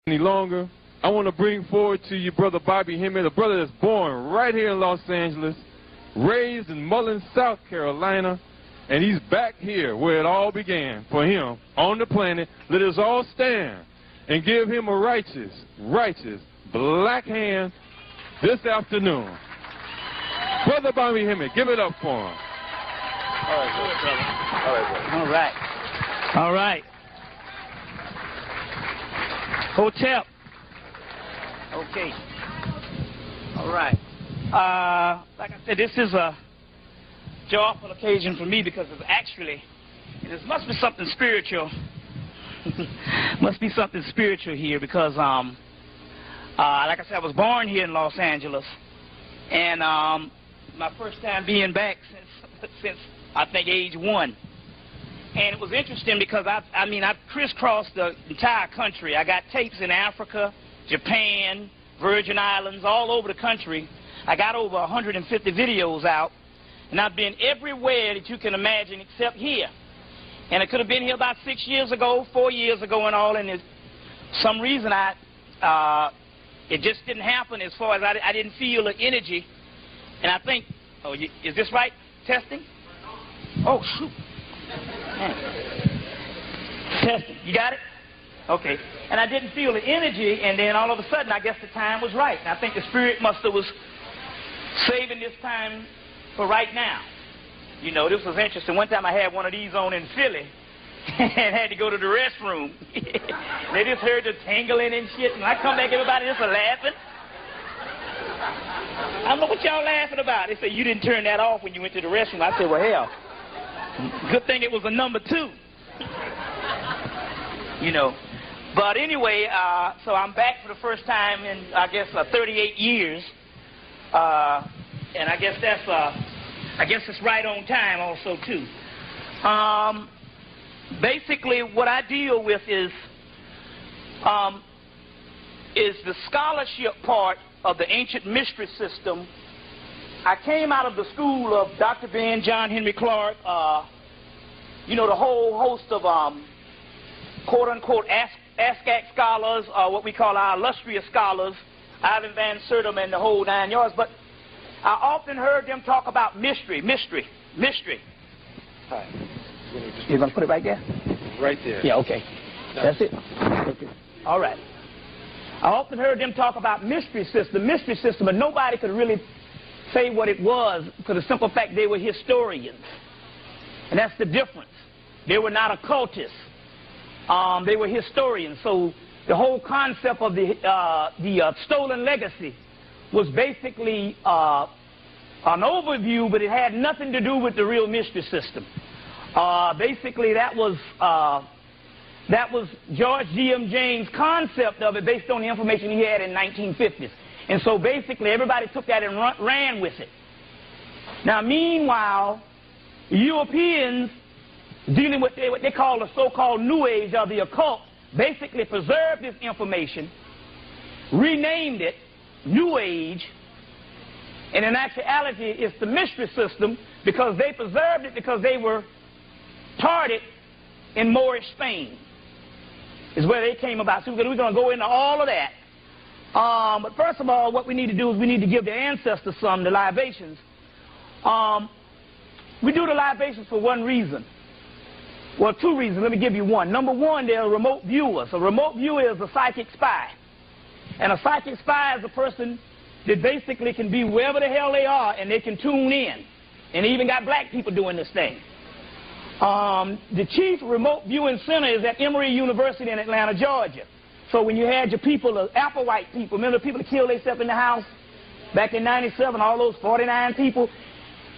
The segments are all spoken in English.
any longer, I want to bring forward to you Brother Bobby Hemmitt, a brother that's born right here in Los Angeles, raised in Mullins, South Carolina, and he's back here where it all began for him on the planet. Let us all stand and give him a righteous black hand this afternoon. Brother Bobby Hemmitt, give it up for him. All right, brother. All right, brother. All right. All right. Hotel. Okay. All right. Like I said, this is a joyful occasion for me because it's actually, it must be something spiritual. Must be something spiritual here because, like I said, I was born here in Los Angeles, and my first time being back since I think age 1. And it was interesting because I've crisscrossed the entire country. I got tapes in Africa, Japan, Virgin Islands, all over the country. I got over 150 videos out, and I've been everywhere that you can imagine except here. And I could have been here about 6 years ago, 4 years ago and all, and some reason it just didn't happen as far as I didn't feel the energy. And I think, is this right? Testing? Oh, shoot. Testing. You got it? Okay. And I didn't feel the energy, and then all of a sudden, I guess the time was right. And I think the Spirit must have was saving this time for right now. You know, this was interesting. One time I had one of these on in Philly and had to go to the restroom. They just heard the tingling and shit, and I come back, everybody just laughing. I don't know what y'all laughing about. They said, you didn't turn that off when you went to the restroom. I said, well, hell, good thing it was a number 2. You know. But anyway, so I'm back for the first time in, I guess, 38 years. And I guess it's right on time also, too. Basically, what I deal with is the scholarship part of the ancient mystery system. I came out of the school of Dr. Ben, John Henry Clark, you know, the whole host of quote-unquote ASCAC scholars, what we call our illustrious scholars, Ivan Van Sertima and the whole 9 yards. But I often heard them talk about mystery. Hi. You're going to put it right there? Right there. Yeah, okay. That's it. Okay. All right. I often heard them talk about mystery system, but nobody could really say what it was for the simple fact they were historians. And that's the difference. They were not occultists. They were historians. So the whole concept of the stolen legacy was basically an overview, but it had nothing to do with the real mystery system. Basically, that was George G.M. James' concept of it based on the information he had in 1950s. And so basically, everybody took that and ran with it. Now, meanwhile, Europeans, dealing with what they call the so-called New Age or the occult, basically preserved this information, renamed it New Age, and in actuality, it's the mystery system because they preserved it because they were targeted in Moorish Spain, is where they came about. So we're going to go into all of that. But first of all, what we need to do is we need to give the ancestors the libations. We do the libations for one reason. Well, 2 reasons. Let me give you one. Number 1, they're remote viewers. A remote viewer is a psychic spy. And a psychic spy is a person that basically can be wherever the hell they are and they can tune in. And they even got black people doing this thing. The chief remote viewing center is at Emory University in Atlanta, Georgia. So when you had your people, the Applewhite people, remember the people that killed themselves in the house back in 97, all those 49 people?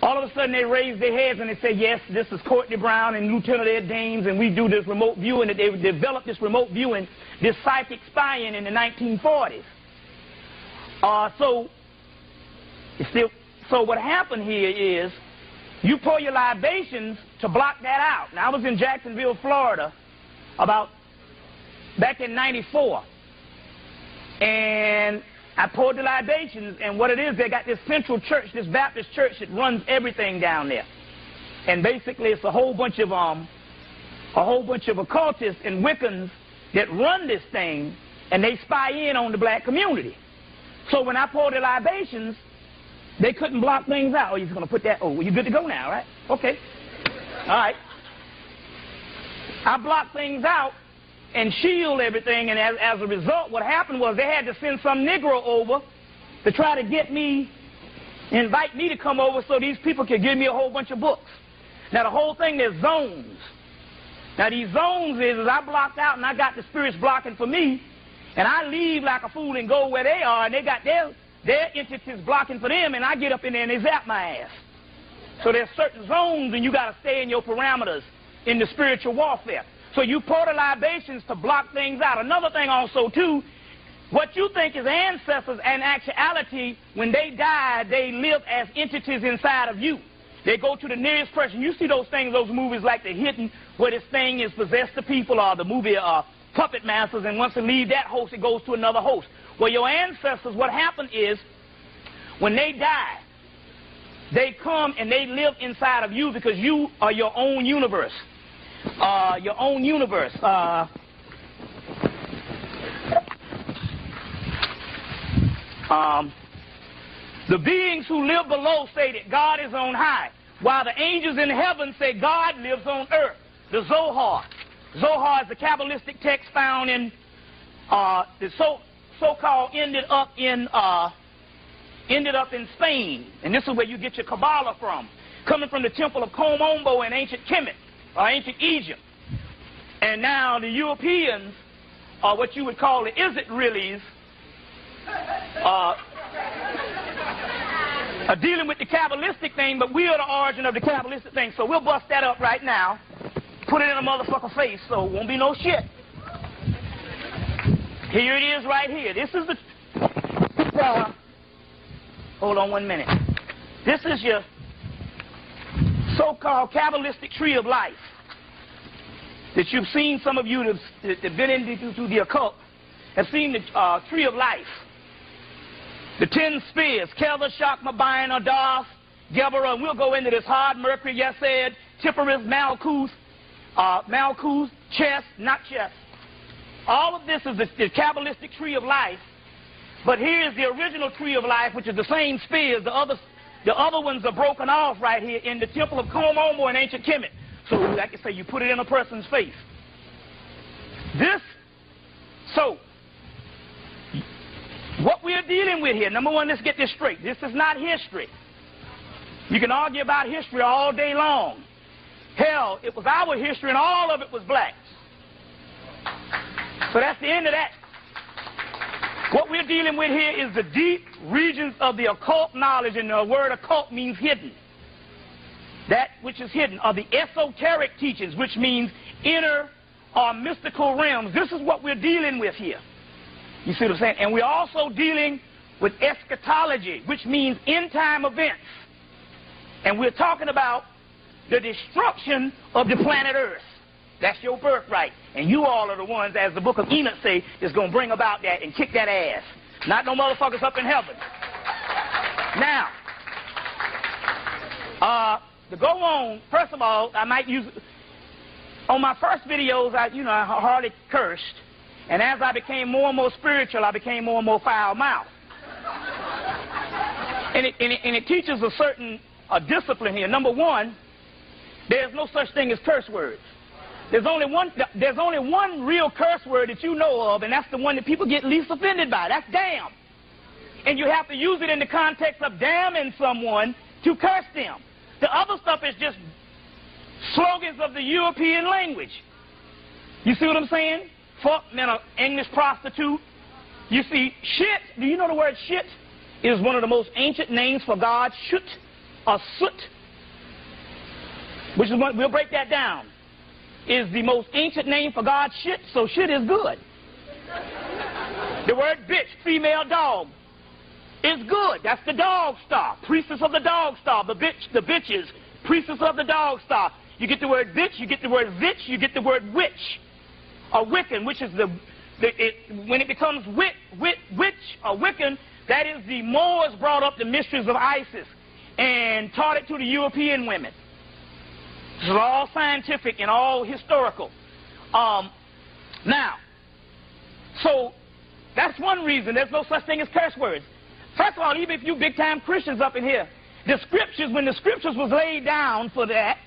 All of a sudden they raised their heads and they said, yes, this is Courtney Brown and Lieutenant Ed Dames, and we do this remote viewing. That they developed this remote viewing, this psychic spying in the 1940s. So what happened here is you pour your libations to block that out. Now, I was in Jacksonville, Florida, back in 94. And I poured the libations, and what it is, they got this central church, this Baptist church that runs everything down there. And basically it's a whole bunch of occultists and Wiccans that run this thing, and they spy in on the black community. So when I poured the libations, they couldn't block things out. Oh, you're going to put that, oh, well, you're good to go now, right? Okay. All right. I blocked things out and shield everything, and as a result, what happened was they had to send some Negro over to try to get me, invite me to come over so these people could give me a whole bunch of books. Now, the whole thing, there's zones. Now, these zones is I blocked out and I got the spirits blocking for me, and I leave like a fool and go where they are, and they got their entities blocking for them, and I get up in there and they zap my ass. So there's certain zones, and you got to stay in your parameters in the spiritual warfare. So you pour the libations to block things out. Another thing also, too, what you think is ancestors, in actuality, when they die, they live as entities inside of you. They go to the nearest person. You see those things, those movies like The Hidden, where this thing is possessed the people, or the movie Puppet Masters, and once it leaves that host, it goes to another host. Well, your ancestors, what happened is, when they die, they come and they live inside of you because you are your own universe. Your own universe. The beings who live below say that God is on high, while the angels in heaven say God lives on earth. The Zohar. Zohar is the Kabbalistic text found in the so-called ended up in Spain, and this is where you get your Kabbalah from, coming from the temple of Kom-Ombo in ancient Hemmitt, or ancient Egypt. And now the Europeans, or what you would call the is-it-reallys, are dealing with the Kabbalistic thing, but we are the origin of the Kabbalistic thing. So we'll bust that up right now, put it in a motherfucker face, so it won't be no shit. Here it is right here. This is the... hold on 1 minute. This is your so-called Kabbalistic tree of life that you've seen. Some of you that have been into the occult have seen the tree of life. The 10 spheres, Kelda, Shakma, Bayan, Adas, Gebera, and we'll go into this hard Mercury, Yesed, Tipperus, Malkuth, chess, not chess. All of this is the Kabbalistic tree of life. But here's the original tree of life, which is the same spheres. The other ones are broken off right here in the temple of Kom-Ombo in ancient Kemet. So, like I say, you put it in a person's face. So, what we're dealing with here, number one, let's get this straight. This is not history. You can argue about history all day long. Hell, it was our history and all of it was black. So that's the end of that. What we're dealing with here is the deep regions of the occult knowledge, and the word occult means hidden. That which is hidden are the esoteric teachings, which means inner or mystical realms. This is what we're dealing with here. You see what I'm saying? And we're also dealing with eschatology, which means end-time events. And we're talking about the destruction of the planet Earth. That's your birthright. And you all are the ones, as the book of Enoch say, is going to bring about that and kick that ass. Not no motherfuckers up in heaven. Now, to go on, first of all, I might use... On my first videos, I hardly cursed. And as I became more and more spiritual, I became more and more foul-mouthed. And it teaches a certain discipline here. Number one, there's no such thing as curse words. There's only one real curse word that you know of, and that's the one that people get least offended by. That's damn. And you have to use it in the context of damning someone to curse them. The other stuff is just slogans of the European language. You see what I'm saying? Fuck, man, an English prostitute. You see, shit, do you know the word shit is one of the most ancient names for God? Shut or soot, which is one, we'll break that down, is the most ancient name for God. Shit, so shit is good. The word bitch, female dog, is good. That's the dog star, priestess of the dog star. The bitches, priestess of the dog star. You get the word bitch, you get the word vitch, you get the word witch, or Wiccan, which is when it becomes witch or Wiccan, that is the Moors brought up the mysteries of Isis and taught it to the European women. This is all scientific and all historical. Now, so That's one reason. There's no such thing as curse words. First of all, even if you big-time Christians up in here, the scriptures, when the scriptures was laid down for that,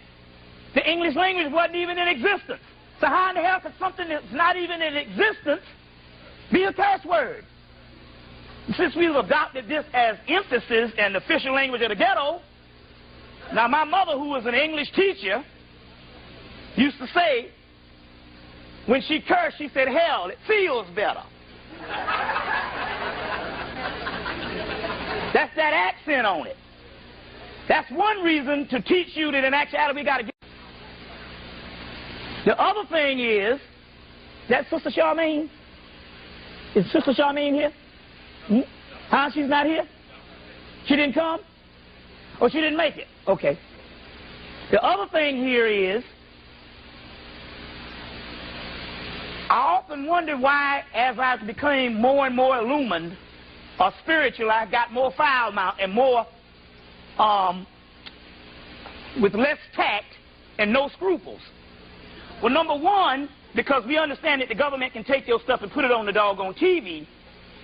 the English language wasn't even in existence. So how in the hell could something that's not even in existence be a curse word? Since we've adopted this as emphasis and the official language of the ghetto, now my mother, who was an English teacher, used to say, when she cursed, she said, hell, it feels better. That's that accent on it. That's one reason to teach you that in actuality we got to get. The other thing is, that Sister Charmaine? Is Sister Charmaine here? Huh? She's not here? She didn't come? Or she didn't make it? Okay. The other thing here is, I often wonder why, as I became more and more illumined or spiritual, I got more foul mouth and more, with less tact and no scruples. Well, number one, because we understand that the government can take your stuff and put it on the doggone TV,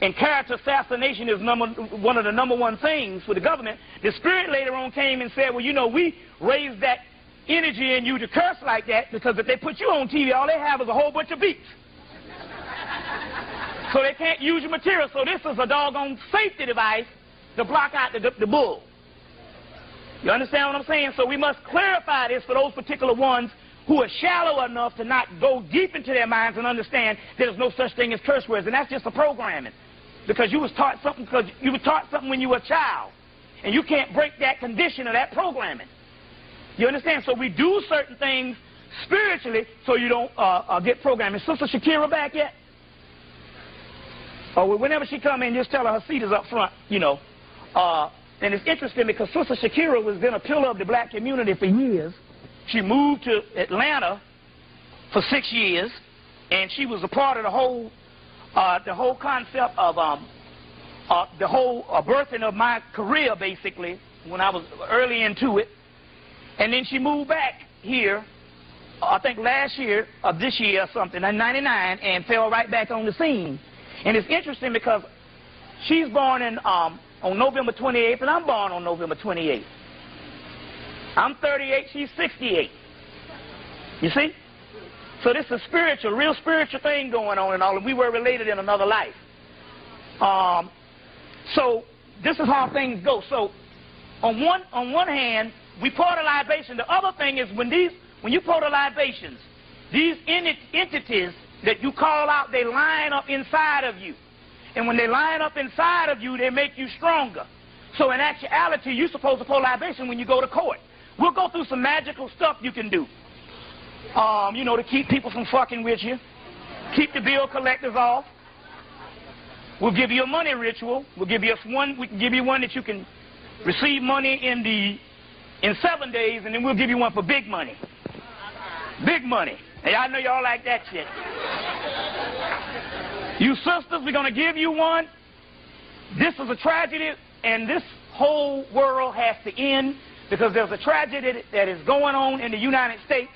and character assassination is one of the number one things for the government. The Spirit later on came and said, well, you know, we raised that energy in you to curse like that because if they put you on TV, all they have is a whole bunch of beats. So they can't use your material. So this is a doggone safety device to block out the bull. You understand what I'm saying? So we must clarify this for those particular ones who are shallow enough to not go deep into their minds and understand there's no such thing as curse words. And that's just a programming. Because you was taught something when you were a child. And you can't break that condition of that programming. You understand? So we do certain things spiritually so you don't get programmed. Is Sister Shakira back yet? Or whenever she come in, just tell her seat is up front, you know. And it's interesting because Sister Shakira was then a pillar of the black community for years. She moved to Atlanta for 6 years, and she was a part of the whole concept of the whole birthing of my career, basically, when I was early into it. And then she moved back here, I think last year, or this year or something, in 99, and fell right back on the scene. And it's interesting because she's born on November 28th, and I'm born on November 28th. I'm 38, she's 68. You see? So this is a spiritual, real spiritual thing going on and all, and we were related in another life. So this is how things go. So on one hand, we pour the libation. The other thing is when you pour the libations, these entities that you call out, they line up inside of you. And when they line up inside of you, they make you stronger. So in actuality, you're supposed to pour libation when you go to court. We'll go through some magical stuff you can do. You know, to keep people from fucking with you. Keep the bill collectors off. We'll give you a money ritual. We can give you one that you can receive money in 7 days, and then we'll give you one for big money. Big money. Hey, I know y'all like that shit. You sisters, we're going to give you one. This is a tragedy, and this whole world has to end because there's a tragedy that is going on in the United States.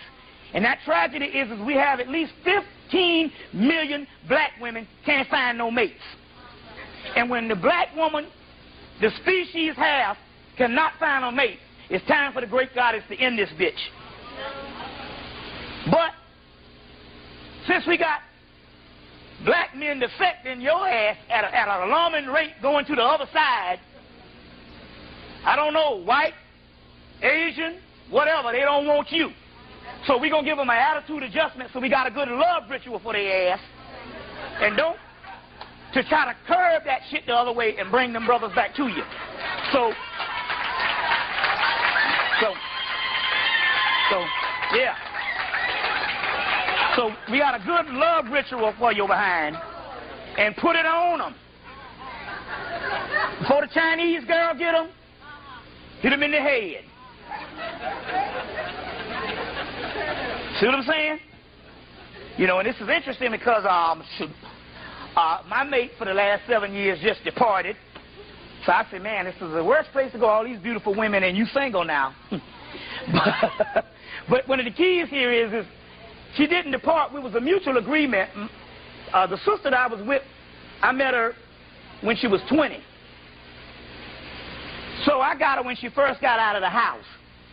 And that tragedy is we have at least 15 million black women can't find no mates. And when the black woman, the species half, cannot find a mate, it's time for the great goddess to end this bitch. But since we got black men defecting your ass at an alarming rate going to the other side, I don't know, white, Asian, whatever, they don't want you. So we're going to give them an attitude adjustment so we got a good love ritual for their ass. And don't, to try to curb that shit the other way and bring them brothers back to you. So yeah. So we got a good love ritual for you behind and put it on them. Before the Chinese girl get them, hit them in the head. See what I'm saying? You know, and this is interesting because my mate for the last 7 years just departed. So I said, man, this is the worst place to go. All these beautiful women, and you single now. But one of the keys here is she didn't depart. It was a mutual agreement. The sister that I was with I met her when she was 20. So I got her when she first got out of the house.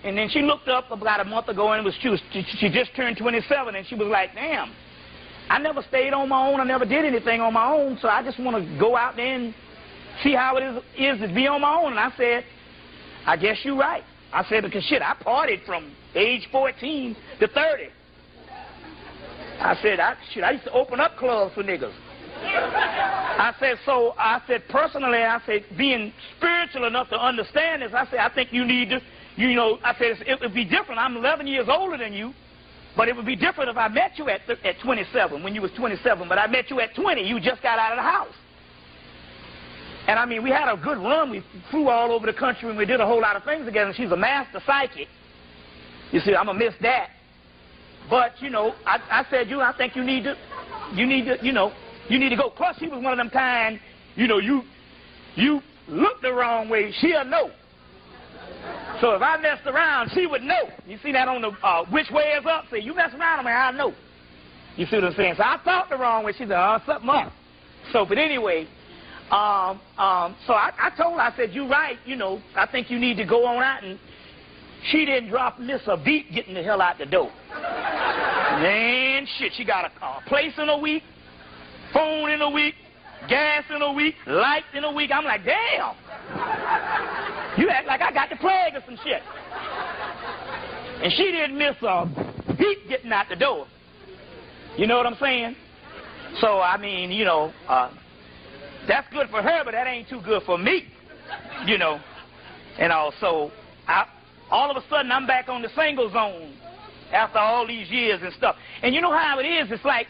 And then she looked up about a month ago, and she just turned 27, and she was like, damn, I never stayed on my own. I never did anything on my own, so I just want to go out there and see how it is to be on my own. And I said, I guess you're right. I said, because shit, I partied from age 14 to 30. I said, I used to open up clubs for niggas. I said, personally, I said, being spiritual enough to understand this, I said, I think you need to, I said, it would be different. I'm 11 years older than you, but it would be different if I met you at 27, when you was 27, but I met you at 20. You just got out of the house. And I mean, we had a good run. We flew all over the country, and we did a whole lot of things together. She's a master psychic. You see, I'm going to miss that. But, I said, I think you need to go. Plus, she was one of them kind, you look the wrong way, she'll know. So if I messed around, she would know. You see that on the which way is up? See, you mess around, I know. You see what I'm saying? So I thought the wrong way. She said, oh, something up. So, but anyway, so I told her, I said, you're right, I think you need to go on out. And she didn't miss a beat getting the hell out the door. Man, shit, she got a place in a week, phone in a week, gas in a week, lights in a week. I'm like, damn. You act like I got the plague or some shit. And she didn't miss a beat getting out the door. You know what I'm saying? So, I mean, that's good for her, but that ain't too good for me. And also, all of a sudden, I'm back on the single zone after all these years and stuff. And you know how it is? It's like,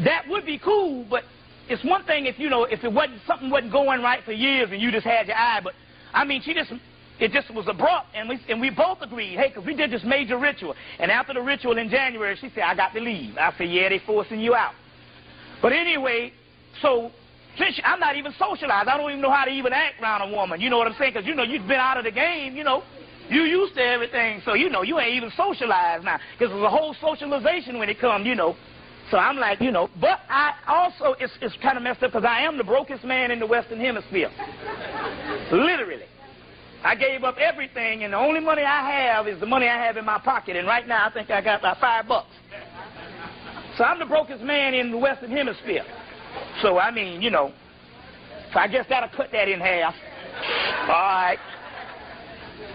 that would be cool, but it's one thing if, if something wasn't going right for years and you just had your eye, but, I mean, it just was abrupt, and we both agreed, hey, because we did this major ritual, and after the ritual in January, she said, I got to leave. I said, yeah, they forcing you out. But anyway, so, since I'm not even socialized, I don't even know how to even act around a woman, you know what I'm saying? Because, you've been out of the game, you used to everything, so, you ain't even socialized now, because there's a whole socialization when it comes, So I'm like, but I also, it's kind of messed up because I am the brokest man in the Western Hemisphere. Literally. I gave up everything, and the only money I have is the money I have in my pocket, and right now I think I got about $5. So I'm the brokest man in the Western Hemisphere. So, I mean, so I guess that'll cut that in half. All right.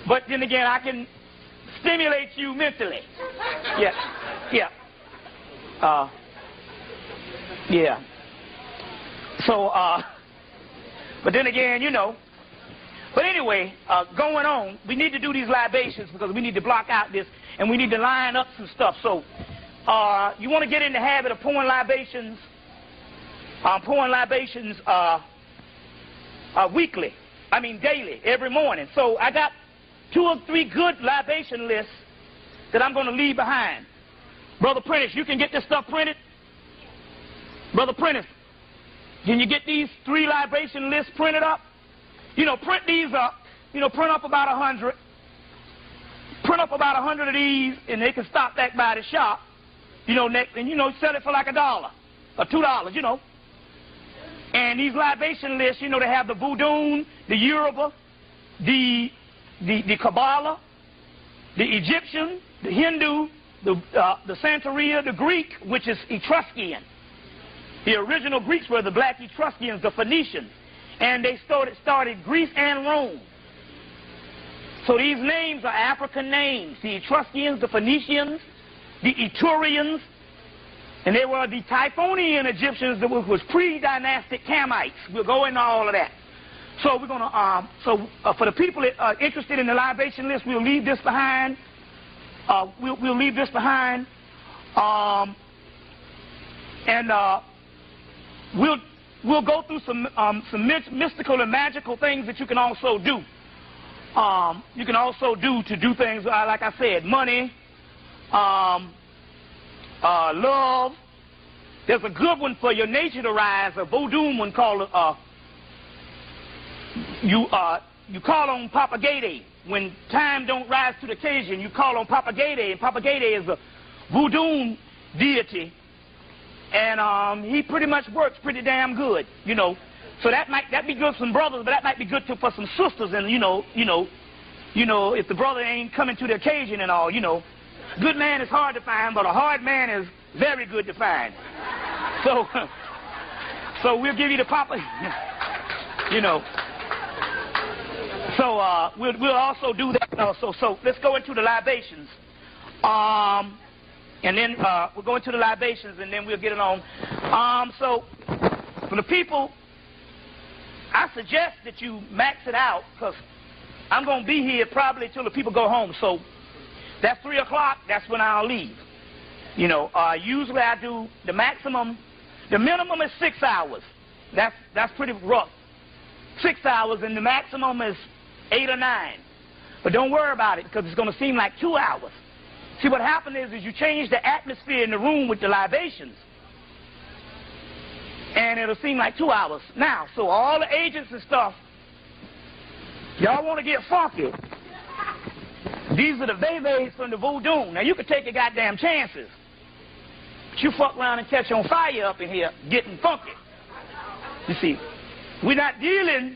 But then again, I can stimulate you mentally. Yeah. Yeah. Yeah. So, but then again, but anyway, going on, we need to do these libations because we need to block out this, and we need to line up some stuff. So, you want to get in the habit of pouring libations weekly. I mean daily, every morning. So I got 2 or 3 good libation lists that I'm going to leave behind. Brother Prentice, you can get this stuff printed? Brother Prentice, can you get these 3 libation lists printed up? Print these up. Print up about 100. Print up about 100 of these, and they can stop back by the shop. Next, and sell it for like $1 or $2. And these libation lists, they have the Voodoo, the Yoruba, the Kabbalah, the Egyptian, the Hindu, the Santeria, the Greek, which is Etruscan. The original Greeks were the black Etruscans, the Phoenicians. And they started Greece and Rome. So these names are African names. The Etruscans, the Phoenicians, the Etrurians, and they were the Typhonian Egyptians that was pre-dynastic Hamites. We'll go into all of that. So we're going to, for the people that are interested in the libation list, we'll leave this behind. We'll leave this behind. We'll go through some mystical and magical things that you can also do. You can also do things, like I said, money, love. There's a good one for your nature to rise, a voodoo one called, you call on Papa Gede. When time don't rise to the occasion, you call on Papa Gede, and Papa Gede is a voodoo deity And he pretty much works pretty damn good, you know. So that be good for some brothers, but that might be good for some sisters. And you know, if the brother ain't coming to the occasion and all, you know, good man is hard to find, but a hard man is very good to find. So, so we'll give you the proper, you know. So we'll also do that also. So let's go into the libations. And then we'll go into the libations, and then we'll get it on. So for the people, I suggest that you max it out, because I'm going to be here probably till the people go home. So that's 3 o'clock. That's when I'll leave. You know, usually I do the maximum. The minimum is 6 hours. That's pretty rough. 6 hours, and the maximum is 8 or 9. But don't worry about it, because it's going to seem like 2 hours. See, what happened is you change the atmosphere in the room with the libations, and it'll seem like 2 hours. Now, so all the agents and stuff, y'all want to get funky. These are the babies from the voodoo. Now, you can take your goddamn chances, but you fuck around and catch on fire up in here getting funky. You see, we're not dealing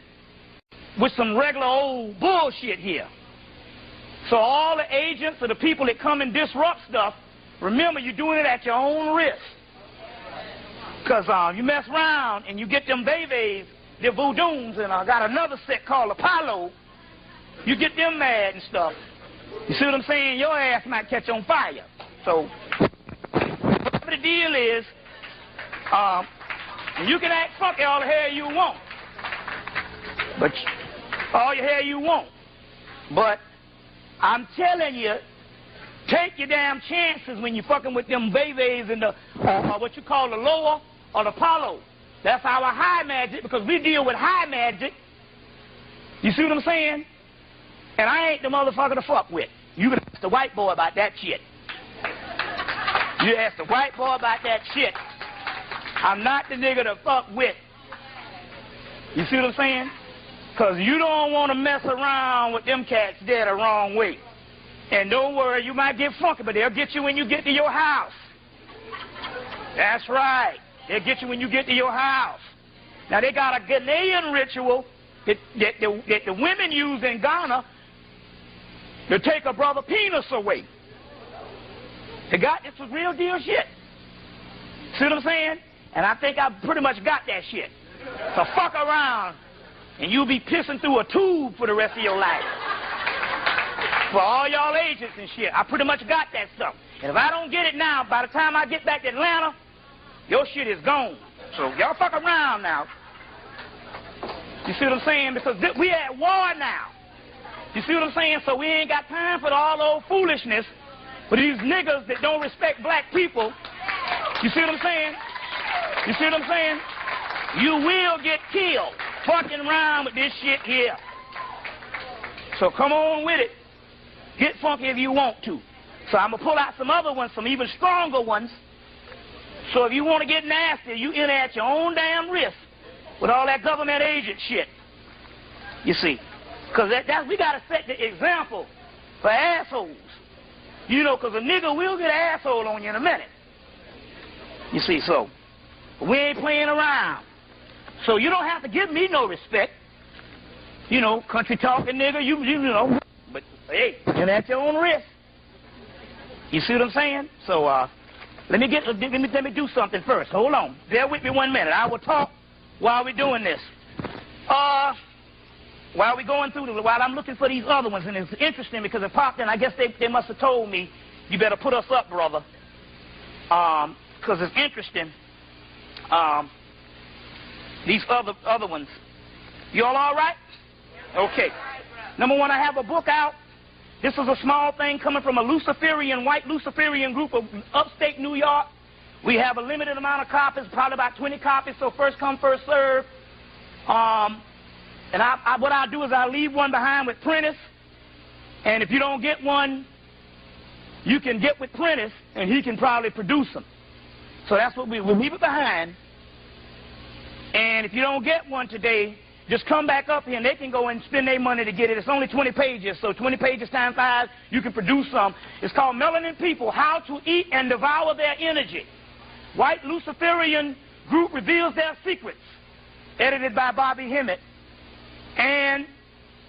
with some regular old bullshit here. So all the agents or the people that come and disrupt stuff, remember, you're doing it at your own risk. Because you mess around and you get them babies, they're voodoos, and I got another set called Apollo. You get them mad and stuff. You see what I'm saying? Your ass might catch on fire. So the deal is, you can act funky all the hell you want. But all your hair you want. But I'm telling you, take your damn chances when you're fucking with them babies and the what you call the lower or the Apollo. That's our high magic, because we deal with high magic. You see what I'm saying? And I ain't the motherfucker to fuck with. You can ask the white boy about that shit. You ask the white boy about that shit. I'm not the nigga to fuck with. You see what I'm saying? Because you don't want to mess around with them cats there the wrong way. And don't worry, you might get funky, but they'll get you when you get to your house. That's right. They'll get you when you get to your house. Now, they got a Ghanaian ritual that the women use in Ghana to take a brother penis away. This is real deal shit. See what I'm saying? And I think I pretty much got that shit. So fuck around, and you'll be pissing through a tube for the rest of your life. For all y'all agents and shit, I pretty much got that stuff. And if I don't get it now, by the time I get back to Atlanta, your shit is gone. So y'all fuck around now. You see what I'm saying? Because we at war now. You see what I'm saying? So we ain't got time for all old foolishness for these niggas that don't respect black people. You see what I'm saying? You see what I'm saying? You will get killed fucking around with this shit here. So come on with it. Get funky if you want to. So I'm going to pull out some other ones, some even stronger ones. So if you want to get nasty, you in there at your own damn risk with all that government agent shit. You see. Because we got to set the example for assholes. You know, because a nigga will get an asshole on you in a minute. You see, so we ain't playing around. So you don't have to give me no respect. You know, country talking nigga, you know. But, hey, you're at your own risk. You see what I'm saying? So, let me do something first. Hold on. Bear with me 1 minute. I will talk while we're doing this. While we're going through while I'm looking for these other ones, and it's interesting because it popped in. I guess they must have told me, you better put us up, brother. Because it's interesting. These other ones. You all right? Okay. Number one, I have a book out. This is a small thing coming from a white Luciferian group of upstate New York. We have a limited amount of copies, probably about 20 copies, so first come, first serve. And what I'll do is I'll leave one behind with Prentice. And if you don't get one, you can get with Prentice, and he can probably produce them. So that's what we'll leave it behind. And if you don't get one today, just come back up here, and they can go and spend their money to get it. It's only 20 pages, so 20 pages times 5, you can produce some. It's called Melanin People, How to Eat and Devour Their Energy. White Luciferian Group Reveals Their Secrets, edited by Bobby Hemmitt. And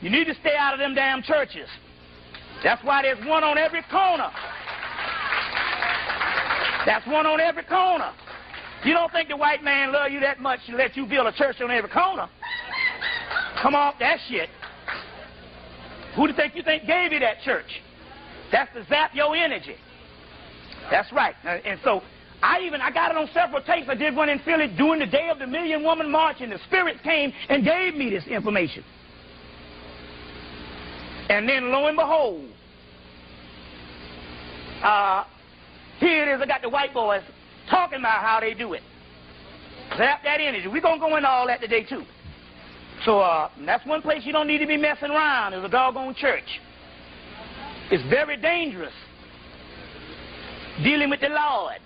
you need to stay out of them damn churches. That's why there's one on every corner. That's one on every corner. You don't think the white man love you that much to let you build a church on every corner? Come off that shit. Who do you think gave you that church? That's to zap your energy. That's right. And so I got it on several tapes. I did one in Philly during the day of the Million Woman March, and the spirits came and gave me this information. And then lo and behold, here it is. I got the white boys talking about how they do it. Zap that energy. We're going to go into all that today, too. So that's one place you don't need to be messing around, is a doggone church. It's very dangerous dealing with the Lord.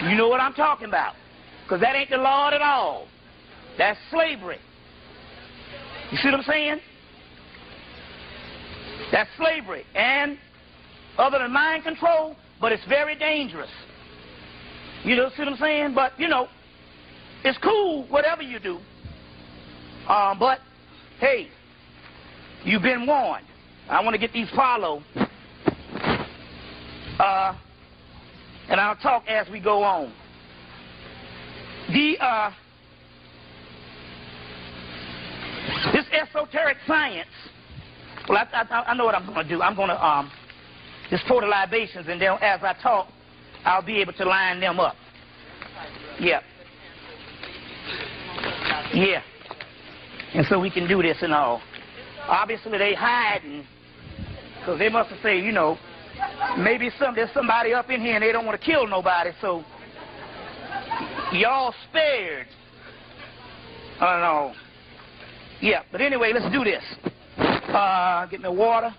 You know what I'm talking about. Because that ain't the Lord at all. That's slavery. You see what I'm saying? That's slavery. And other than mind control, but it's very dangerous. You know, see what I'm saying? But, you know, it's cool, whatever you do. But, hey, you've been warned. I want to get these follow. And I'll talk as we go on. This esoteric science, well, I know what I'm going to do. I'm going to just pour the libations, and then as I talk, I'll be able to line them up. Yeah. Yeah. And so we can do this and all. Obviously, they hiding, because they must have said, you know, maybe there's somebody up in here and they don't want to kill nobody, so y'all spared. I don't know. Yeah, but anyway, let's do this. Get me water.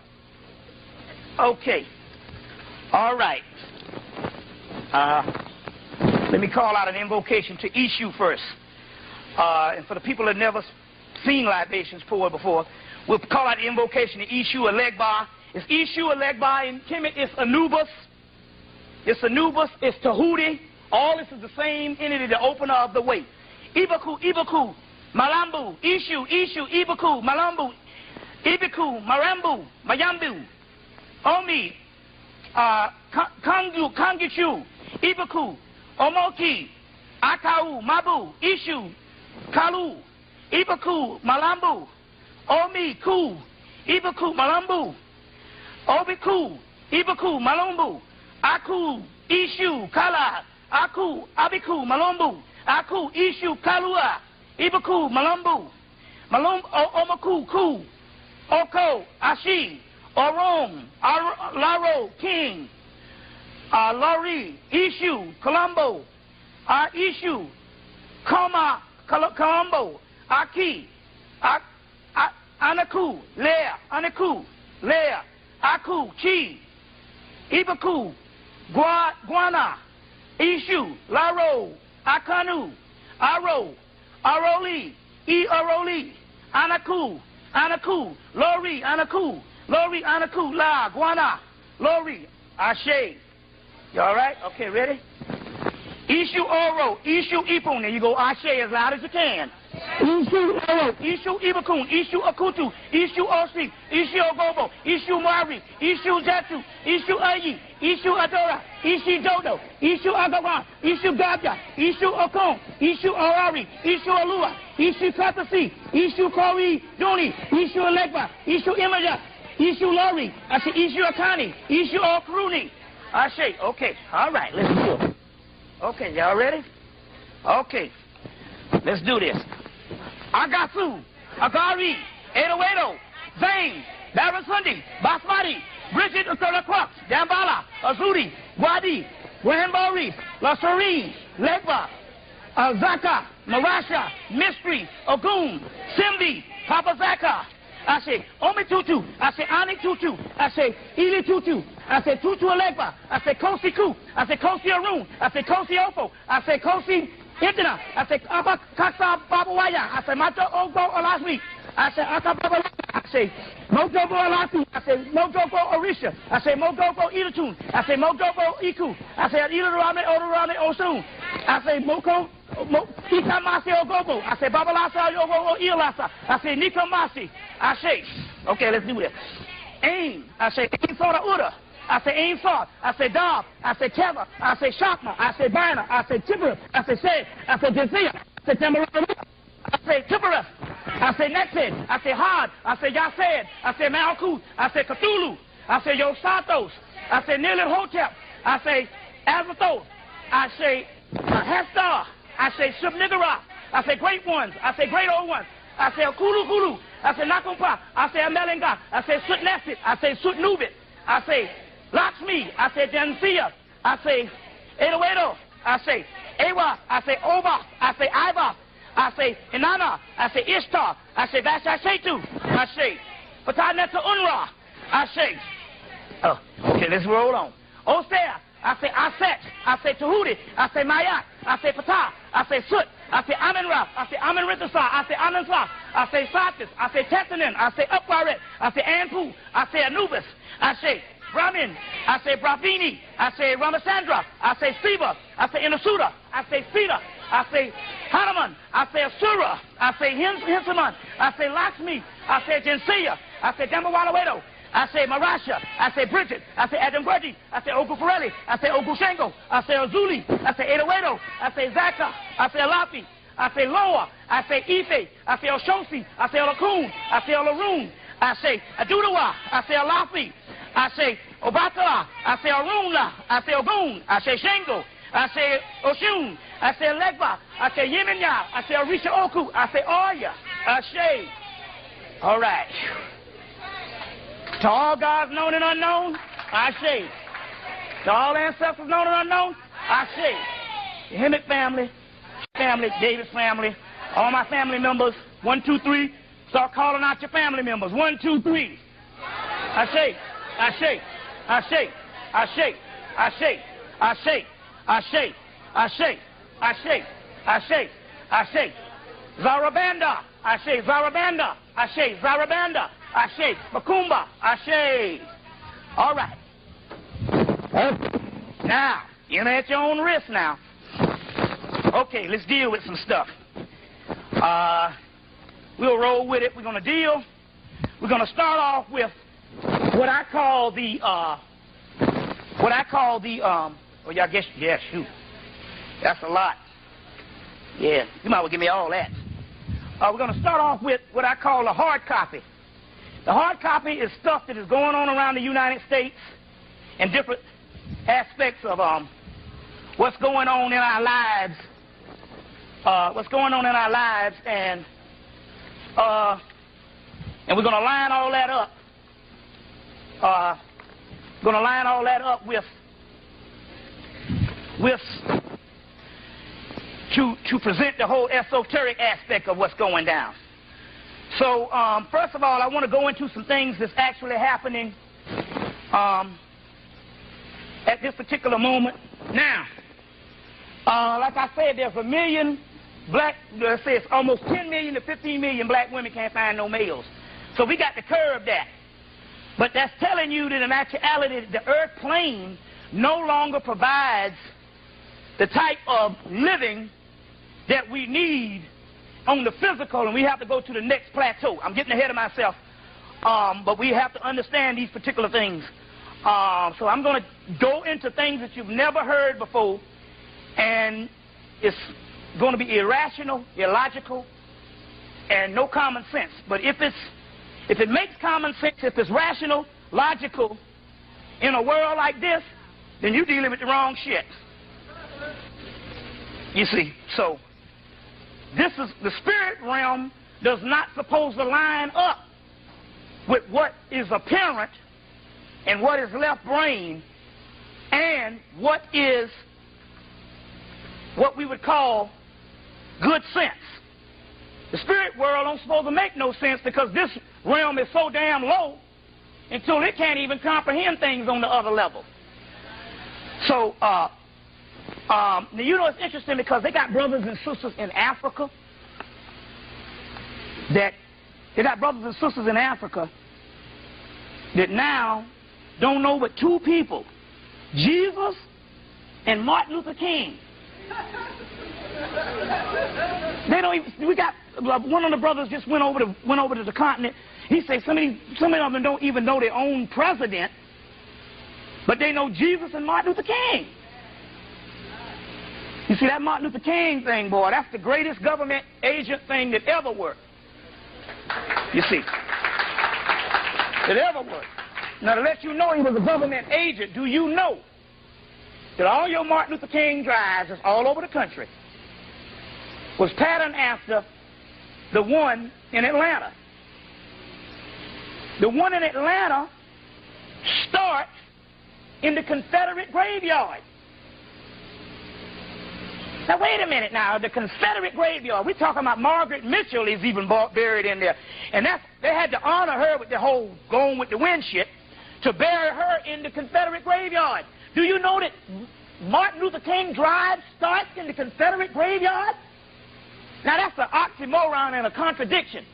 Okay. All right. Let me call out an invocation to Ishu first. And for the people that never seen libations poured before, we'll call out the invocation to Ishu Elegba. It's Ishu Elegba in Kemet. It's Anubis. It's Anubis. It's Tahuti. All this is the same entity, the opener of the way. Ibaku, Ibaku, Malambu, Ishu, Ibaku, Malambu, Ibiku, Marambu, Mayambu, Omi, Kangichu, Ibaku, Omoki, Akau, Mabu, Ishu, Kalu, Ibaku, Malambu, Omi, Ku, Ibaku, Malambu, Obiku, Ibaku, Malumbu, Aku, Ishu, Kala, Aku, Abiku, Malumbu, Aku, Ishu, Kalua, Ibaku, Malumbu, Omaku, Ku, Oko, Ashi, Orom, Laro, King, Lori, Ishu, Colombo, Ishu, Koma, Colombo, Aki, Anaku, Lea, Anaku, Lea, Aku, Chi, Ibaku, Guana, Ishu, Laro, Akanu, Aro, Aroli, Aroli, Anaku, Anaku, Lori, Anaku, Lori, Anaku, La, Guana, Lori, Ashe. You all right? Okay, ready? Ishu Oro, Ishu Ipun. There you go, Ashe as loud as you can. Ishu Oro, Ishu Ibakun, Ishu Akutu, Ishu Osi, Ishu Ogobo, Ishu Mari, Ishu Jatu, Ishu Ayi, Ishu Adora, Ishu Dodo, Ishu Agaran, Ishu Gabya, Ishu Okon, Ishu Orari, Ishu Alua, Ishu Katasi, Ishu Kori Duni, Ishu Elegba, Ishu Imaja, Ishu Lori, I say Ishu Akani, Ishu Okruni. Ashe, okay, all right, let's do it. Okay, y'all ready? Okay, let's do this. Agasu, Agari, Edo, Zane, Barasundi, Basmati, Bridget Uttaraquax, Dambala, Azuri, Wadi, Wahambari, La Serene, Legba, Zaka, Marasha, Mystery, Ogun, Simbi, Papa Zaka. I say Omi Tutu, I say Ani Tutu, I say Ili Tutu, I say Tutu Alegba, I say Kosi Ku, I say Kosi Arun, I say Kosi Ofo, I say Kosi Intina, I say Abba Kasa Babawaya, I say Mata Ogo Olasmi, I say Akababa, I say Mojogo Alati. I say Mojogo Orisha. I say Mojogo Ilatun. I say Mojogo Iku. I say Ilarame Odorame Osun. I say Moko Ikamasi Ogogo. I say Babalasa Yogo Ilasa. I say Nikamasi. I say, okay, let's do this. Aim. I say Aim Soda Uda. I say Aim Sod. I say Dab. I say Keva. I say Shakma. I say Bina. I say Tibber. I say Say. I say Jizia. I say Tamarama. I say Tipperus. I say Nexid. I say Had. I say Yased. I say Malkut. I say Cthulhu. I say Yosatos. I say Nilin Hotep. I say Azathoth. I say Hestar. I say Shubnigara. I say Great Ones. I say Great Old Ones. I say Kulu Kulu. I say Nakumpa. I say Amelinga. I say Sutnesit. I say Sutnubit. I say Lakshmi. I say Jansia. I say Edoedo. I say Ewa. I say Oba. I say Iva. I say Inanna. I say Ishtar. I say Vashashetu. I say Pataneta Unra. I say, okay, let's roll on. Osea. I say Aset. I say Tahuti. I say Mayat. I say Patah. I say Sut. I say Amenra. I say Amenrithasa. I say Amensa. I say Satis. I say Tetanin. I say Upwaret. I say Anpu. I say Anubis. I say Brahmin. I say Brahmini. I say Ramasandra. I say Siva. I say Inasuda. I say Sita. I say Hanuman. I say Asura. I say Hinsaman. I say Lakshmi. I say Jinsia. I say Dambawalawedo. I say Marasha. I say Bridget. I say Adamgurdi. I say Ogufarelli. I say Ogushengo. I say Ozuli. I say Edoedo. I say Zaka. I say Alapi. I say Loa. I say Ife. I say Oshosi. I say Olakun. I say Olaroon. I say Adudawa. I say Alafi. I say Obatala. I say Aruna. I say Ogun. I say Shango. I say Oshun. I say Legba. I say Yemenya. I say Orisha Oku. I say Oya. I say. All right. To all gods known and unknown, I say. To all ancestors known and unknown, I say. The Hemmitt family, Davis family, all my family members, 1, 2, 3. Start calling out your family members. 1, 2, 3. I say. I say. I say. I say. I say. I say. I say. I say. I say. I say. I say. Zarabanda. I say Zarabanda. I say Zarabanda. I say Makumba. I say. All right. Now, you're at your own risk now. Okay, let's deal with some stuff. We'll roll with it. We're going to deal. We're going to start off with what I call the, well, I guess, yeah, shoot. That's a lot. Yeah, you might well give me all that. We're going to start off with what I call the hard copy. The hard copy is stuff that is going on around the United States and different aspects of what's going on in our lives. And we're going to line all that up. To present the whole esoteric aspect of what's going down. So, first of all, I want to go into some things that's actually happening at this particular moment. Now, like I said, there's a million black, let's say it's almost 10 million to 15 million black women can't find no males. So we got to curb that. But that's telling you that in actuality, the earth plane no longer provides the type of living that we need on the physical, and we have to go to the next plateau. I'm getting ahead of myself, but we have to understand these particular things. So I'm going to go into things that you've never heard before, and it's going to be irrational, illogical, and no common sense. But if it makes common sense, if it's rational, logical, in a world like this, then you're dealing with the wrong shit. You see, so this is the spirit realm does not supposed to line up with what is apparent and what is left brain and what is what we would call good sense. The spirit world don't supposed to make no sense because this realm is so damn low until it can't even comprehend things on the other level. So, now, you know, it's interesting because they got brothers and sisters in Africa that now don't know but two people, Jesus and Martin Luther King. They don't even, we got, one of the brothers just went over to the continent. He said some of them don't even know their own president, but they know Jesus and Martin Luther King. You see, that Martin Luther King thing, boy, that's the greatest government agent thing that ever worked. You see, that ever worked. Now, to let you know he was a government agent, do you know that all your Martin Luther King drives all over the country was patterned after the one in Atlanta? The one in Atlanta starts in the Confederate graveyard. Now, wait a minute now. The Confederate graveyard, we're talking about Margaret Mitchell is even buried in there. And they had to honor her with the whole going with the wind shit to bury her in the Confederate graveyard. Do you know that Martin Luther King Drive starts in the Confederate graveyard? Now, that's an oxymoron and a contradiction.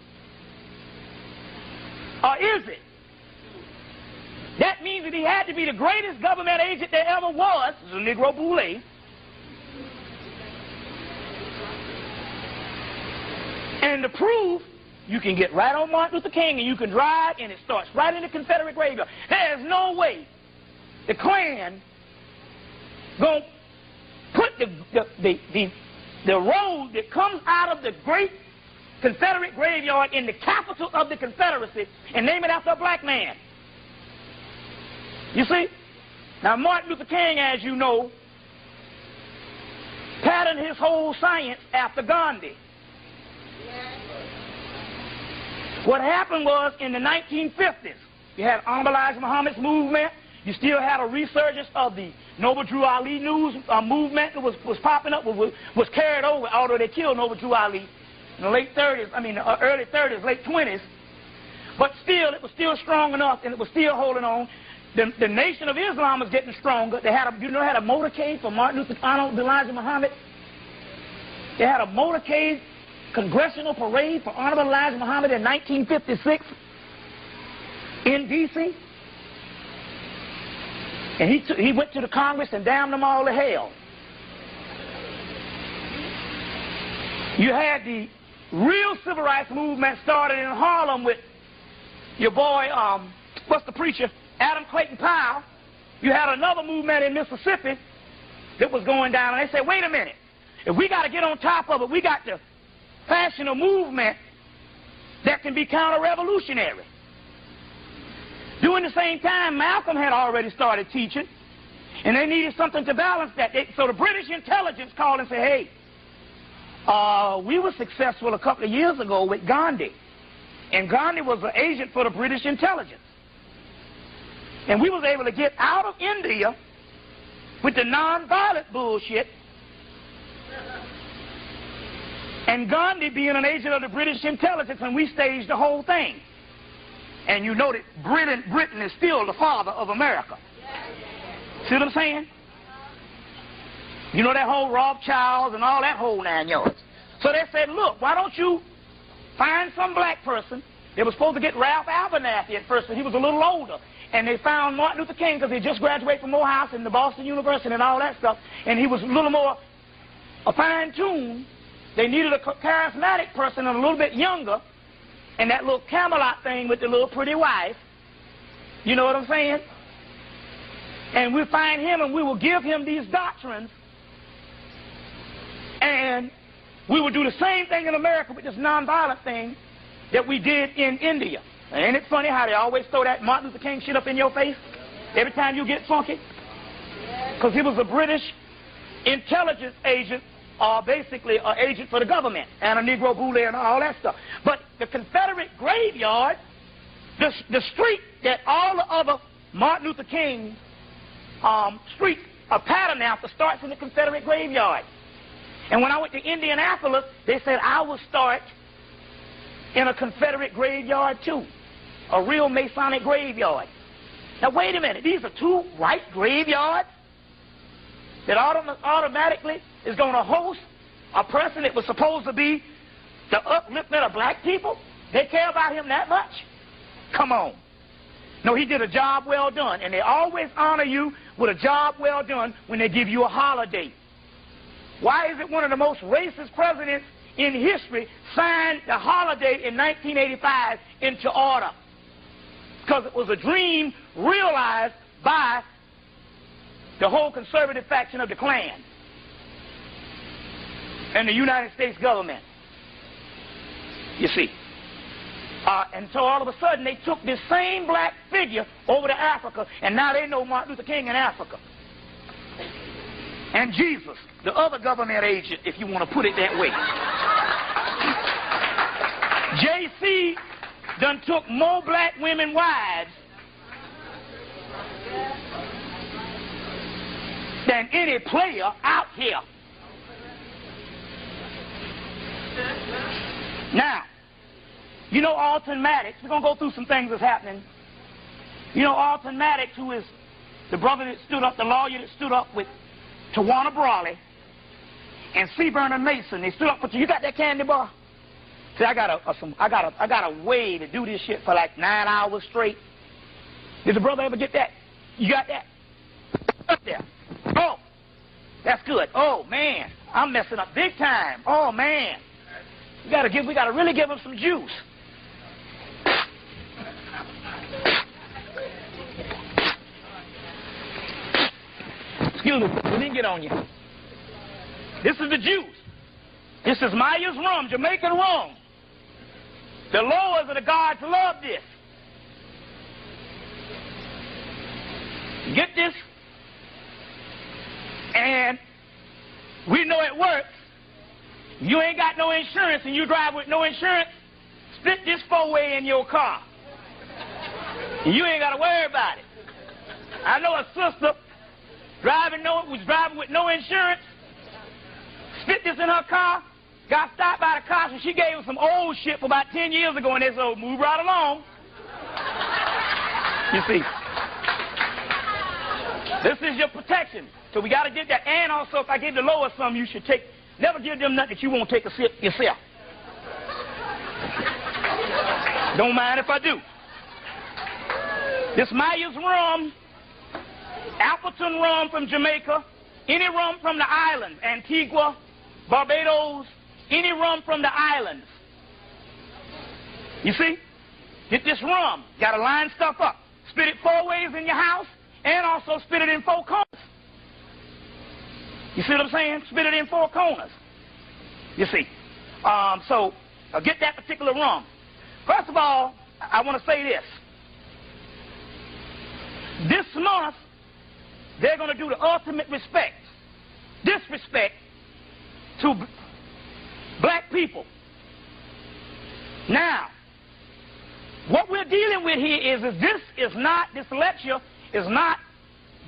Or is it? That means that he had to be the greatest government agent there ever was, the Negro Boule. And to prove, you can get right on Martin Luther King and you can drive and it starts right in the Confederate graveyard. There is no way the Klan going to put the road that comes out of the great Confederate graveyard in the capital of the Confederacy and name it after a black man. You see? Now, Martin Luther King, as you know, patterned his whole science after Gandhi. What happened was, in the 1950s, you had Honorable Elijah Muhammad's movement. You still had a resurgence of the Noble Drew Ali movement that was popping up, was carried over, although they killed Noble Drew Ali in the late 30s, early 30s, late 20s. But still, it was still strong enough, and it was still holding on. The Nation of Islam was getting stronger. They had a motorcade for Martin Luther King, Elijah Muhammad. They had a motorcade congressional parade for Honorable Elijah Muhammad in 1956 in D.C. And he went to the Congress and damned them all to hell. You had the real civil rights movement started in Harlem with your boy, what's the preacher, Adam Clayton Powell. You had another movement in Mississippi that was going down, and they said, wait a minute, if we got to get on top of it, we got to fashion a movement that can be counter-revolutionary. During the same time, Malcolm had already started teaching, and they needed something to balance that. So the British intelligence called and said, hey, we were successful a couple of years ago with Gandhi, and Gandhi was an agent for the British intelligence. And we was able to get out of India with the nonviolent bullshit, and Gandhi being an agent of the British intelligence, and we staged the whole thing. And you know that Britain is still the father of America. See what I'm saying? You know that whole Rothschilds and all that whole 9 yards. So they said, look, why don't you find some black person? They were supposed to get Ralph Abernathy at first, but he was a little older. And they found Martin Luther King because he just graduated from Morehouse and the Boston University and all that stuff. And he was a little more fine-tuned. They needed a charismatic person and a little bit younger. And that little Camelot thing with the little pretty wife. You know what I'm saying? And we'll find him and we will give him these doctrines. And we will do the same thing in America with this nonviolent thing that we did in India. And ain't it funny how they always throw that Martin Luther King shit up in your face every time you get funky? Because he was a British intelligence agent, basically an agent for the government, and a Negro Boule and all that stuff. But the Confederate graveyard, the street that all the other Martin Luther King streets are patterned after starts in the Confederate graveyard. And when I went to Indianapolis, they said I will start in a Confederate graveyard too, a real Masonic graveyard. Now wait a minute, these are two white graveyards that automatically is going to host a person that was supposed to be the upliftment of black people? They care about him that much? Come on. No, he did a job well done. And they always honor you with a job well done when they give you a holiday. Why is it one of the most racist presidents in history signed the holiday in 1985 into order? Because it was a dream realized by the whole conservative faction of the Klan and the United States government. You see. And so all of a sudden they took this same black figure over to Africa, and now they know Martin Luther King in Africa. And Jesus, the other government agent, if you want to put it that way. JC done took more black women wives than any player out here. Now, you know Alton Maddox. We're going to go through some things that's happening. You know Alton Maddox, who is the brother that stood up, the lawyer that stood up with Tawana Brawley and C. Vernon Mason. They stood up for you. Got that candy bar? See, I got a way to do this shit for like 9 hours straight. Did the brother ever get that? You got that? Up there. Oh, that's good. Oh man, I'm messing up big time. Oh man, we gotta really give him some juice. Excuse me, we didn't get on you. This is the juice. This is Maya's rum, Jamaican rum. The lowers of the gods love this. Get this? And we know it works. You ain't got no insurance and you drive with no insurance, split this four-way in your car. And you ain't got to worry about it. I know a sister was driving with no insurance, split this in her car, got stopped by the cops, and she gave him some old shit for about 10 years ago, and they said, oh, move right along. You see. This is your protection. So we got to get that. And also, if I give the lower some, you should take. Never give them nothing that you won't take a sip yourself. Don't mind if I do. This Maya's rum, Appleton rum from Jamaica, any rum from the islands, Antigua, Barbados, any rum from the islands. You see? Get this rum. Got to line stuff up. Split it 4 ways in your house, and also split it in 4 corners. You see what I'm saying? Split it in 4 corners. You see. So get that particular rum. First of all, I want to say this. This month, they're going to do the ultimate disrespect to black people. Now, what we're dealing with here is this lecture is not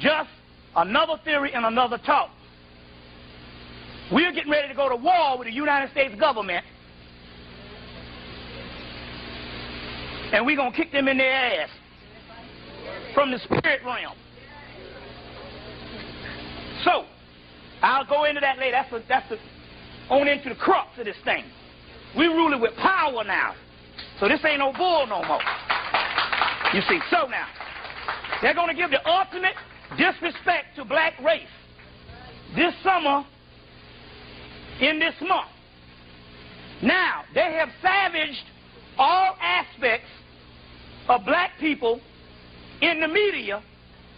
just another theory and another talk. We're getting ready to go to war with the United States government, and we're going to kick them in their ass from the spirit realm. So, I'll go into that later. That's on into the crux of this thing. We're ruling with power now. So this ain't no bull no more. You see, so now, they're going to give the ultimate disrespect to black race this summer in this month. Now, they have savaged all aspects of black people in the media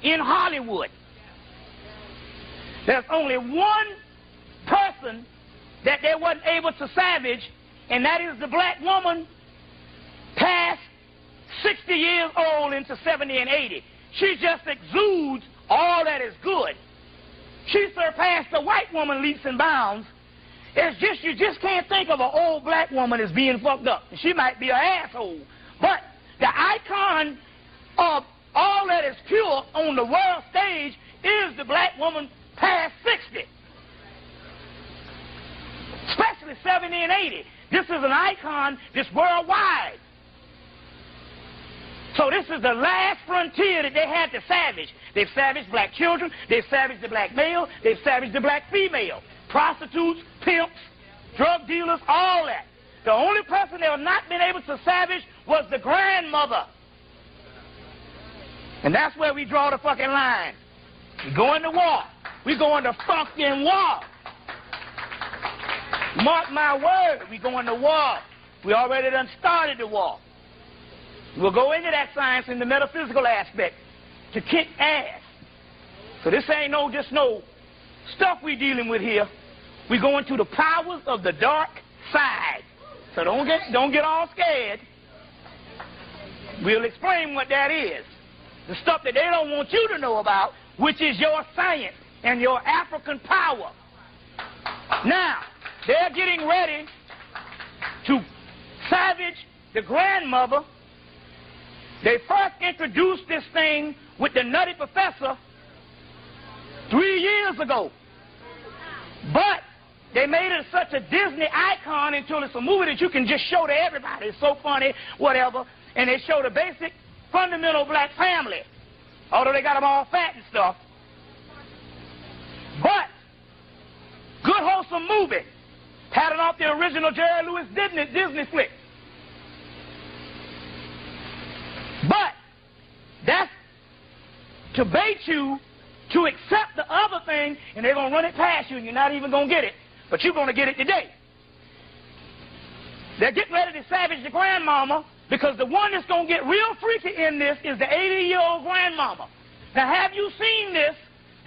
in Hollywood. There's only one person that they wasn't able to savage, and that is the black woman past 60 years old into 70 and 80. She just exudes all that is good. She surpassed the white woman leaps and bounds. It's just, you just can't think of an old black woman as being fucked up. She might be an asshole. But the icon of all that is pure on the world stage is the black woman past 60. Especially 70 and 80. This is an icon that's worldwide. So this is the last frontier that they had to savage. They've savaged black children. They've savaged the black male. They've savaged the black female. Prostitutes, pimps, drug dealers, all that. The only person they have not been able to savage was the grandmother. And that's where we draw the fucking line. We go into war. We go into fucking war. Mark my word, we go into war. We already done started the war. We'll go into that science in the metaphysical aspect to kick ass. So this ain't just no stuff we dealing with here. We go into the powers of the dark side. So don't get all scared. We'll explain what that is. The stuff that they don't want you to know about, which is your science and your African power. Now, they're getting ready to savage the grandmother. They first introduced this thing with the Nutty Professor 3 years ago. But they made it such a Disney icon until it's a movie that you can just show to everybody. It's so funny, whatever. And they show the basic, fundamental black family. Although they got them all fat and stuff. But, good wholesome movie. Pattern off the original Jerry Lewis Disney flick. But, that's to bait you to accept the other thing, and they're going to run it past you, and you're not even going to get it. But you're going to get it today. They're getting ready to savage the grandmama, because the one that's going to get real freaky in this is the 80-year-old grandmama. Now, have you seen this?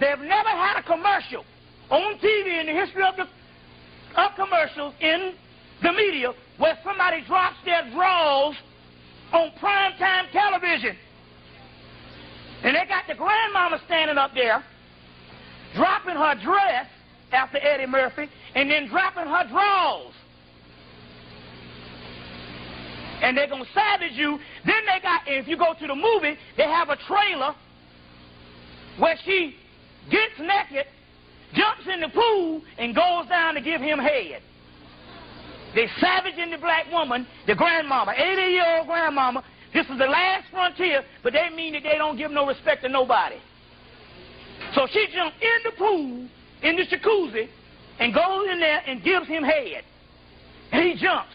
They've never had a commercial on TV in the history of commercials in the media where somebody drops their drawers on primetime television. And they got the grandmama standing up there, dropping her dress after Eddie Murphy, and then dropping her drawers. And they're going to savage you. Then they got, if you go to the movie, they have a trailer where she gets naked, jumps in the pool, and goes down to give him head. They savaging the black woman, the grandmama, 80-year-old grandmama. This is the last frontier, but they mean that they don't give no respect to nobody. So she jumps in the pool, in the jacuzzi, and goes in there and gives him head. And he jumps.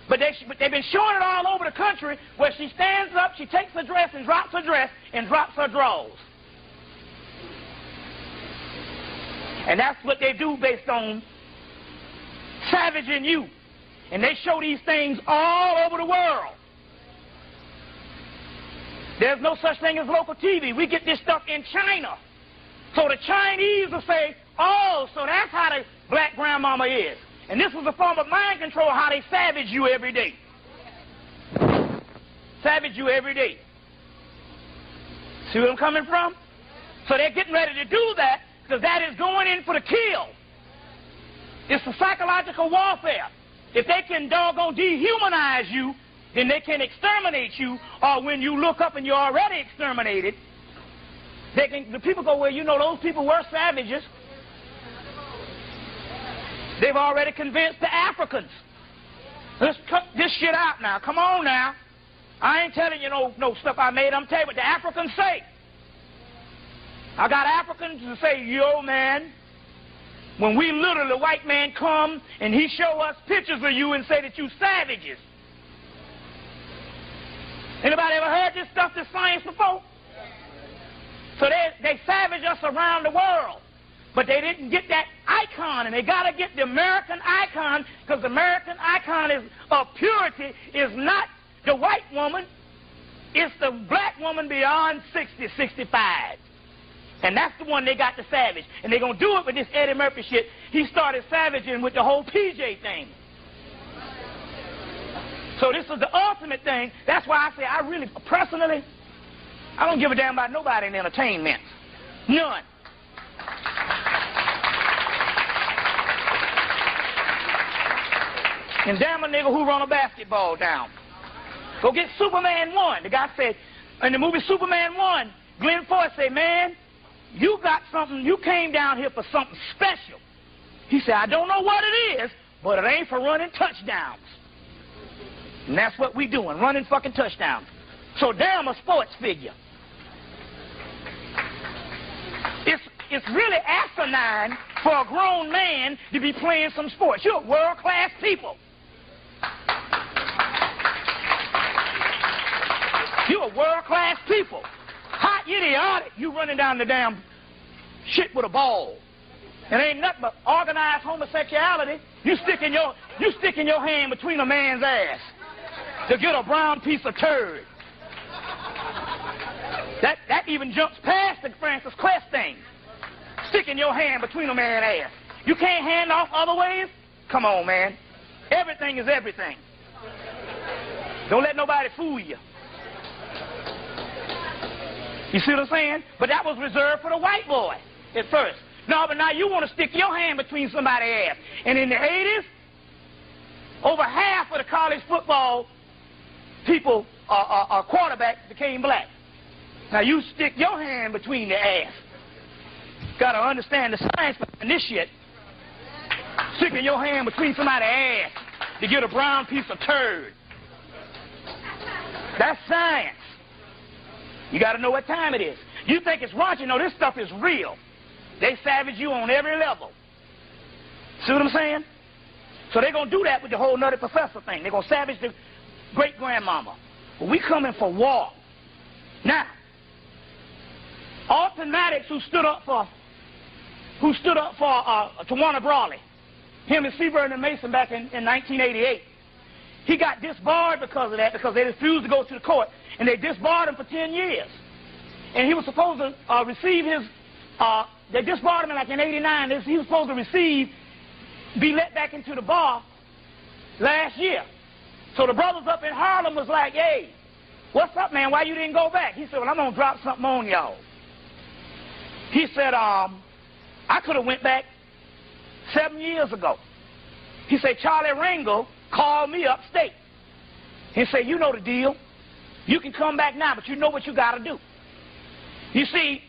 But they've been showing it all over the country where she stands up, she takes her dress and drops her dress and drops her drawers. And that's what they do based on savaging you. And they show these things all over the world. There's no such thing as local TV. We get this stuff in China. So the Chinese will say, oh, so that's how the black grandmama is. And this is a form of mind control, how they savage you every day. Savage you every day. See where I'm coming from? So they're getting ready to do that because that is going in for the kill. It's a psychological warfare. If they can doggone dehumanize you, then they can exterminate you, or when you look up and you're already exterminated, the people go, well, you know, those people were savages. They've already convinced the Africans. Let's cut this shit out now. Come on now. I ain't telling you no stuff I made. I'm telling you what the Africans say. I got Africans to say, yo, man, when we literally, the white man come and he show us pictures of you and say that you savages. Anybody ever heard this stuff, this science before? So they savage us around the world. But they didn't get that icon, and they got to get the American icon, because the American icon of purity is not the white woman. It's the black woman beyond 60, 65. And that's the one they got to savage. And they're going to do it with this Eddie Murphy shit. He started savaging with the whole PJ thing. So this is the ultimate thing. That's why I say I really, personally, I don't give a damn about nobody in entertainment. None. And damn a nigga who run a basketball down. Go get Superman 1. The guy said, in the movie Superman 1, Glenn Ford said, man, you got something, you came down here for something special. He said, I don't know what it is, but it ain't for running touchdowns. And that's what we doing, running fucking touchdowns. So damn a sports figure. It's really asinine for a grown man to be playing some sports. You're world-class people. You're world-class people. Hot idiotic you running down the damn shit with a ball. It ain't nothing but organized homosexuality. You sticking your hand between a man's ass to get a brown piece of turd. That even jumps past the Francis Quest thing. Sticking your hand between a man's ass. You can't hand off other ways? Come on, man. Everything is everything. Don't let nobody fool you. You see what I'm saying? But that was reserved for the white boy at first. No, but now you want to stick your hand between somebody's ass. And in the 80s, over half of the college football people, quarterbacks, became black. Now you stick your hand between the ass. Got to understand the science behind this shit. Sticking your hand between somebody's ass to get a brown piece of turd. That's science. You got to know what time it is. You think it's raunchy? No, this stuff is real. They savage you on every level. See what I'm saying? So they're going to do that with the whole nutty professor thing. They're going to savage the great-grandmama. But we coming for war. Now, Alton Maddox, who stood up for Tawana Brawley, him and Seaburn and Mason back in 1988, he got disbarred because of that, because they refused to go to the court, and they disbarred him for 10 years. And he was supposed to receive his, they disbarred him like in 89, he was supposed to be let back into the bar last year. So the brothers up in Harlem was like, hey, what's up, man? Why you didn't go back? He said, well, I'm going to drop something on y'all. He said, I could have went back 7 years ago. He said, Charlie Rangel called me upstate. He said, you know the deal. You can come back now, but you know what you got to do. You see,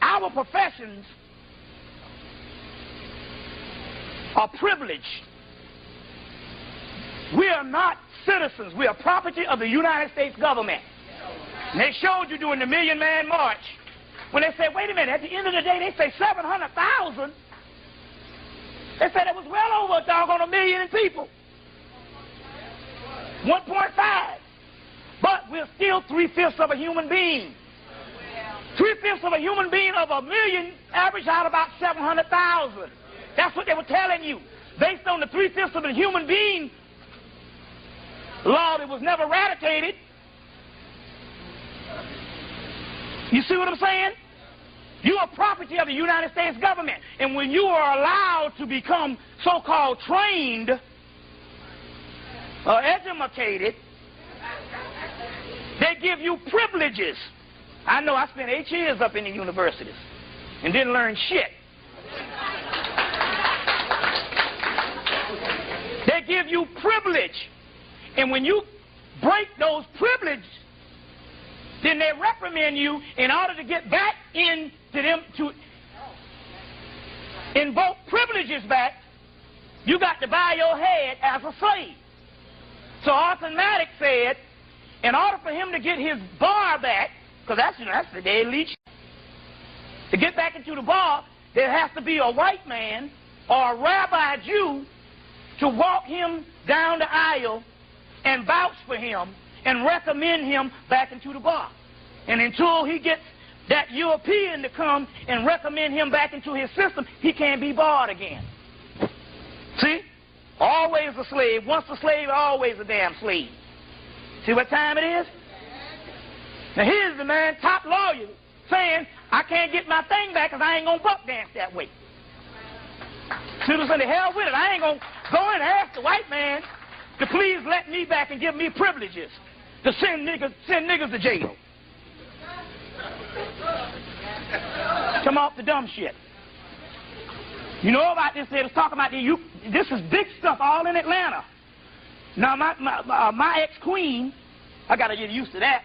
our professions are privileged. We are not citizens. We are property of the United States government. And they showed you during the Million Man March, when they said, wait a minute, at the end of the day, they say 700,000. They said it was well over a doggone 1 million people. 1.5. But we're still 3/5 of a human being. 3/5 of a human being of 1 million average out about 700,000. That's what they were telling you. Based on the 3/5 of a human being law that was never eradicated. You see what I'm saying? You are property of the United States government. And when you are allowed to become so-called trained or educated, they give you privileges. I know I spent 8 years up in the universities and didn't learn shit. They give you privilege. And when you break those privileges, then they reprimand you in order to get back into them, to invoke privileges back. You got to buy your head as a slave. So Alton Maddox said, in order for him to get his bar back, because that's the deadly shit, to get back into the bar, there has to be a white man or a rabbi Jew to walk him down the aisle and vouch for him and recommend him back into the bar. And until he gets that European to come and recommend him back into his system, he can't be barred again. See? Always a slave. Once a slave, always a damn slave. See what time it is? Now here's the man, top lawyer, saying, I can't get my thing back because I ain't going to buck dance that way. See what I'm saying? The hell with it. I ain't going to go and ask the white man to please let me back and give me privileges to send niggas to jail. Come off the dumb shit. You know about this? They was talking about this is big stuff all in Atlanta. Now my ex-queen, I got to get used to that.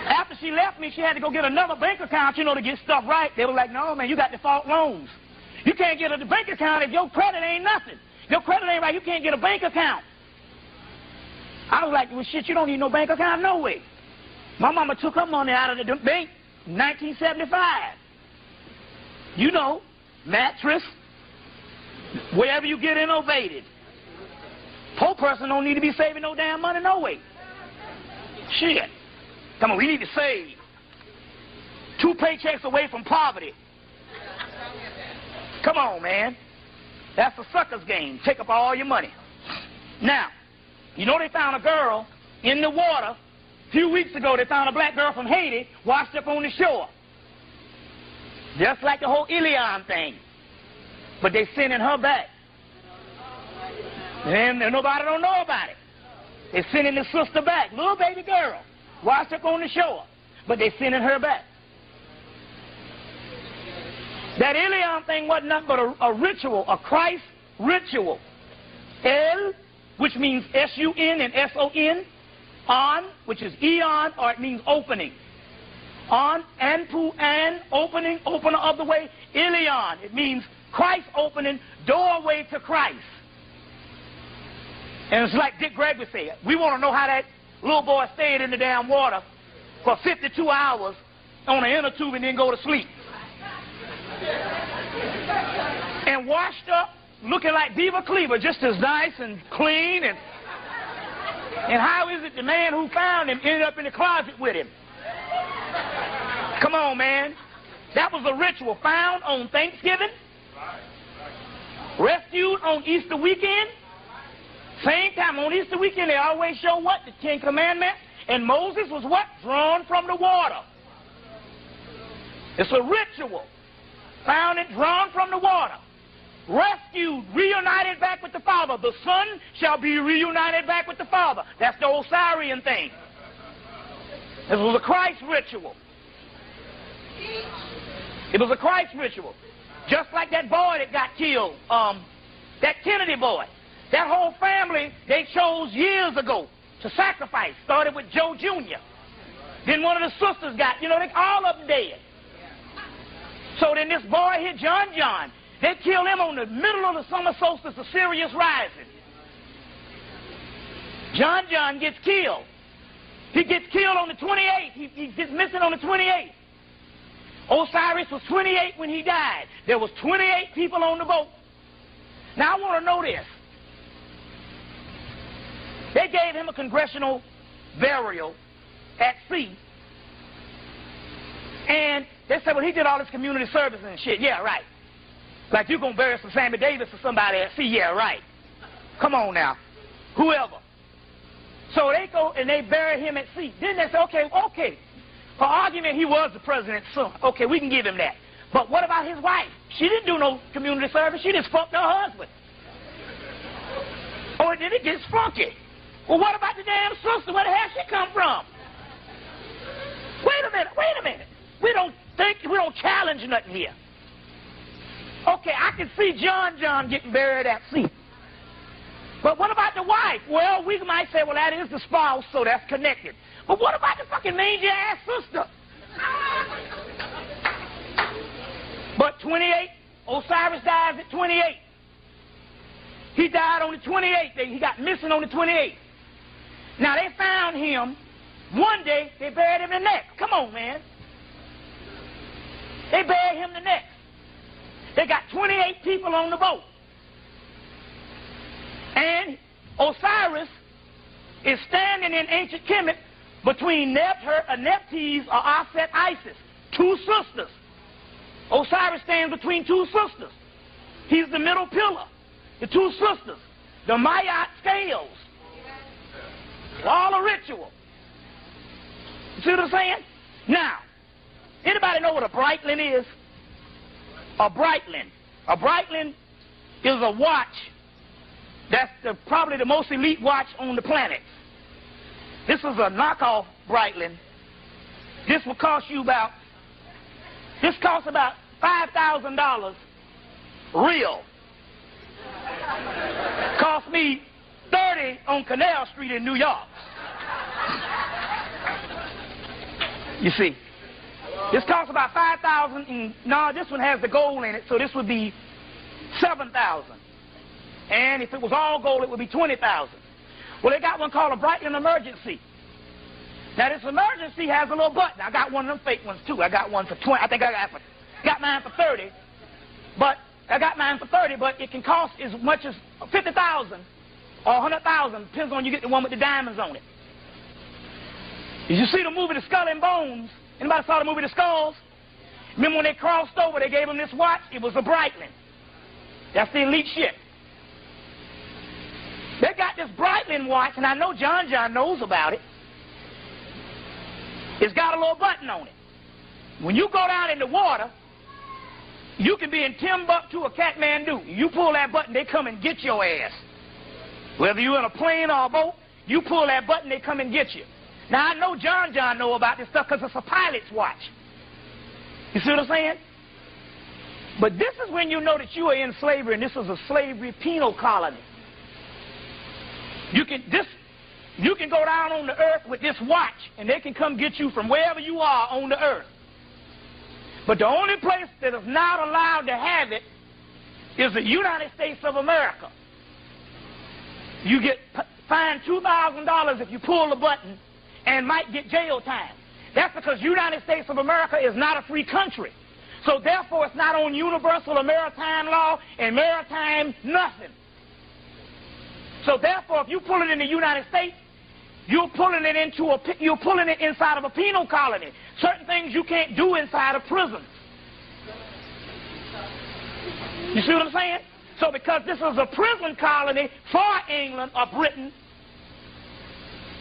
After she left me, she had to go get another bank account, to get stuff right. They were like, no, man, you got default loans. You can't get a bank account if your credit ain't nothing. Your credit ain't right, you can't get a bank account. I was like, well, shit, you don't need no bank account, no way. My mama took her money out of the bank in 1975. You know, mattress, wherever you get innovated. Poor person don't need to be saving no damn money, no way. Shit. Come on, we need to save. 2 paychecks away from poverty. Come on, man. That's a sucker's game. Take up all your money. Now, you know they found a girl in the water. A few weeks ago, they found a black girl from Haiti washed up on the shore. Just like the whole Ilion thing. But they sending her back. And nobody don't know about it. They're sending the sister back. Little baby girl washed up on the shore. But they're sending her back. That Ilion thing wasn't nothing but a ritual, a Christ ritual. El, which means S-U-N and S-O-N. On, which is eon, or it means opening. On, anpu, an, opening, opener of the way. Ilion, it means Christ opening, doorway to Christ. And it's like Dick Gregory said, we want to know how that little boy stayed in the damn water for 52 hours on an inner tube and then go to sleep. And washed up, looking like Beaver Cleaver, just as nice and clean. And how is it the man who found him ended up in the closet with him? Come on, man. That was a ritual found on Thanksgiving, rescued on Easter weekend. Same time on Easter weekend, they always show what? The 10 Commandments. And Moses was what? Drawn from the water. It's a ritual. Found and drawn from the water. Rescued, reunited back with the Father. The Son shall be reunited back with the Father. That's the Osirian thing. This was a Christ ritual. It was a Christ ritual. Just like that boy that got killed, that Kennedy boy. That whole family, they chose years ago to sacrifice. Started with Joe Jr. Then one of the sisters got, they all of them dead. So then this boy here, John, they killed him on the middle of the summer solstice of Sirius rising. John gets killed. He gets killed on the 28th. He gets missing on the 28th. Osiris was 28 when he died. There was 28 people on the boat. Now I want to know this. They gave him a congressional burial at sea. And they said, well, he did all this community service and shit. Yeah, right. Like you're going to bury some Sammy Davis or somebody at sea. Yeah, right. Come on now. Whoever. So they go and they bury him at sea. Then they say, okay. For argument, he was the president's son. Okay, we can give him that. But what about his wife? She didn't do no community service. She just fucked her husband. Oh, then it gets funky. Well, what about the damn sister? Where the hell she come from? Wait a minute. We don't challenge nothing here. Okay, I can see John getting buried at sea. But what about the wife? Well, we might say, well, that is the spouse, so that's connected. But what about the fucking mangy-ass sister? But 28, Osiris dies at 28. He died on the 28th. He got missing on the 28th. Now, they found him. One day, they buried him the next. Come on, man. They buried him the next. They got 28 people on the boat. And Osiris is standing in ancient Kemet between Nephthys or Aset Isis, 2 sisters. Osiris stands between 2 sisters. He's the middle pillar. The 2 sisters, the Mayat scales. All a ritual. You see what I'm saying? Now, anybody know what a Breitling is? A Breitling. A Breitling is a watch that's probably the most elite watch on the planet. This is a knockoff Breitling. This will cost you this costs about $5,000 real. Cost me $30 on Canal Street in New York. You see, this costs about $5,000, and no, this one has the gold in it, so this would be $7,000. And if it was all gold, it would be $20,000. Well, they got one called a Breitling Emergency. Now, this Emergency has a little button. I got one of them fake ones, too. I got one for 20. I think I got mine for 30. But I got mine for 30, but it can cost as much as $50,000 or $100,000. Depends on you get the one with the diamonds on it. Did you see the movie The Skull and Bones? Anybody saw the movie The Skulls? Remember when they crossed over, they gave him this watch? It was a Breitling. That's the elite shit. They got this Breitling watch, and I know John knows about it. It's got a little button on it. When you go down in the water, you can be in Timbuktu or Kathmandu. You pull that button, they come and get your ass. Whether you're in a plane or a boat, you pull that button, they come and get you. Now, I know John know about this stuff because it's a pilot's watch. You see what I'm saying? But this is when you know that you are in slavery, and this is a slavery penal colony. You can go down on the earth with this watch, and they can come get you from wherever you are on the earth. But the only place that is not allowed to have it is the United States of America. You get fined $2,000 if you pull the button and might get jail time. That's because United States of America is not a free country. So therefore it's not on universal or maritime law and maritime nothing. So therefore if you pull it in the United States, you're pulling it inside of a penal colony. Certain things you can't do inside of prisons. You see what I'm saying? So because this is a prison colony for England or Britain,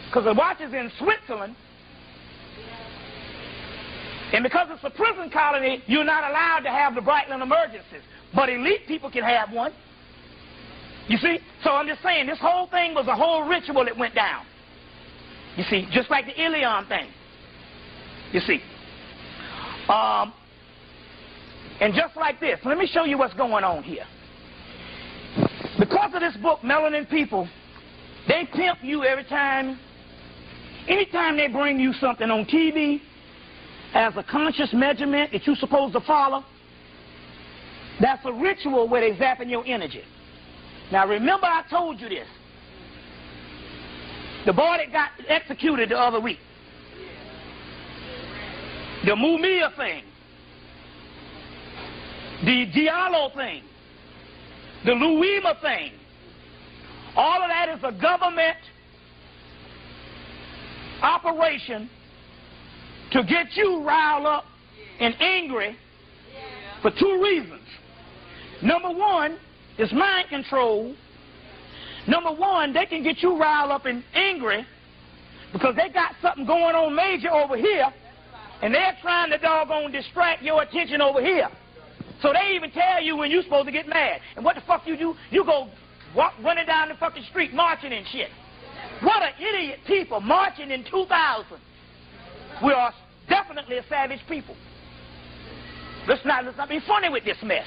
because the watch is in Switzerland, and because it's a prison colony, you're not allowed to have the Breitling emergencies. But elite people can have one. You see? So I'm just saying, this whole thing was a whole ritual that went down. You see, just like the Ilion thing. You see. And just like this, let me show you what's going on here. Because of this book, Melanin People, they pimp you every time. Anytime they bring you something on TV as a conscious measurement that you're supposed to follow, that's a ritual where they're zapping your energy. Now remember I told you this. The boy that got executed the other week. The Mumia thing. The Diallo thing. The Luima thing. All of that is a government operation to get you riled up and angry for two reasons. Number one is mind control. Number one, they can get you riled up and angry because they got something going on major over here, and they're trying to doggone distract your attention over here. So they even tell you when you're supposed to get mad. And what the fuck you do? You go running down the fucking street marching and shit. What an idiot people marching in 2000. We are definitely a savage people. Let's not be funny with this mess.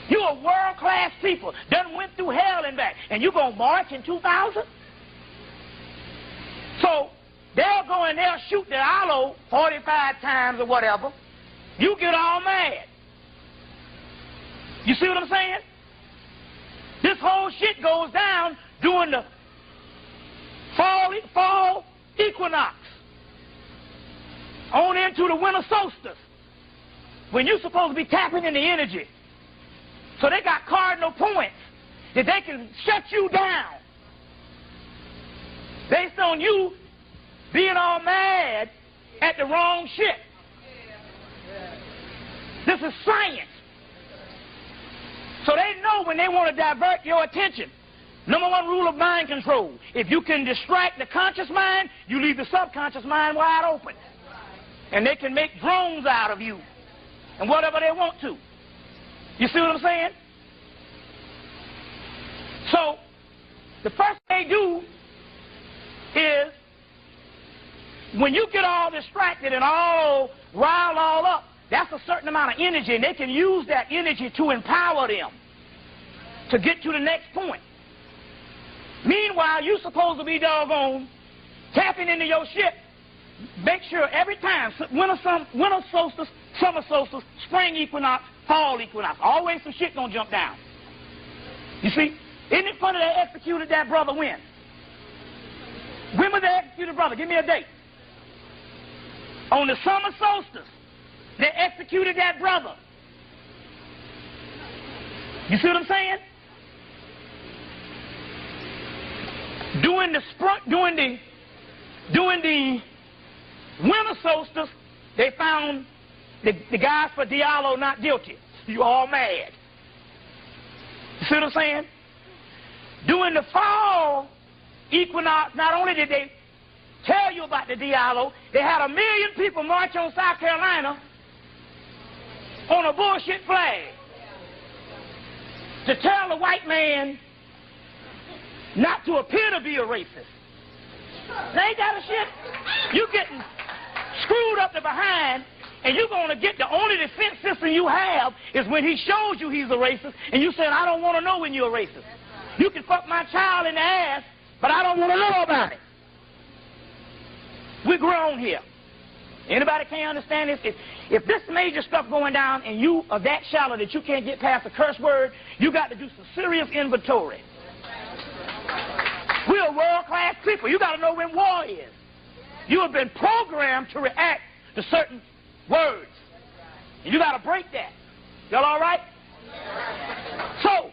You are world-class people. Done went through hell and back. And you going to march in 2000? So they'll go and they'll shoot the aloe 45 times or whatever. You get all mad. You see what I'm saying? This whole shit goes down during the fall equinox on into the winter solstice when you're supposed to be tapping in the energy. So they got cardinal points that they can shut you down based on you being all mad at the wrong shit. This is science. So they know when they want to divert your attention. Number one rule of mind control. If you can distract the conscious mind, you leave the subconscious mind wide open. And they can make drones out of you and whatever they want to. You see what I'm saying? So the first thing they do is when you get all distracted and all riled all up, that's a certain amount of energy, and they can use that energy to empower them to get to the next point. Meanwhile, you're supposed to be doggone tapping into your shit. Make sure every time, winter solstice, summer solstice, spring equinox, fall equinox, always some shit gonna jump down. You see? Isn't it funny they executed that brother when? When was they executed brother? Give me a date. On the summer solstice. They executed that brother. You see what I'm saying? During the Winter solstice, they found the guys for Diallo not guilty. You all mad. You see what I'm saying? During the fall equinox, not only did they tell you about the Diallo, they had 1 million people march on South Carolina on a bullshit flag to tell the white man not to appear to be a racist. Now, ain't that a shit? You getting screwed up the behind, and you're going to get the only defense system you have is when he shows you he's a racist, and you said, I don't want to know when you're a racist. You can fuck my child in the ass, but I don't want to know about it. We're grown here. Anybody can't understand this? If this major stuff going down and you are that shallow that you can't get past a curse word, you got to do some serious inventory. We're world-class people. You got to know when war is. You have been programmed to react to certain words. And you got to break that. Y'all all right? So,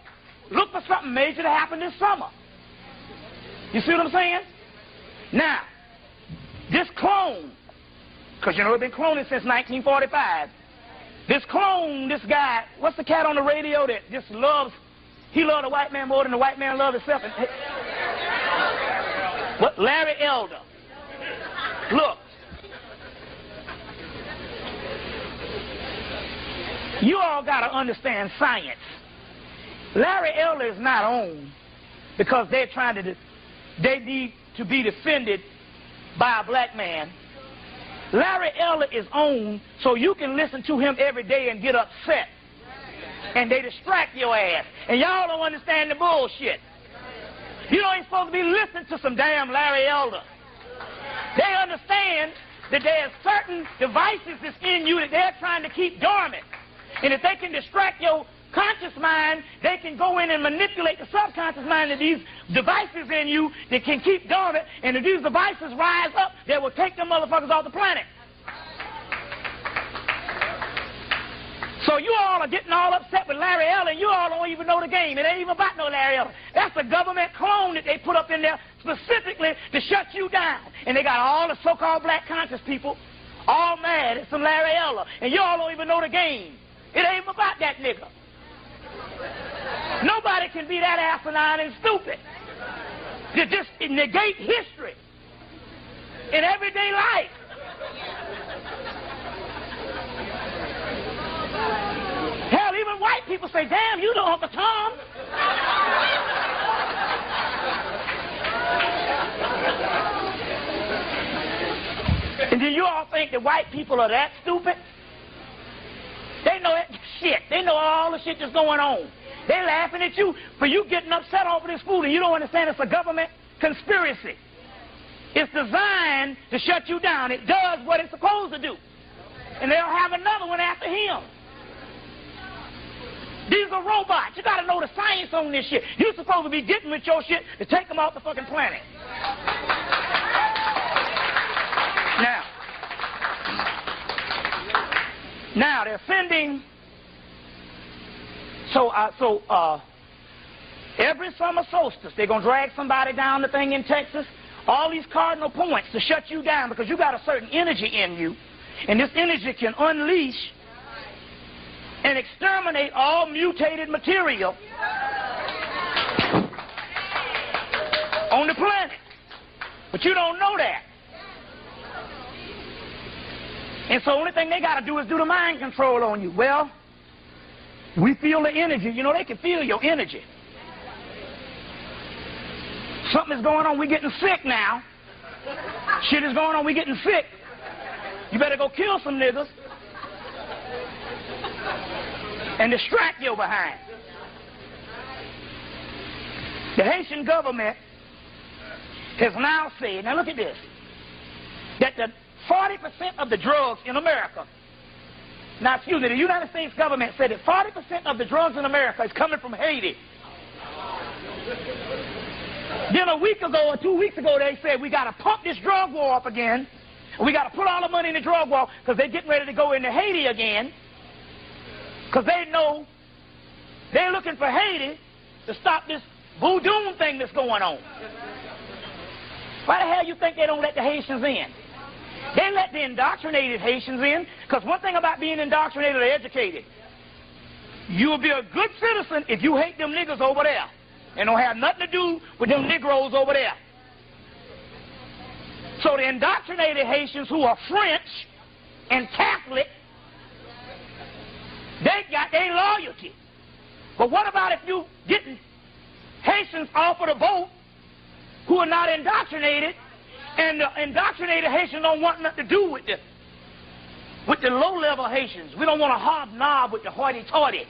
look for something major to happen this summer. You see what I'm saying? Now, this clone, because you know it's been cloning since 1945. This clone, this guy, what's the cat on the radio that just loves, he loved the white man more than the white man loved himself? What? Larry Elder. Look. You all got to understand science. Larry Elder is not on because they're trying to, they need to be defended by a black man. Larry Elder is on so you can listen to him every day and get upset. And they distract your ass. And y'all don't understand the bullshit. You ain't supposed to be listening to some damn Larry Elder. They understand that there's certain devices that's in you that they're trying to keep dormant. And if they can distract your conscious mind, they can go in and manipulate the subconscious mind of these devices in you that can keep dormant. And if these devices rise up, they will take them motherfuckers off the planet. So you all are getting all upset with Larry Elder, and you all don't even know the game. It ain't even about no Larry Elder. That's a government clone that they put up in there specifically to shut you down. And they got all the so-called black conscious people all mad at some Larry Elder. And you all don't even know the game. It ain't even about that nigga. Nobody can be that asinine and stupid to just negate history in everyday life. Hell, even white people say, damn, you the Uncle Tom. And do you all think that white people are that stupid? They know that shit. They know all the shit that's going on. They're laughing at you for you getting upset over this food, and you don't understand it's a government conspiracy. It's designed to shut you down. It does what it's supposed to do. And they'll have another one after him. These are robots. You got to know the science on this shit. You're supposed to be getting with your shit to take them off the fucking planet. Now they're sending. Every summer solstice, they're going to drag somebody down the thing in Texas, all these cardinal points to shut you down because you got a certain energy in you, and this energy can unleash and exterminate all mutated material on the planet. But you don't know that. And so the only thing they got to do is do the mind control on you. Well, we feel the energy. You know, they can feel your energy. Something is going on. We're getting sick now. Shit is going on. We're getting sick. You better go kill some niggas and distract your behind. The Haitian government has now said, now look at this, that the 40% of the drugs in America, now excuse me, the United States government said that 40% of the drugs in America is coming from Haiti. Then a week ago or 2 weeks ago they said we got to pump this drug war up again. We got to put all the money in the drug war because they're getting ready to go into Haiti again. Because they know they're looking for Haiti to stop this voodoo thing that's going on. Why the hell you think they don't let the Haitians in? They let the indoctrinated Haitians in, because one thing about being indoctrinated or educated, you will be a good citizen if you hate them niggas over there and don't have nothing to do with them Negroes over there. So the indoctrinated Haitians who are French and Catholic, they got their loyalty. But what about if you getting Haitians off of the boat who are not indoctrinated, and the indoctrinated Haitians don't want nothing to do with the low-level Haitians? We don't want to hobnob with the hoity-toity.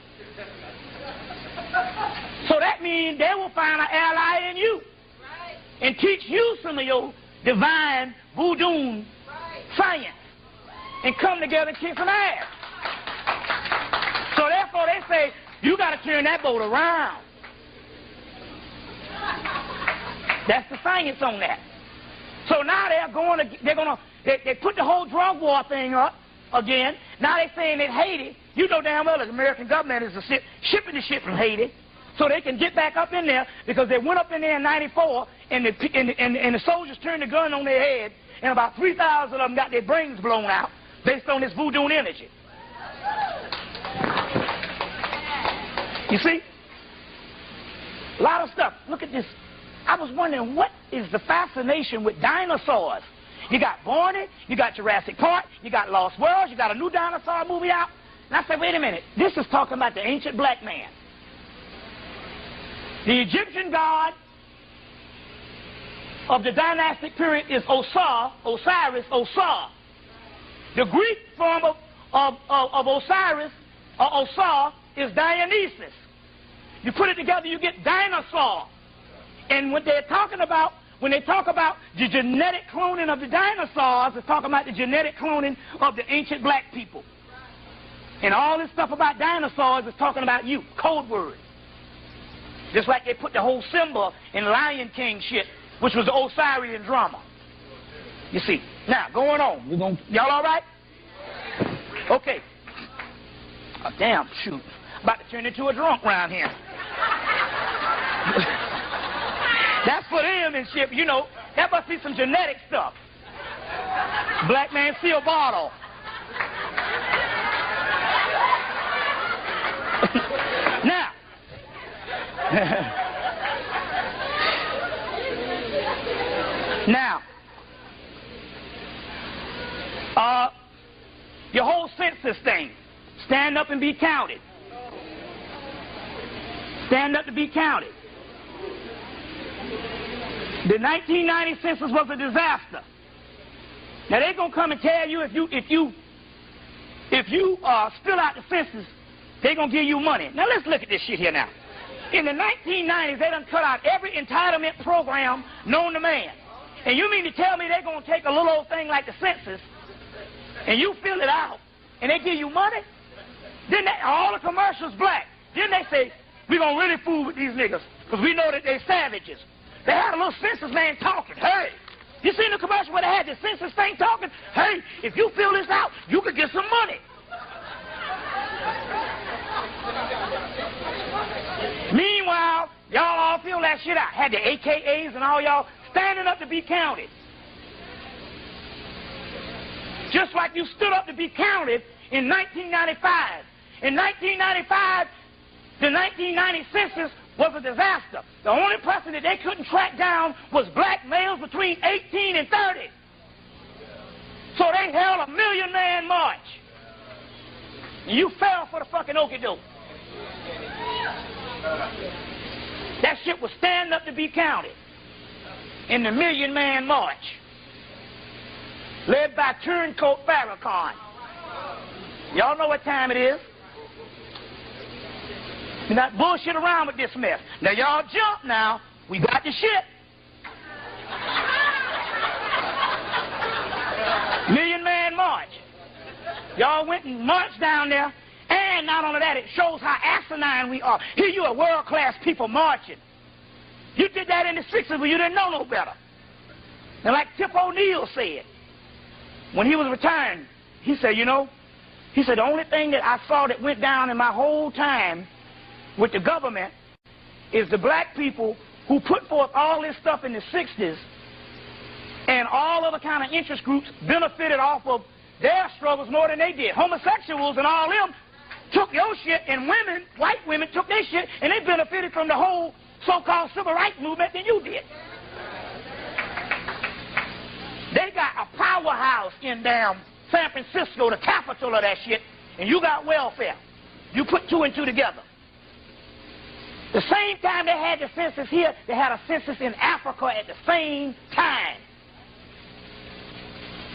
So that means they will find an ally in you and teach you some of your divine voodoo science and come together and kick some ass. So therefore they say, you got to turn that boat around. That's the science on that. So now they put the whole drug war thing up again. Now they're saying that Haiti, you know damn well the American government is shipping the shit from Haiti so they can get back up in there, because they went up in there in 94 and the soldiers turned the gun on their head, and about 3,000 of them got their brains blown out based on this voodoo energy. You see? A lot of stuff. Look at this. I was wondering, what is the fascination with dinosaurs? You got Barney, you got Jurassic Park, you got Lost Worlds, you got a new dinosaur movie out. And I said, wait a minute, this is talking about the ancient black man. The Egyptian god of the dynastic period is Osiris, Osar. The Greek form of Osiris, or Osar, is Dionysus. You put it together, you get dinosaur. And what they're talking about, when they talk about the genetic cloning of the dinosaurs, they're talking about the genetic cloning of the ancient black people. And all this stuff about dinosaurs is talking about you, code word. Just like they put the whole Simba and Lion King shit, which was the Osirian drama. You see. Now, going on. Y'all all right? Okay. Oh, damn, shoot. About to turn into a drunk round here. That's for them and shit, you know. That must be some genetic stuff. Black man seal bottle. Now. Now. Your whole census thing. Stand up and be counted. Stand up to be counted. The 1990 census was a disaster. Now they're gonna come and tell you if you spill out the census, they're gonna give you money. Now let's look at this shit here now. In the 1990s, they done cut out every entitlement program known to man. And you mean to tell me they're gonna take a little old thing like the census and you fill it out and they give you money? Then all the commercials black. Then they say, we're gonna really fool with these niggas because we know that they're savages. They had a little census man talking. Hey, you seen the commercial where they had the census thing talking? Hey, if you fill this out, you could get some money. Meanwhile, y'all all fill that shit out. Had the AKAs and all y'all standing up to be counted. Just like you stood up to be counted in 1995. In 1995, the 1990 census was a disaster. The only person that they couldn't track down was black males between 18 and 30. So they held a 1,000,000-man march. And you fell for the fucking okie-doke. That shit was stand up to be counted in the 1,000,000-man march, led by Turncoat Farrakhan. Y'all know what time it is. You're not bullshit around with this mess. Now y'all jump now. We got the shit. 1,000,000-man march. Y'all went and marched down there. And not only that, it shows how asinine we are. Here you are, world-class people marching. You did that in the 60s, but you didn't know no better. Now, like Tip O'Neill said, when he was retiring, he said, you know, he said, the only thing that I saw that went down in my whole time with the government is the black people who put forth all this stuff in the 60s And all other kind of interest groups benefited off of their struggles more than they did. Homosexuals and all them took your shit, and women, white women, took their shit, and they benefited from the whole so-called civil rights movement than you did. They got a powerhouse in damn San Francisco, the capital of that shit, and you got welfare. You put two and two together. The same time they had the census here, they had a census in Africa at the same time.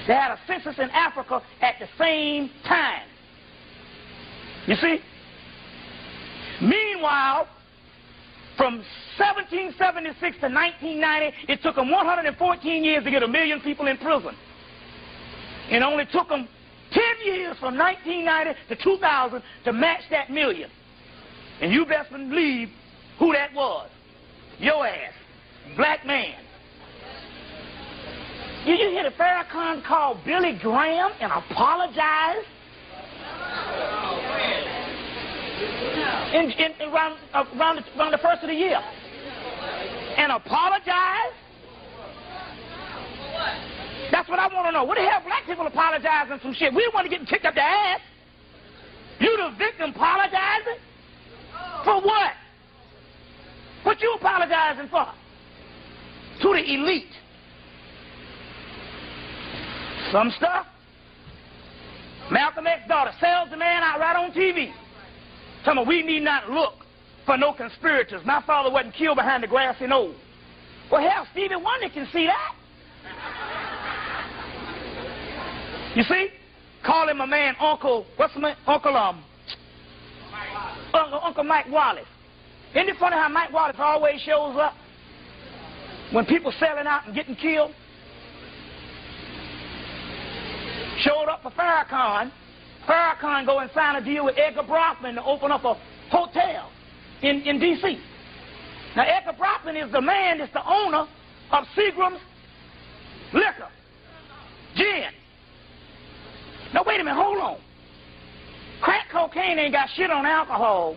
They had a census in Africa at the same time. You see? Meanwhile, from 1776 to 1990, it took them 114 years to get 1 million people in prison. It only took them 10 years from 1990 to 2000 to match that million. And you best believe who that was. Your ass. Black man. Did you hear the Farrakhan call Billy Graham and apologize? Around the first of the year. And apologize? That's what I want to know. What the hell black people apologizing some shit? We want to get kicked up the ass. You the victim apologizing? For what? What you apologizing for? To the elite. Some stuff. Malcolm X's daughter sells the man out right on TV. Tell me we need not look for no conspirators. My father wasn't killed behind the grassy knoll. Well, hell, Stevie Wonder can see that. You see? Call him a man, Uncle, what's the name? Uncle Mike Wallace. Isn't it funny how Mike Wallace always shows up when people selling out and getting killed? Showed up for Farrakhan. Farrakhan go and sign a deal with Edgar Brockman to open up a hotel in D.C. Now, Edgar Brockman is the man that's the owner of Seagram's Liquor, Gin. Now, wait a minute, hold on. Crack cocaine ain't got shit on alcohol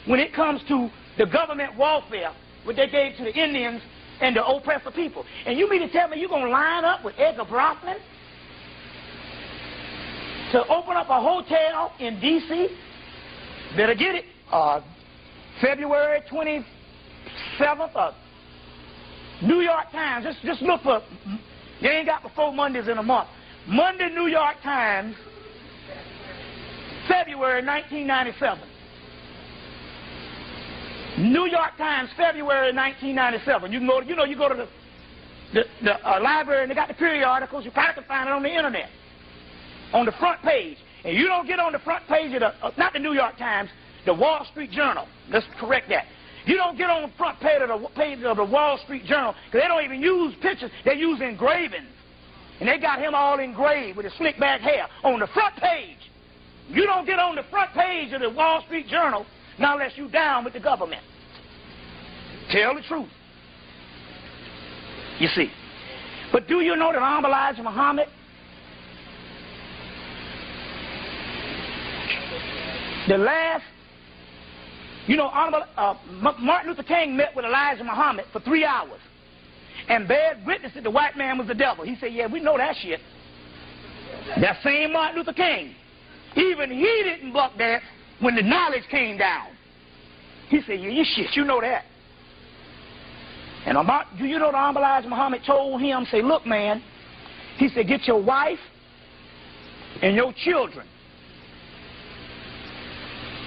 when it comes to the government welfare, what they gave to the Indians and the oppressor people. And you mean to tell me you're going to line up with Edgar Brockman to open up a hotel in D.C.? Better get it. February 27th, New York Times. Just look for, you ain't got the 4 Mondays in a month. Monday, New York Times, February 1997. New York Times, February 1997. You can go, you go to the library and they got the periodicals. You probably can find it on the internet, on the front page. And you don't get on the front page of the, not the New York Times, the Wall Street Journal. Let's correct that. You don't get on the front page of the Wall Street Journal because they don't even use pictures. They use engravings. And they got him all engraved with his slick back hair on the front page. You don't get on the front page of the Wall Street Journal not unless you down with the government. Tell the truth. You see. But do you know that Elijah Muhammad, the last, Martin Luther King met with Elijah Muhammad for 3 hours and bear witness that the white man was the devil. He said, yeah, we know that shit. That same Martin Luther King, even he didn't buck that when the knowledge came down. He said, yeah, you shit, you know that. And do you know that Elijah Muhammad told him, say, look, man, he said, get your wife and your children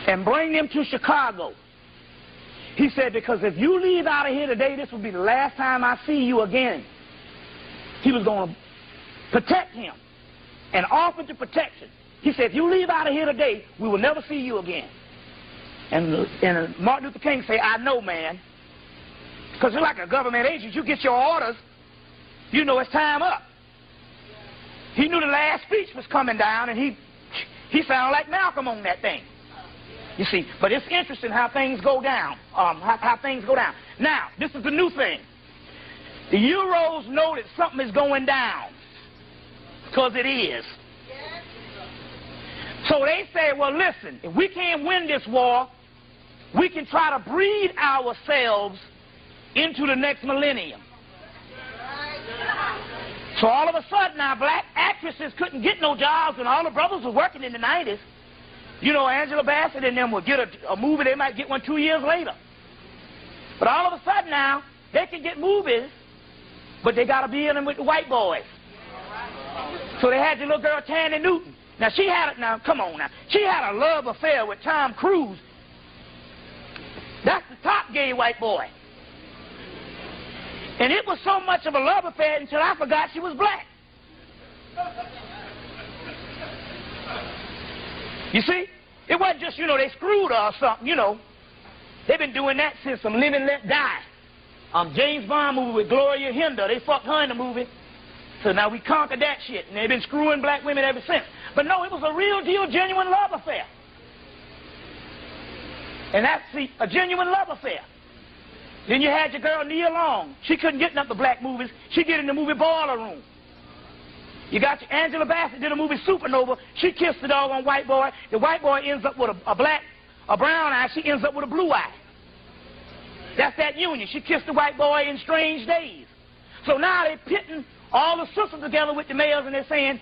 and bring them to Chicago. He said, because if you leave out of here today, this will be the last time I see you again. He was going to protect him and offer the protection. He said, if you leave out of here today, we will never see you again. And Martin Luther King said, I know, man. Because you're like a government agent. You get your orders, you know it's time up. He knew the last speech was coming down, and he sounded like Malcolm on that thing. You see, but it's interesting how things go down. How things go down. Now, this is the new thing. The Euros know that something is going down, because it is. So they say, well, listen, if we can't win this war, we can try to breed ourselves into the next millennium. So all of a sudden now black actresses couldn't get no jobs, and all the brothers were working in the 90s. You know, Angela Bassett and them would get a movie, they might get one 2 years later. But all of a sudden now, they can get movies, but they got to be in them with the white boys. So they had the little girl Tandy Newton. Now she had now come on now. She had a love affair with Tom Cruise. That's the top gay white boy. And it was so much of a love affair until I forgot she was black. You see? It wasn't just, you know, they screwed her or something, you know. They've been doing that since some Live and Let Die. James Bond movie with Gloria Hinder. They fucked her in the movie. So now we conquered that shit. And they've been screwing black women ever since. But no, it was a real deal, genuine love affair. And that's, see, a genuine love affair. Then you had your girl Nia Long. She couldn't get enough of black movies. She did in the movie Boiler Room. You got your Angela Bassett did a movie Supernova. She kissed the doggone white boy. The white boy ends up with a brown eye. She ends up with a blue eye. That's that union. She kissed the white boy in Strange Days. So now they're pitting all the sisters together with the males, and they're saying,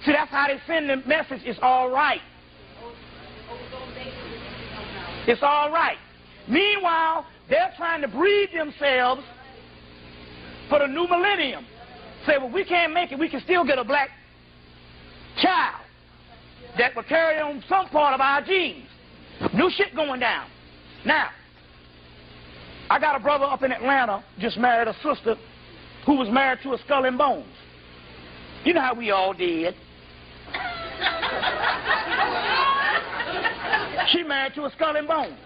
see, that's how they send the message. It's all right. It's all right. Meanwhile, they're trying to breed themselves for the new millennium. Say, well, we can't make it. We can still get a black child that will carry on some part of our genes. New shit going down. Now, I got a brother up in Atlanta, just married a sister who was married to a Skull and Bones. You know how we all did. She married to a Skull and Bones.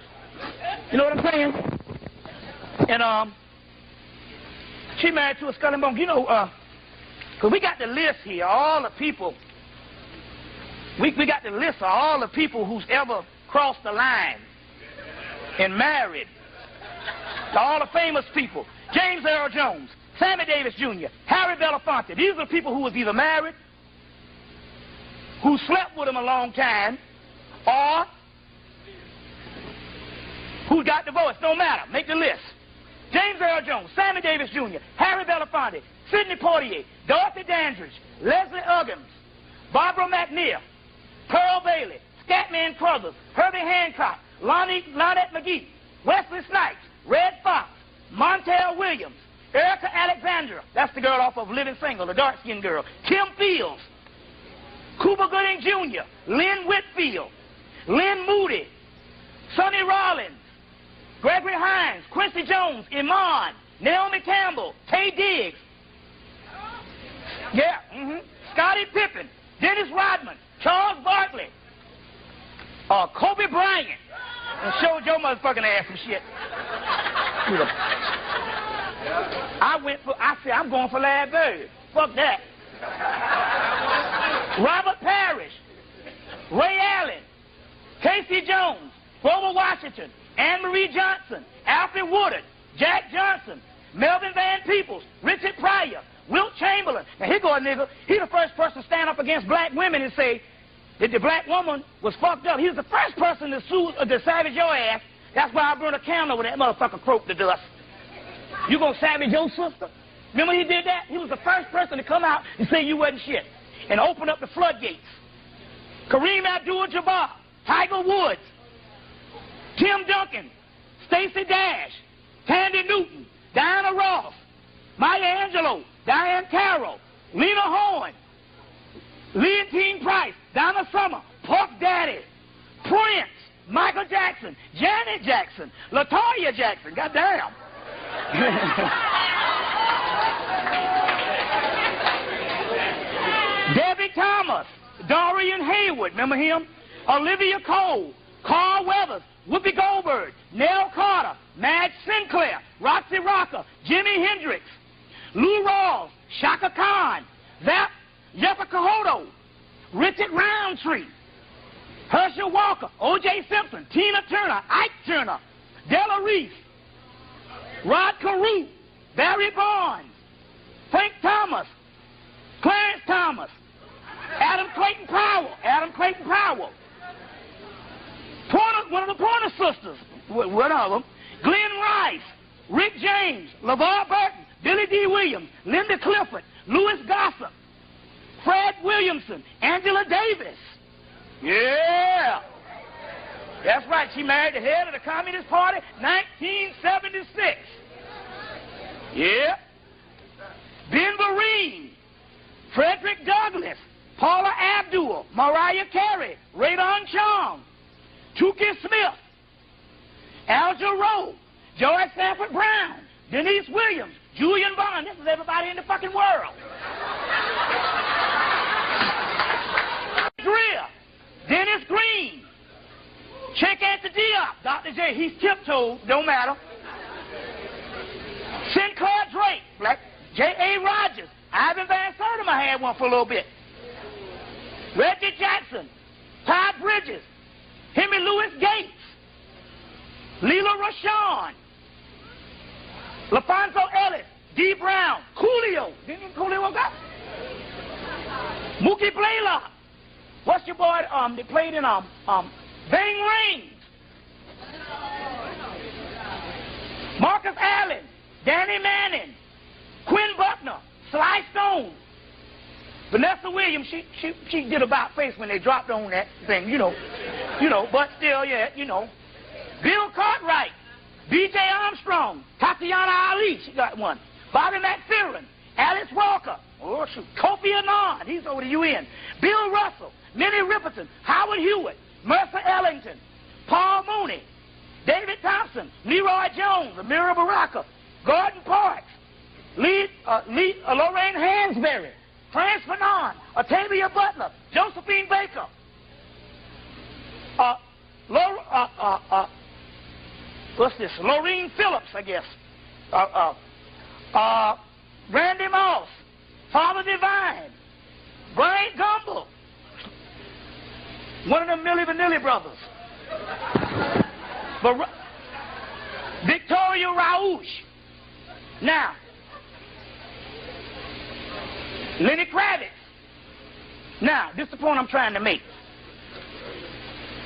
You know what I'm saying? And she married to a Skull and Bones. You know, because we got the list here, all the people. We got the list of all the people who's ever crossed the line and married. To all the famous people. James Earl Jones, Sammy Davis Jr., Harry Belafonte. These are the people who was either married, who slept with him a long time, or who got divorced. No matter. Make the list. James Earl Jones, Sammy Davis Jr., Harry Belafonte, Sidney Poitier, Dorothy Dandridge, Leslie Uggams, Barbara McNear, Pearl Bailey, Scatman Crothers, Herbie Hancock, Lynette McGee, Wesley Snipes, Red Fox, Montel Williams, Erica Alexandra, that's the girl off of Living Single, the dark-skinned girl, Kim Fields, Cuba Gooding Jr., Lynn Whitfield, Lynn Moody, Sonny Rollins, Gregory Hines, Quincy Jones, Iman, Naomi Campbell, Tay Diggs, Scottie Pippen, Dennis Rodman, Charles Barkley, Kobe Bryant, and showed your motherfucking ass some shit. I said, I'm going for Larry Bird. Fuck that. Robert Parrish, Ray Allen, Casey Jones, Grover Washington, Anne-Marie Johnson, Alfred Woodard, Jack Johnson, Melvin Van Peebles, Richard Pryor, Wilt Chamberlain. Now here go a nigga. He the first person to stand up against black women and say that the black woman was fucked up. He was the first person to sue to savage your ass. That's why I burned a candle when that motherfucker croaked to dust. You gonna savage your sister? Remember he did that? He was the first person to come out and say you wasn't shit and open up the floodgates. Kareem Abdul-Jabbar, Tiger Woods, Tim Duncan, Stacey Dash, Tandy Newton, Diana Ross, Maya Angelou, Diane Carroll, Lena Horne, Leontine Price, Donna Summer, Puff Daddy, Prince, Michael Jackson, Janet Jackson, LaToya Jackson, goddamn. Debbie Thomas, Dorian Haywood, remember him? Olivia Cole, Carl Weathers, Whoopi Goldberg, Nell Carter, Madge Sinclair, Roxy Rocker, Jimi Hendrix, Lou Rawls, Shaka Khan, Jessica Hodo, Richard Roundtree, Herschel Walker, O.J. Simpson, Tina Turner, Ike Turner, Della Reese, Rod Carew, Barry Bonds, Frank Thomas, Clarence Thomas, Adam Clayton Powell, one of the Pointer Sisters, one of them, Glenn Rice, Rick James, LeVar Burton, Billy D. Williams, Linda Clifford, Louis Gossett, Fred Williamson, Angela Davis. Yeah. That's right. She married the head of the Communist Party, 1976. Yeah. Ben Vereen, Frederick Douglass, Paula Abdul, Mariah Carey, Radon Chong, Tukey Smith, Al Jarreau, George Sanford Brown, Denise Williams, Julian Bond. This is everybody in the fucking world. Greer, Dennis Green, Cheikh Anta Diop, Dr. J. He's tiptoed, don't matter. Sinclair Drake, Black J.A. Rogers, Ivan Van Sertima had one for a little bit. Reggie Jackson, Ty Bridges, Henry Louis Gates, Leela Rashawn, LaFonso Ellis, D. Brown, Coolio. Didn't Coolio got? Mookie Blaylock. What's your boy? They played in Bang Rain. Marcus Allen, Danny Manning, Quinn Buckner, Sly Stone, Vanessa Williams. She did about face when they dropped on that thing, you know, but still, yeah, you know. Bill Cartwright, B.J. Armstrong, Tatiana Ali, she got one. Bobby McFerrin, Alice Walker, oh shoot, Kofi Annan, he's over the UN. Bill Russell, Minnie Riperton, Howard Hewitt, Mercer Ellington, Paul Mooney, David Thompson, Leroy Jones, Amira Baraka, Gordon Parks, Lorraine Hansberry, Frantz Fanon, Octavia Butler, Josephine Baker, what's this? Lorene Phillips, I guess. Randy Moss, Father Divine, Brian Gumble, one of them Milli Vanilli brothers. Victoria Rauch. Now, Lenny Kravitz. Now, this is the point I'm trying to make.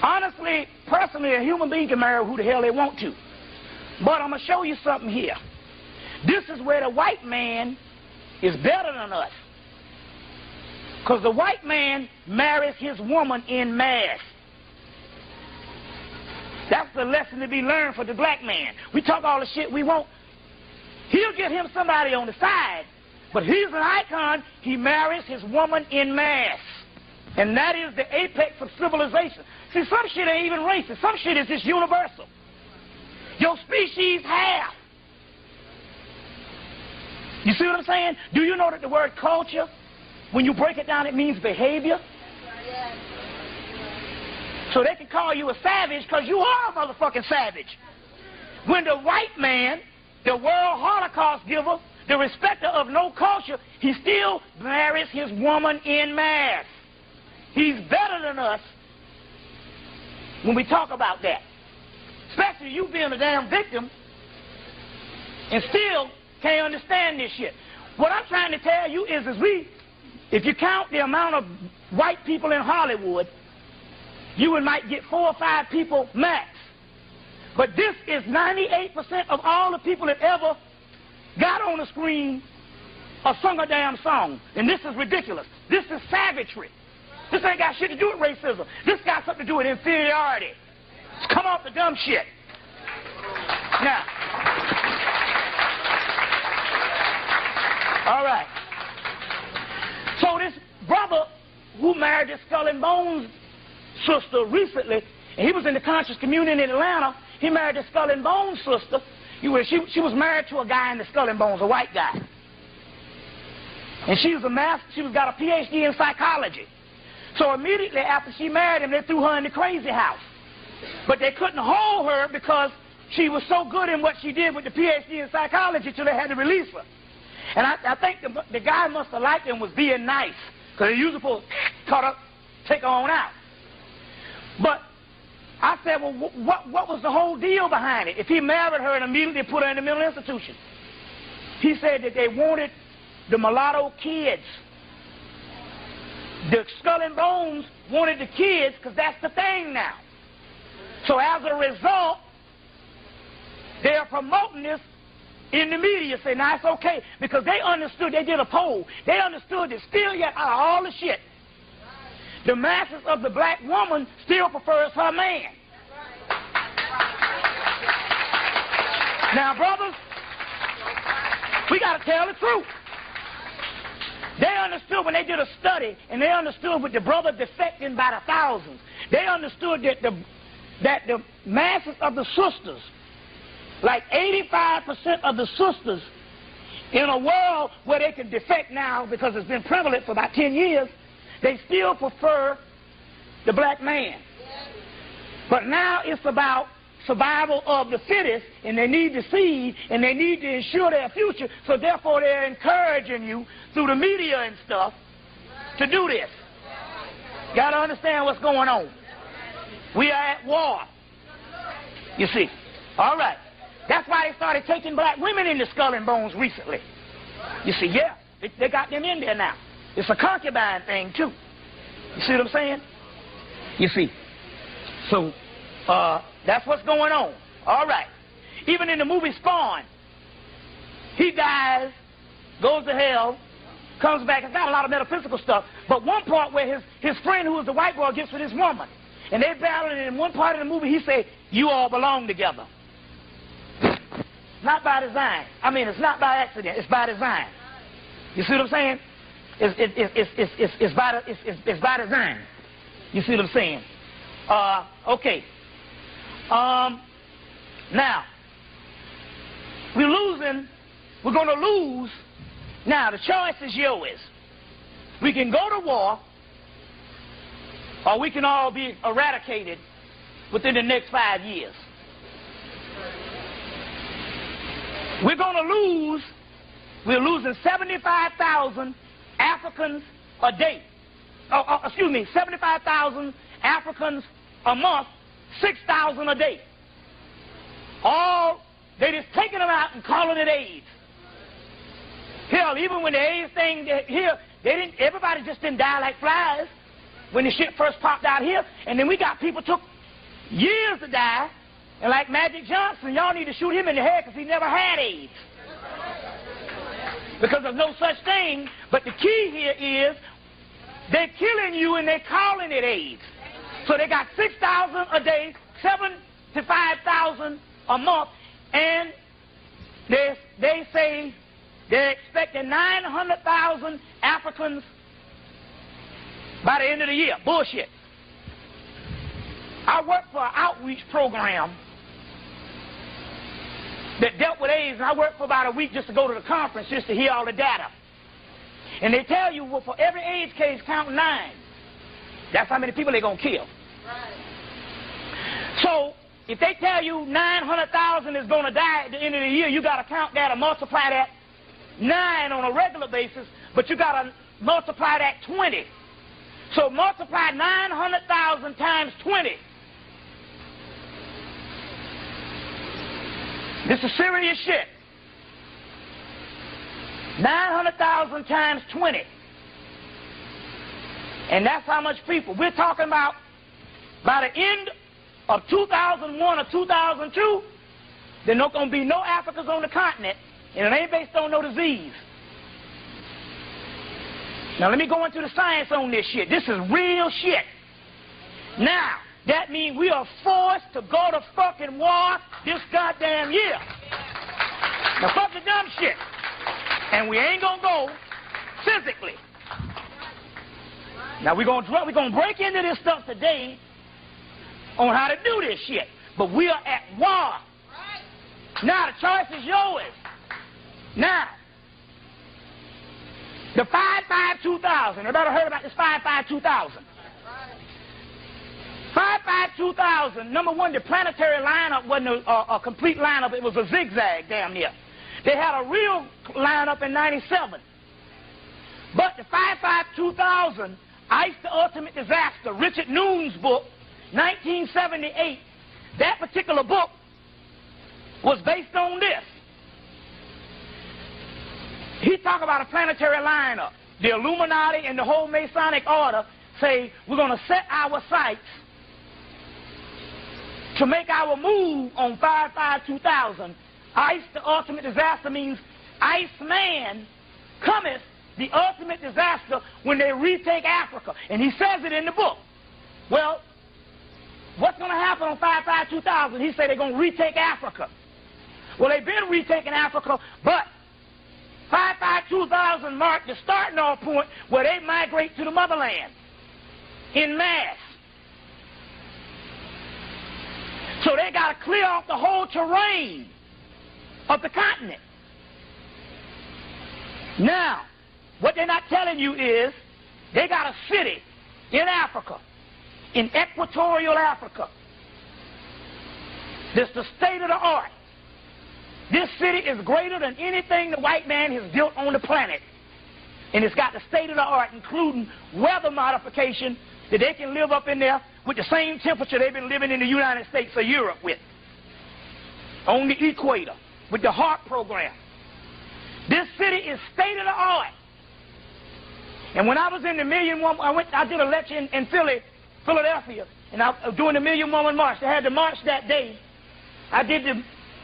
Honestly, personally, a human being can marry who the hell they want to. But I'm going to show you something here. This is where the white man is better than us. Because the white man marries his woman en masse. That's the lesson to be learned for the black man. We talk all the shit we want. He'll get him somebody on the side, but he's an icon. He marries his woman en masse. And that is the apex of civilization. See, some shit ain't even racist. Some shit is just universal. Your species half. You see what I'm saying? Do you know that the word culture, when you break it down, it means behavior? So they can call you a savage because you are a motherfucking savage. When the white man, the world Holocaust giver, the respecter of no culture, he still marries his woman en masse. He's better than us when we talk about that. Especially you being a damn victim and still can't understand this shit. What I'm trying to tell you is if you count the amount of white people in Hollywood, you might get 4 or 5 people max. But this is 98% of all the people that ever got on the screen or sung a damn song. And this is ridiculous. This is savagery. This ain't got shit to do with racism. This got something to do with inferiority. Let's come off the dumb shit. Now, all right. So this brother who married this Skull and Bones sister recently, and he was in the conscious community in Atlanta, he married the Skull and Bones sister. She was married to a guy in the Skull and Bones, a white guy. And she got a PhD in psychology. So immediately after she married him, they threw her in the crazy house. But they couldn't hold her because she was so good in what she did with the PhD in psychology till they had to release her. And I think the guy must have liked him, was being nice, because he usually supposed to cut up, take her on out. But I said, well, what was the whole deal behind it? If he married her and immediately put her in the mental institution. He said that they wanted the mulatto kids. The Skull and Bones wanted the kids because that's the thing now. So as a result, they are promoting this in the media say, now it's okay, because they understood, they did a poll, they understood that still yet out of all the shit, the masses of the black woman still prefers her man. Now, brothers, we got to tell the truth. They understood when they did a study, and they understood with the brother defecting by the thousands, they understood that the masses of the sisters, like 85% of the sisters in a world where they can defect now because it's been prevalent for about 10 years, they still prefer the black man. But now it's about survival of the fittest, and they need the seed, and they need to ensure their future, so therefore they're encouraging you through the media and stuff to do this. Got to understand what's going on. We are at war. You see. All right. That's why they started taking black women into Skull and Bones recently. You see, yeah. They got them in there now. It's a concubine thing, too. You see what I'm saying? You see. So, that's what's going on. All right. Even in the movie Spawn, he dies, goes to hell, comes back. It's not a lot of metaphysical stuff, but one part where his friend, who was the white boy, gets with his woman, and they battling, and in one part of the movie, he say, you all belong together. Not by design. I mean, it's not by accident. It's by design. You see what I'm saying? It's by design. You see what I'm saying? Okay. Now, we're going to lose. Now, the choice is yours. We can go to war, or we can all be eradicated within the next 5 years. We're going to lose, we're losing 75,000 Africans a day. 75,000 Africans a month, 6,000 a day. They just taking them out and calling it AIDS. Hell, even when the AIDS thing here, everybody just didn't die like flies when the shit first popped out here. And then we got people took years to die. And like Magic Johnson, y'all need to shoot him in the head because he never had AIDS. Because there's no such thing. But the key here is they're killing you and they're calling it AIDS. So they got 6,000 a day, 75,000 a month, and they say they're expecting 900,000 Africans by the end of the year. Bullshit. I worked for an outreach program that dealt with AIDS, and I worked for about a week just to go to the conference just to hear all the data. And they tell you, well, for every AIDS case, count 9. That's how many people they're going to kill. Right. So, if they tell you 900,000 is going to die at the end of the year, you got to count that and multiply that 9 on a regular basis, but you got to multiply that 20. So multiply 900,000 times 20. This is serious shit. 900,000 times 20. And that's how much people. We're talking about by the end of 2001 or 2002, there's not going to be no Africans on the continent, and it ain't based on no disease. Now, let me go into the science on this shit. This is real shit. Now, that means we are forced to go to fucking war this goddamn year. Now, fuck the dumb shit. And we ain't gonna go physically. Now, we're gonna break into this stuff today on how to do this shit. But we are at war. Now, the choice is yours. Now, the 5-5-2000. Everybody heard about this 5-5-2000? 5-5-2000. Number one, the planetary lineup wasn't a complete lineup. It was a zigzag damn near. They had a real lineup in 97. But the 5-5-2000, Ice the Ultimate Disaster, Richard Noon's book, 1978, that particular book was based on this. He talked about a planetary lineup. The Illuminati and the whole Masonic order say we're going to set our sights to make our move on 5-5-2000 Ice, the ultimate disaster, means Iceman cometh, the ultimate disaster, when they retake Africa. And he says it in the book. Well, what's going to happen on 5/5/2000? He said they're going to retake Africa. Well, they've been retaking Africa, but 5/5/2000 marked the starting off point where they migrate to the motherland in mass. So they got to clear off the whole terrain of the continent. Now, what they're not telling you is they got a city in Africa, in equatorial Africa. This is the state of the art. This city is greater than anything the white man has built on the planet. And it's got the state of the art, including weather modification, that they can live up in there with the same temperature they've been living in the United States or Europe with. On the equator, with the HARP program. This city is state of the art. And when I was in the I did a lecture in Philadelphia, and I was doing the Million Woman March. They had the march that day. I did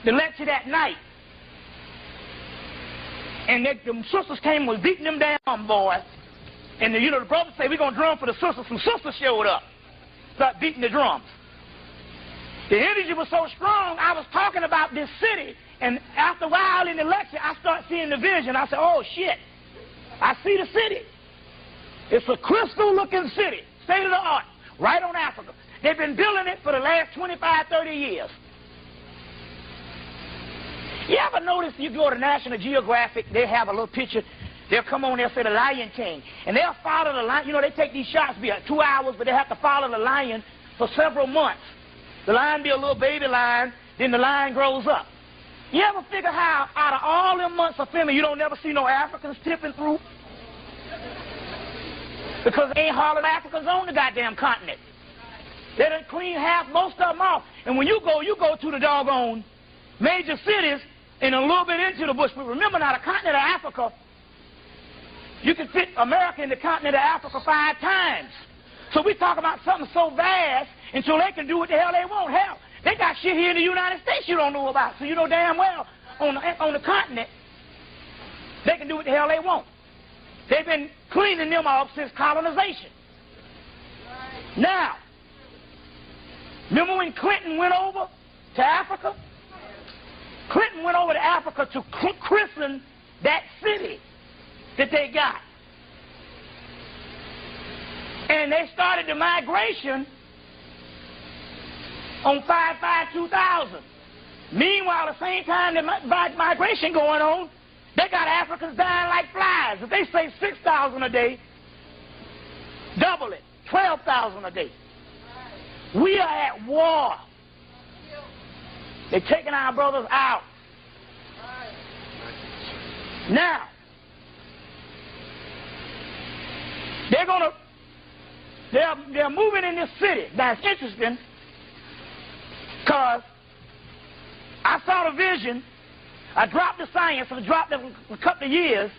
the lecture that night. And the sisters came and was beating them down, boys. And the brothers say, we're going to drum for the sisters. Some sisters showed up. Start beating the drums. The energy was so strong, I was talking about this city. And after a while in the lecture, I start seeing the vision. I said, oh, shit. I see the city. It's a crystal-looking city, state of the art, right on Africa. They've been building it for the last 25, 30 years. You ever notice you go to National Geographic, they have a little picture. They'll come on there and say the Lion King. And they'll follow the lion. You know, they take these shots, be 2 hours, but they have to follow the lion for several months. The lion be a little baby lion, then the lion grows up. You ever figure how out of all them months of filming, you don't never see no Africans tipping through? Because there ain't hardly Africans on the goddamn continent. They done clean most of them off. And when you go to the doggone major cities and a little bit into the bush. But remember now, the continent of Africa, you can fit America in the continent of Africa 5 times. So we talk about something so vast until they can do what the hell they want. Hell, they got shit here in the United States you don't know about. So you know damn well on the continent, they can do what the hell they want. They've been cleaning them off since colonization. Now, remember when Clinton went over to Africa? Clinton went over to Africa to christen that city that they got. And they started the migration on 5/5/2000. Meanwhile, at the same time the migration going on, they got Africans dying like flies. If they say 6,000 a day, double it, 12,000 a day. We are at war. They're taking our brothers out. Now, they're moving in this city. That's interesting because I saw the vision. I dropped the science. I dropped it for a couple of years.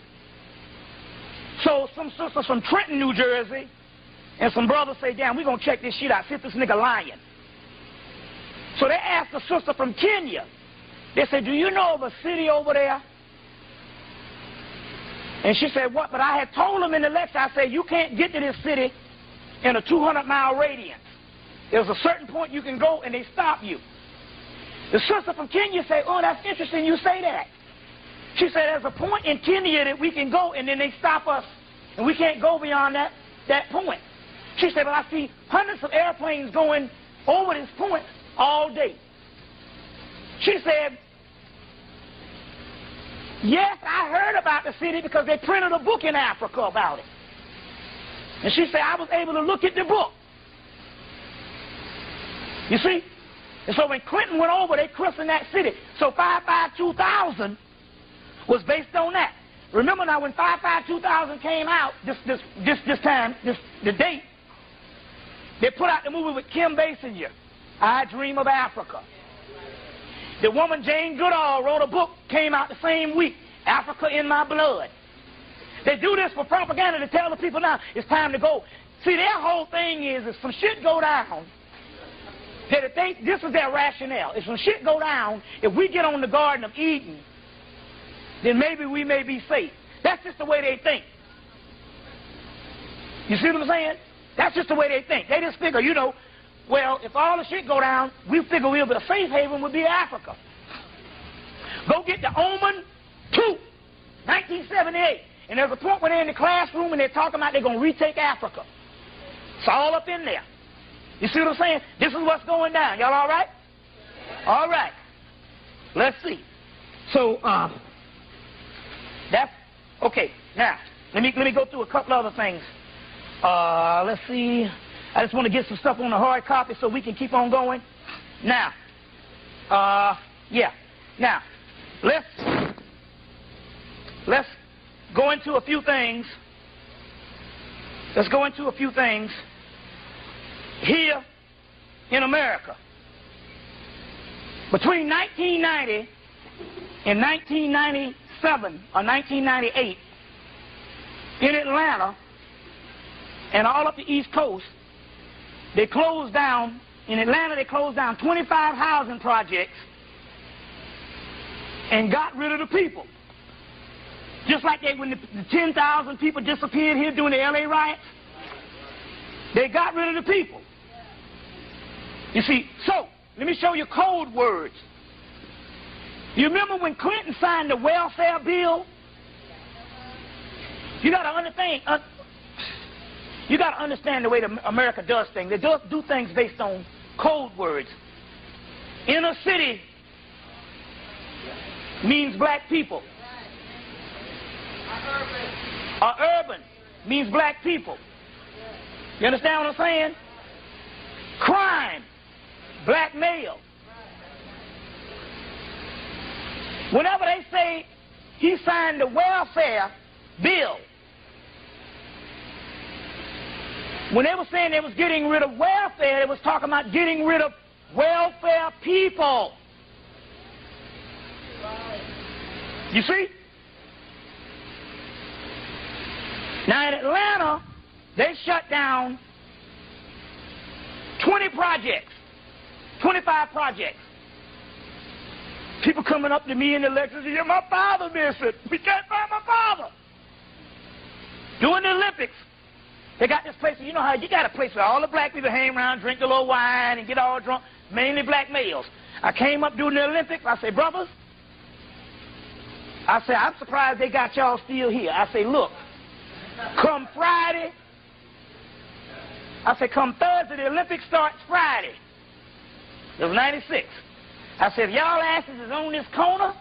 So some sisters from Trenton, New Jersey, and some brothers say, damn, we're going to check this shit out, see if this nigga lying. So they asked a sister from Kenya. They said, do you know of a city over there? And she said, what? But I had told them in the lecture, I said, you can't get to this city in a 200-mile radius. There's a certain point you can go, and they stop you. The sister from Kenya said, oh, that's interesting you say that. She said, there's a point in Kenya that we can go, and then they stop us, and we can't go beyond that point. She said, well, I see hundreds of airplanes going over this point all day. She said, yes, I heard about the city because they printed a book in Africa about it. And she said, I was able to look at the book. You see? And so when Clinton went over, they christened that city. So 5/5/2000 was based on that. Remember now, when 5/5/2000 came out, the date, they put out the movie with Kim Basinger, I Dream of Africa. The woman Jane Goodall wrote a book, came out the same week, Africa in My Blood. They do this for propaganda to tell the people now it's time to go. See, their whole thing is if some shit go down, that if this is their rationale. If some shit go down, if we get on the Garden of Eden, then maybe we may be safe. That's just the way they think. You see what I'm saying? That's just the way they think. They just figure, you know, well, if all the shit go down, we figure a safe haven would be Africa. Go get the Omen 2, 1978. And there's a point where they're in the classroom and they're talking about they're going to retake Africa. It's all up in there. You see what I'm saying? This is what's going down. Y'all all right? All right. Let's see. So, that's, okay. Now, let me go through a couple other things. Let's see. I just want to get some stuff on the hard copy so we can keep on going. Now, yeah. Now, let's go into a few things. Let's go into a few things here in America. Between 1990 and 1997 or 1998, in Atlanta and all up the East Coast, they closed down, in Atlanta they closed down 25 housing projects and got rid of the people. Just like when the 10,000 people disappeared here during the LA riots, they got rid of the people. You see, so, let me show you code words. You remember when Clinton signed the welfare bill? You got to understand the way that America does things. They do things based on code words. Inner city means black people. Urban means black people. You understand what I'm saying? Crime, black male. Whenever they say he signed the welfare bill, when they were saying they was getting rid of welfare, they was talking about getting rid of welfare people. You see? Now in Atlanta, they shut down 20 projects, 25 projects. People coming up to me in the lectures, yeah, my father missing. We can't find my father. During the Olympics, they got this place, you know how you got a place where all the black people hang around, drink a little wine, and get all drunk, mainly black males. I came up during the Olympics, I say, brothers, I say, I'm surprised they got y'all still here. I say, look, come Friday, I say, come Thursday, the Olympics starts Friday. It was 96. I said, if y'all asses is on this corner,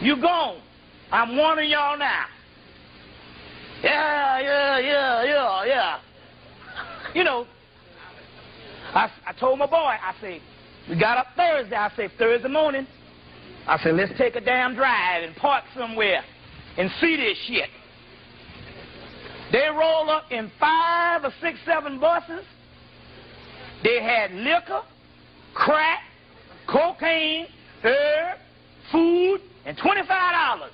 you gone. I'm warning y'all now. Yeah. You know, I told my boy, I said, we got up Thursday. I said, Thursday morning, I said, let's take a damn drive and park somewhere and see this shit. They roll up in 5 or 6, 7 buses. They had liquor, crack, cocaine, herb, food, and $25.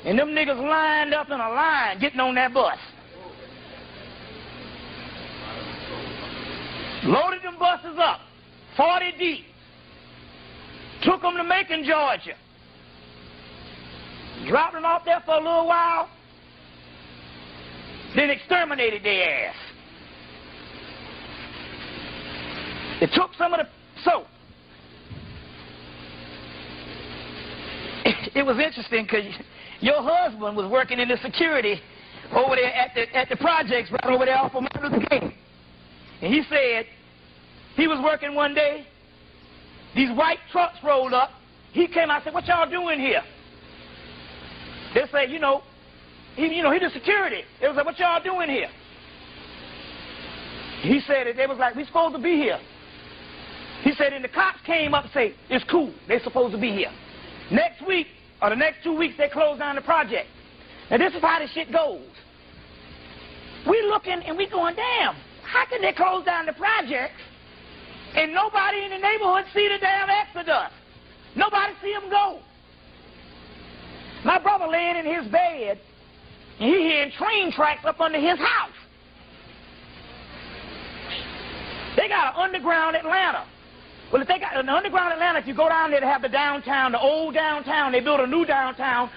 And them niggas lined up in a line getting on that bus. Loaded them buses up, 40 deep. Took them to Macon, Georgia. Dropped them off there for a little while. Then exterminated their ass. They took some of the... So, it was interesting because your husband was working in the security over there at the projects right over there off of Martin Luther King. And he said he was working one day. These white trucks rolled up. He came out and said, what y'all doing here? They say, he the security. They was like, what y'all doing here? He said, they was like, we supposed to be here. He said, and the cops came up and say, it's cool. They supposed to be here. Next week, or the next 2 weeks, they close down the project. Now, this is how this shit goes. We looking and we going, damn, how can they close down the project and nobody in the neighborhood see the damn exodus? Nobody see them go. My brother laying in his bed, and he hearing train tracks up under his house. They They got an underground Atlanta. Well, if they got an underground Atlanta, if you go down there to have the downtown, the old downtown, they built a new downtown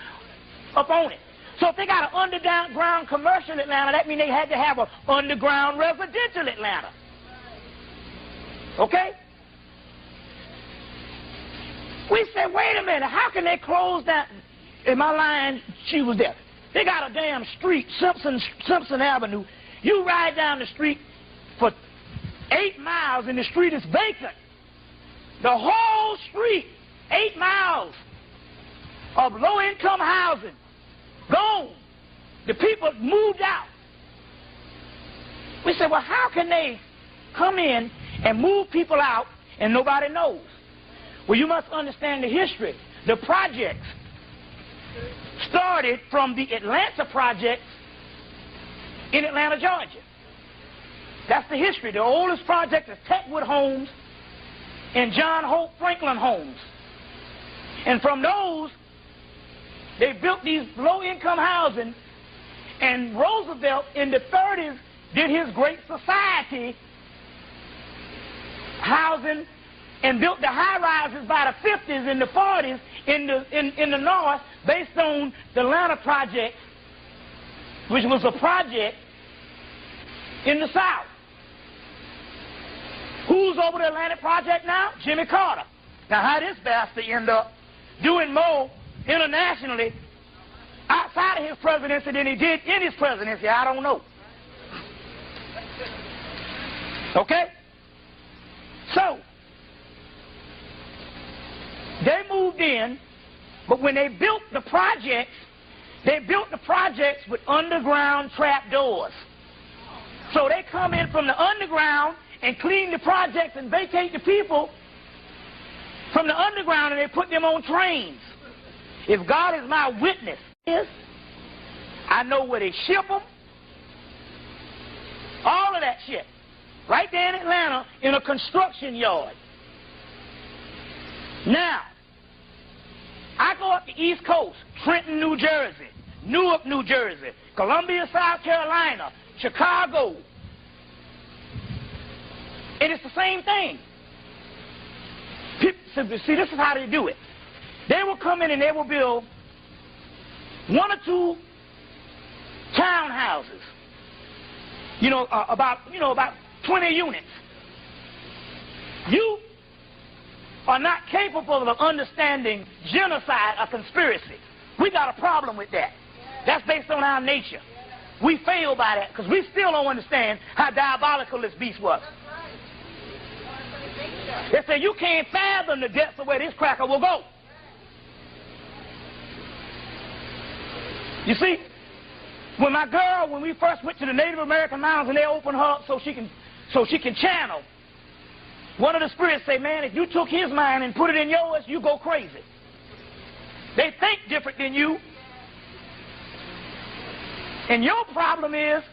up on it. So if they got an underground commercial Atlanta, that means they had to have an underground residential Atlanta. Okay? We said, wait a minute, how can they close down? In my line, she was there. They got a damn street, Simpson Avenue. You ride down the street for 8 miles and the street is vacant. The whole street, 8 miles of low-income housing, gone. The people moved out. We said, well, how can they come in and move people out and nobody knows? Well, you must understand the history. The projects started from the Atlanta projects in Atlanta, Georgia. That's the history. The oldest project is Techwood Homes and John Hope Franklin Homes. And from those, they built these low-income housing, and Roosevelt in the 30s did his Great Society housing and built the high-rises by the 50s and the 40s in the north based on the Atlanta project, which was a project in the south. Who's over the Atlantic project now? Jimmy Carter. Now, how this bastard end up doing more internationally outside of his presidency than he did in his presidency, I don't know. Okay? So, they moved in, but when they built the projects with underground trap doors. So they come in from the underground and clean the projects and vacate the people from the underground, and they put them on trains. If God is my witness, I know where they ship them. All of that shit. Right there in Atlanta in a construction yard. Now, I go up the East Coast, Trenton, New Jersey, Newark, New Jersey, Columbia, South Carolina, Chicago. And it's the same thing. See, this is how they do it. They will come in and they will build 1 or 2 townhouses. About 20 units. You are not capable of understanding genocide or conspiracy. We got a problem with that. That's based on our nature. We fail by that because we still don't understand how diabolical this beast was. They say you can't fathom the depths of where this cracker will go. You see, when we first went to the Native American mountains and they opened her up so she can channel, one of the spirits say, man, if you took his mind and put it in yours, you go crazy. They think different than you. And your problem is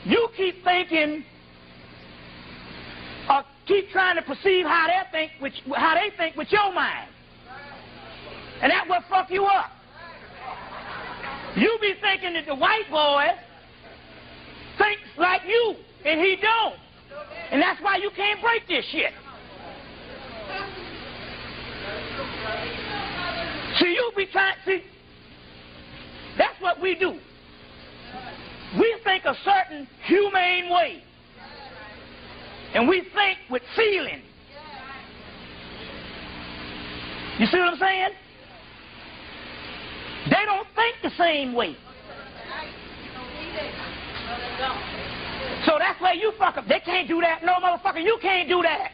you keep thinking or keep trying to perceive how they think with your mind. And that will fuck you up. You be thinking that the white boy thinks like you, and he don't. And that's why you can't break this shit. See, that's what we do. We think a certain humane way. And we think with feeling. You see what I'm saying? They don't think the same way. So that's where you fuck up. They can't do that. No, motherfucker, you can't do that.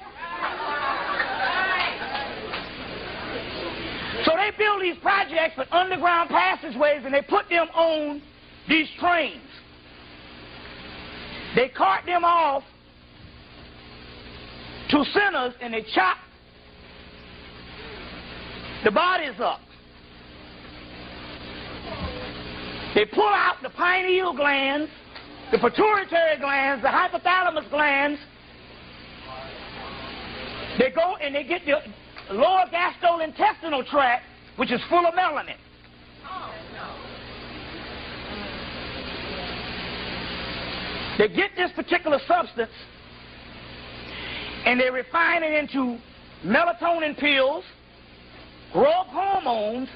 So they build these projects with underground passageways and they put them on these trains. They cart them off to centers and they chop the bodies up. They pull out the pineal glands, the pituitary glands, the hypothalamus glands. They go and they get the lower gastrointestinal tract, which is full of melanin. They get this particular substance and they refine it into melatonin pills, growth hormones,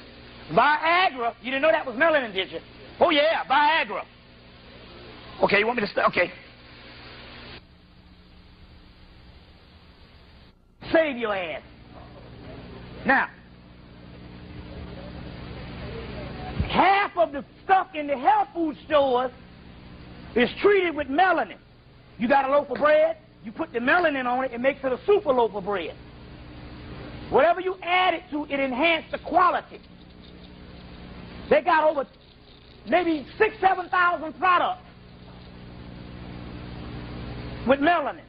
Viagra. You didn't know that was melanin, did you? Oh, yeah, Viagra. Okay, you want me to start? Okay. Save your ass. Now, half of the stuff in the health food stores is treated with melanin. You got a loaf of bread, you put the melanin on it, it makes it a super loaf of bread. Whatever you add it to, it enhances the quality. They got over maybe 6,000 to 7,000 products with melanin.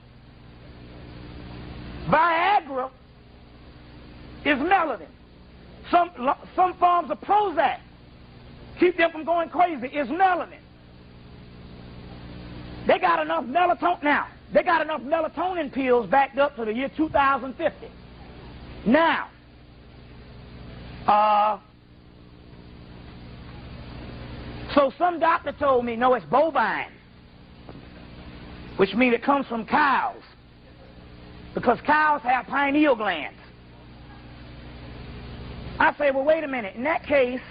Viagra is melanin. Some forms of Prozac keep them from going crazy is melanin. They got enough melatonin now. They got enough melatonin pills backed up to the year 2050. Now, so some doctor told me, no, it's bovine, which means it comes from cows, because cows have pineal glands. I say, well, wait a minute. In that case,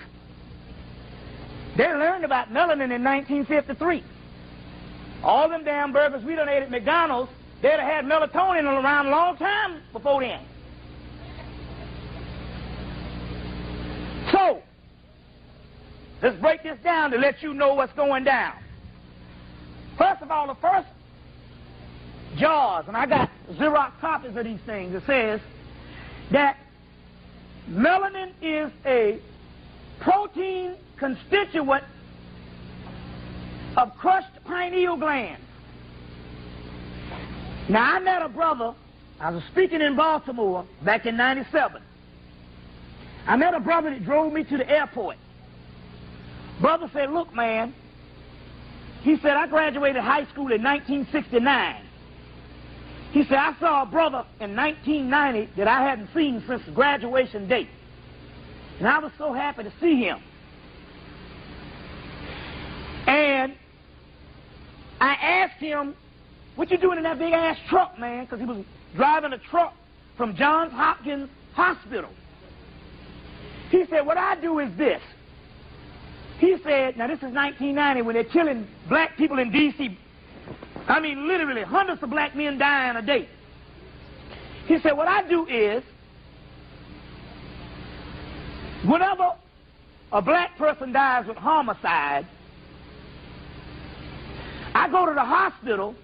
they learned about melanin in 1953. All them damn burgers we done ate at McDonald's, they'd have had melatonin around a long time before then. So, let's break this down to let you know what's going down. First of all, the first jars, and I got Xerox copies of these things, it says that melanin is a protein constituent of crushed pineal glands. Now, I met a brother, I was speaking in Baltimore back in '97. I met a brother that drove me to the airport. Brother said, look, man, he said, I graduated high school in 1969. He said, I saw a brother in 1990 that I hadn't seen since graduation date. And I was so happy to see him. And I asked him, what you doing in that big-ass truck, man? Because he was driving a truck from Johns Hopkins Hospital. He said, what I do is this. He said, now this is 1990 when they're killing black people in D.C. I mean, literally, hundreds of black men dying a day. He said, what I do is, whenever a black person dies with homicide, I go to the hospital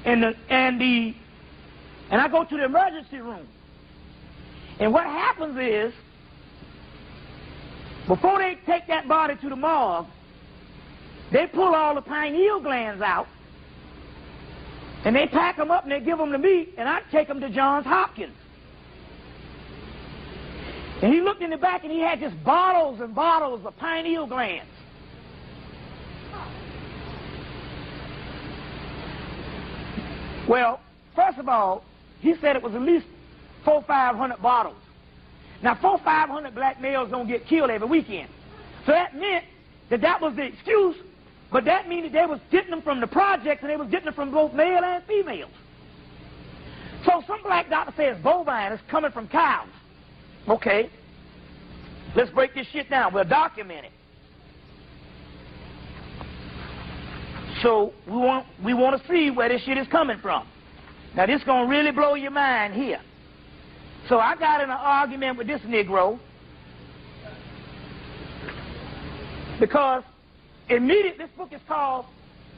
and I go to the emergency room. And what happens is, before they take that body to the morgue, they pull all the pineal glands out, and they pack them up and they give them to me, and I take them to Johns Hopkins. And he looked in the back and he had just bottles and bottles of pineal glands. Well, first of all, he said it was at least 400 or 500 bottles. Now, 400 or 500 black males don't get killed every weekend. So that meant that that was the excuse, but that means that they was getting them from the projects and they was getting them from both male and females. So some black doctor says bovine is coming from cows. Okay, let's break this shit down. We'll document it. So we want to see where this shit is coming from. Now, this is going to really blow your mind here. So I got in an argument with this Negro because immediately, this book is called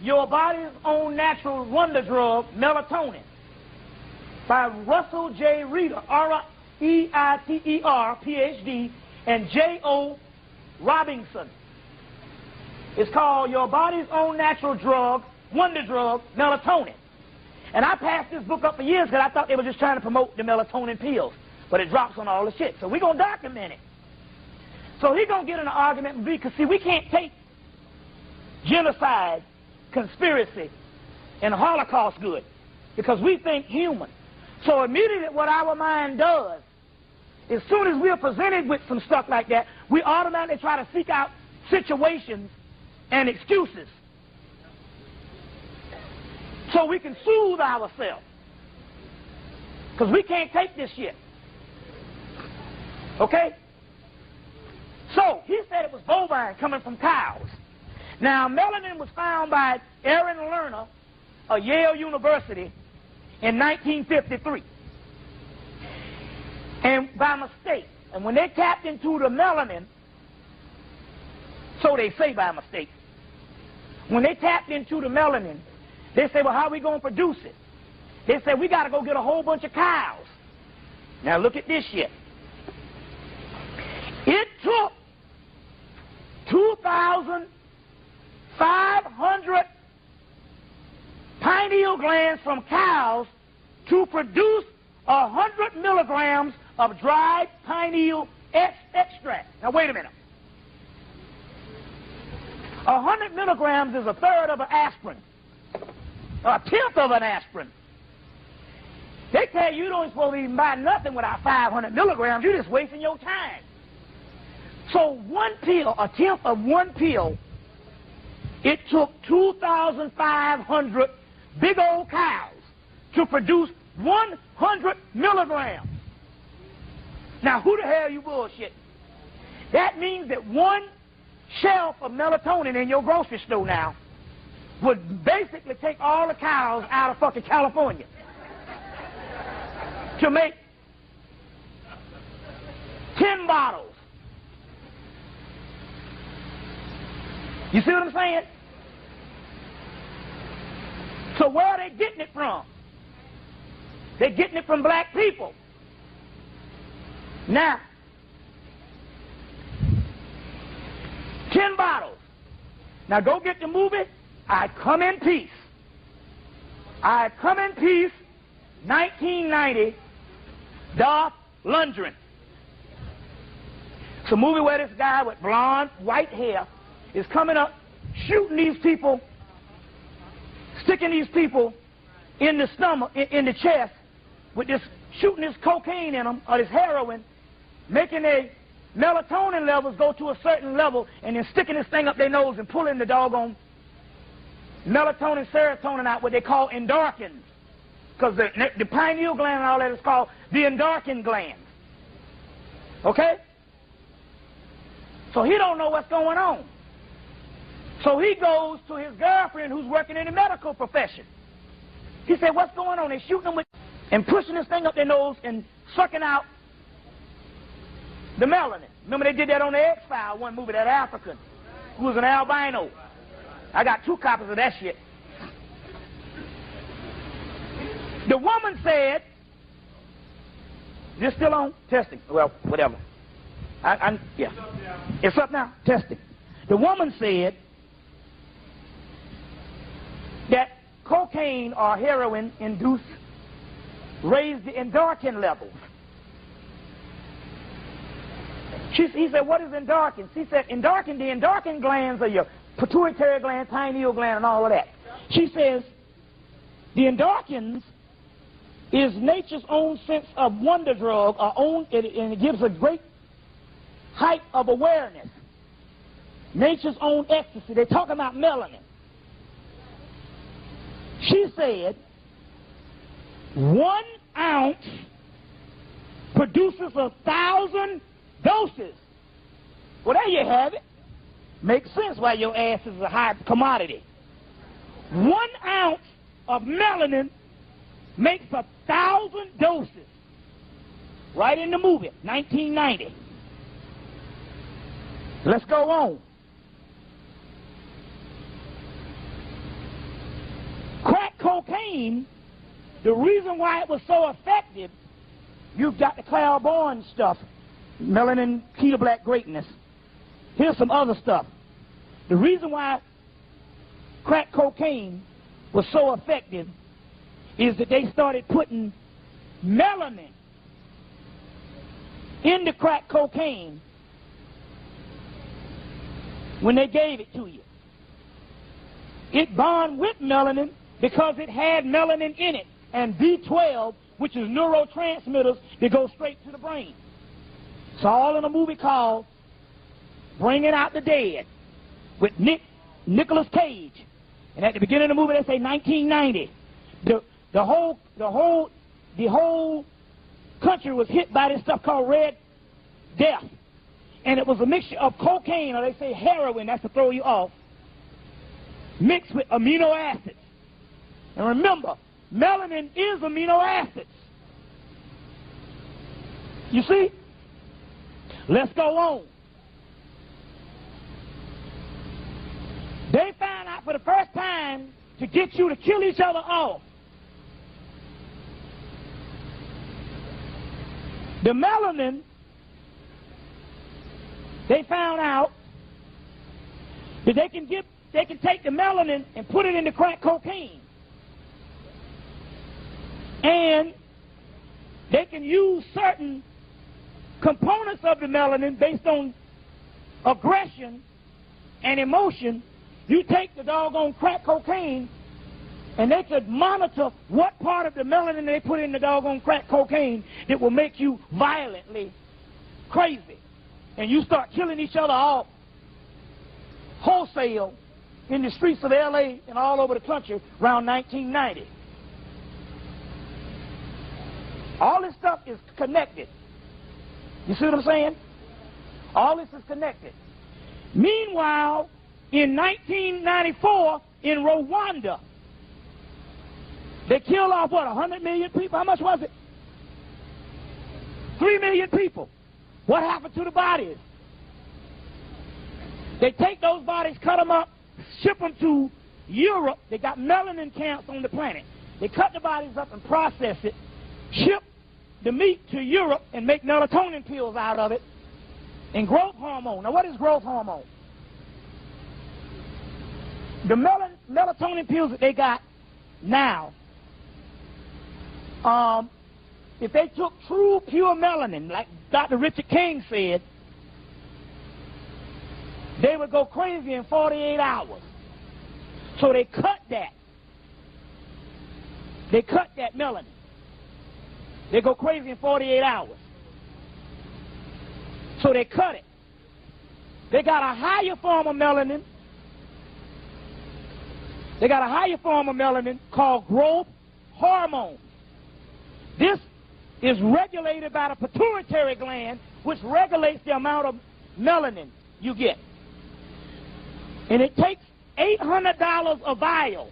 Your Body's Own Natural Wonder Drug, Melatonin, by Russell J. Reiter, R-E-I-T-E-R, Ph.D., and J.O. Robinson. It's called Your Body's Own Natural Drug, Wonder Drug, Melatonin. And I passed this book up for years because I thought they were just trying to promote the melatonin pills. But it drops on all the shit. So we're going to document it. So he's going to get in an argument with me because, see, we can't take genocide, conspiracy, and Holocaust good because we think human. So immediately what our mind does, as soon as we're presented with some stuff like that, we automatically try to seek out situations and excuses so we can soothe ourselves. Because we can't take this shit. Okay? So, he said it was bovine coming from cows. Now, melanin was found by Aaron Lerner of Yale University in 1953. And by mistake. And when they tapped into the melanin, so they say by mistake, when they tapped into the melanin, they say, well, how are we going to produce it? They said, we got to go get a whole bunch of cows. Now, look at this shit. It took 2,500 pineal glands from cows to produce 100 milligrams of dried pineal extract. Now, wait a minute. 100 milligrams is a third of an aspirin, or a tenth of an aspirin. They tell you don't supposed to even buy nothing without 500 milligrams. You're just wasting your time. So one pill, a tenth of one pill, it took 2,500 big old cows to produce 100 milligrams. Now, who the hell are you bullshitting? That means that one shelf of melatonin in your grocery store now would basically take all the cows out of fucking California to make 10 bottles. You see what I'm saying? So where are they getting it from? They're getting it from black people. Now, 10 bottles. Now go get the movie, I Come in Peace. I Come in Peace, 1990, Dolph Lundgren. It's a movie where this guy with blonde, white hair is coming up, shooting these people, sticking these people in the stomach, in the chest, with this, shooting this cocaine in them, or this heroin, making their melatonin levels go to a certain level, and then sticking this thing up their nose and pulling the doggone melatonin, serotonin out, what they call endorphins. Because the pineal gland and all that is called the endorphin gland. Okay? So he don't know what's going on. So he goes to his girlfriend who's working in the medical profession. He said, what's going on? They're shooting them with, and pushing this thing up their nose and sucking out the melanin. Remember they did that on the X-Files, one movie, that African who was an albino. I got 2 copies of that shit. The woman said, is this still on? Testing. Well, whatever. Yeah. It's up now. Testing. The woman said that cocaine or heroin induced raised the endorphin levels. He said, what is endorphin? She said, endorphin, the endorphin glands are your pituitary gland, pineal gland, and all of that. She says, the endorphins is nature's own sense of wonder drug, and it gives a great height of awareness. Nature's own ecstasy. They're talking about melanin. She said, 1 ounce produces 1,000 doses. Well, there you have it. Makes sense why your ass is a high commodity. 1 ounce of melanin makes 1,000 doses. Right in the movie, 1990. Let's go on. Crack cocaine, the reason why it was so effective, you've got the clairvoyant stuff, melanin, key to black greatness. Here's some other stuff. The reason why crack cocaine was so effective is that they started putting melanin in the crack cocaine when they gave it to you. It bonded with melanin because it had melanin in it, and B12, which is neurotransmitters that go straight to the brain. It's all in a movie called Bringing Out the Dead with Nicolas Cage. And at the beginning of the movie, they say 1990. The whole the whole country was hit by this stuff called Red Death. And it was a mixture of cocaine, or they say heroin, that's to throw you off, mixed with amino acids. And remember, melanin is amino acids. You see? Let's go on. They found out for the first time to get you to kill each other off. The melanin, they found out that they can take the melanin and put it into crack cocaine. And they can use certain components of the melanin based on aggression and emotion. You take the doggone crack cocaine, and they could monitor what part of the melanin they put in the doggone crack cocaine that will make you violently crazy. And you start killing each other off wholesale in the streets of L.A. and all over the country around 1990. All this stuff is connected. You see what I'm saying? All this is connected. Meanwhile, in 1994, in Rwanda, they killed off, what, 100 million people? How much was it? 3 million people. What happened to the bodies? They take those bodies, cut them up, ship them to Europe. They got melanin camps on the planet. They cut the bodies up and process it, ship the meat to Europe and make melatonin pills out of it, and growth hormone. Now, what is growth hormone? The melatonin pills that they got now, if they took true, pure melanin, like Dr. Richard King said, they would go crazy in 48 hours. So they cut that. They cut that melanin. They go crazy in 48 hours. So they cut it. They got a higher form of melanin. They got a higher form of melanin called growth hormone. This is regulated by the pituitary gland, which regulates the amount of melanin you get. And it takes $800 a vial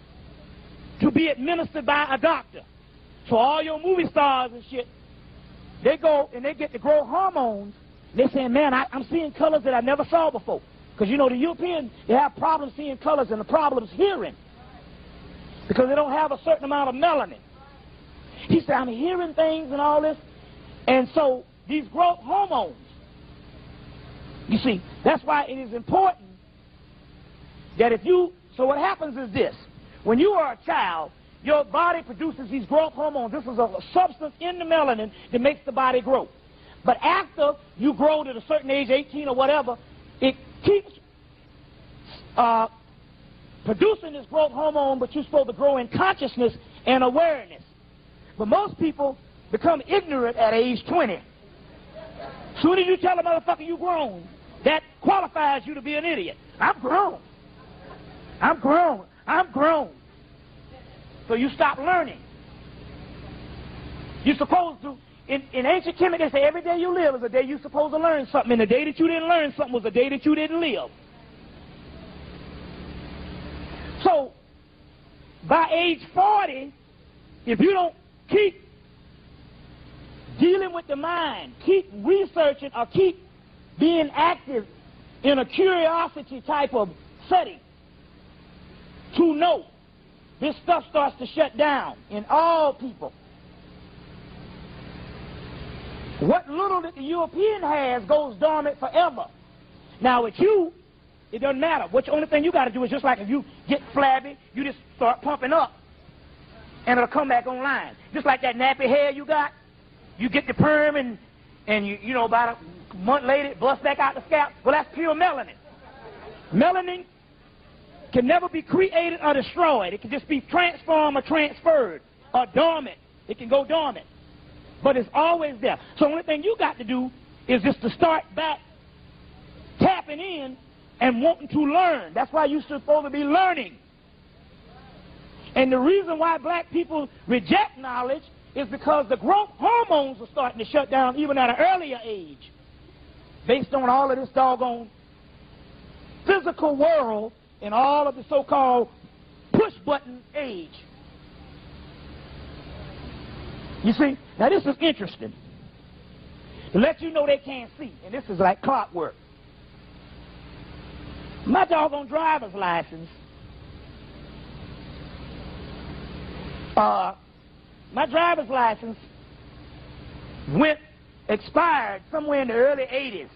to be administered by a doctor. So all your movie stars and shit, they go and they get the growth hormones. They're saying, man, I'm seeing colors that I never saw before. Because, you know, the Europeans, they have problems seeing colors, and the problem's hearing. Because they don't have a certain amount of melanin. He said, I'm hearing things and all this. And so these growth hormones, you see, that's why it is important that so what happens is this. When you are a child, your body produces these growth hormones. This is a substance in the melanin that makes the body grow. But after you grow to a certain age, 18 or whatever, it keeps producing this growth hormone, but you're supposed to grow in consciousness and awareness. But most people become ignorant at age 20. As soon as you tell a motherfucker you grown, that qualifies you to be an idiot. I'm grown. I'm grown. I'm grown. So you stop learning. You're supposed to, in ancient Kemet, they say every day you live is a day you're supposed to learn something, and the day that you didn't learn something was the day that you didn't live. So, by age 40, if you don't keep dealing with the mind, keep researching, or keep being active in a curiosity type of setting to know, this stuff starts to shut down in all people. What little that the European has goes dormant forever. Now with you, it doesn't matter. The only thing you got to do is just like if you get flabby, you just start pumping up, and it'll come back online. Just like that nappy hair you got, you get the perm, and you know, about a month later, it busts back out the scalp. Well, that's pure melanin. Melanin can never be created or destroyed. It can just be transformed or transferred or dormant. It can go dormant. But it's always there. So the only thing you got to do is just to start back tapping in and wanting to learn. That's why you're supposed to be learning. And the reason why black people reject knowledge is because the growth hormones are starting to shut down even at an earlier age, based on all of this doggone physical world and all of the so-called push-button age. You see, now this is interesting. To let you know they can't see, and this is like clockwork. My doggone driver's license, expired somewhere in the early 80s.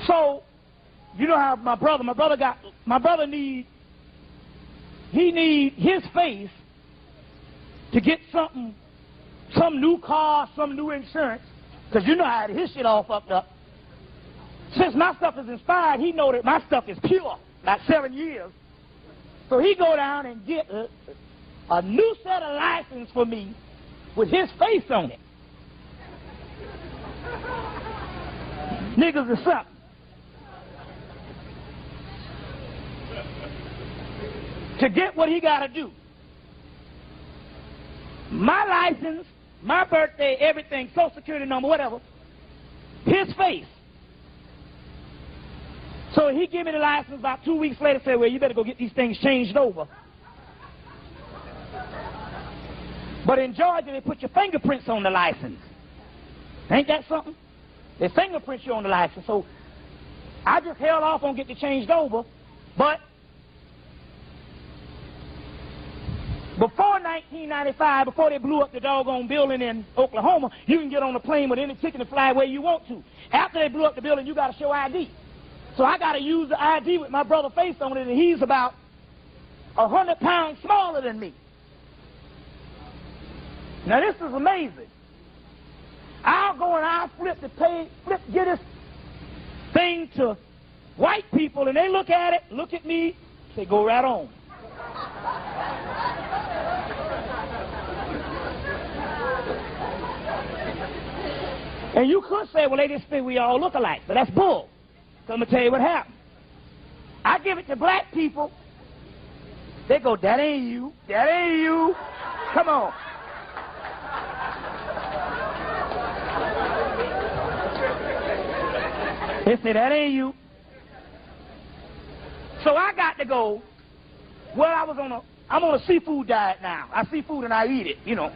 So, you know how my brother need his face to get some new car, some new insurance, because you know how his shit all fucked up. Since my stuff is inspired, he know that my stuff is pure, like 7 years. So he go down and get a new set of license for me with his face on it. Niggas is something. To get what he got to do. My license, my birthday, everything, social security number, whatever, his face. So he gave me the license about 2 weeks later, said, well, you better go get these things changed over. But in Georgia, they put your fingerprints on the license. Ain't that something? They fingerprint you on the license. So I just held off on getting it changed over. But before 1995, before they blew up the doggone building in Oklahoma, you can get on a plane with any ticket and fly where you want to. After they blew up the building, you got to show ID. So I got to use the ID with my brother's face on it, and he's about 100 pounds smaller than me. Now this is amazing. I'll go and I'll get this thing to white people, and they look at it, look at me, say, go right on. And you could say, well, they just think we all look alike, but that's bull. So I'm going to tell you what happened. I give it to black people. They go, that ain't you. That ain't you. Come on. They say, that ain't you. So I got to go. Well, I'm on a seafood diet now. I see food and I eat it, you know.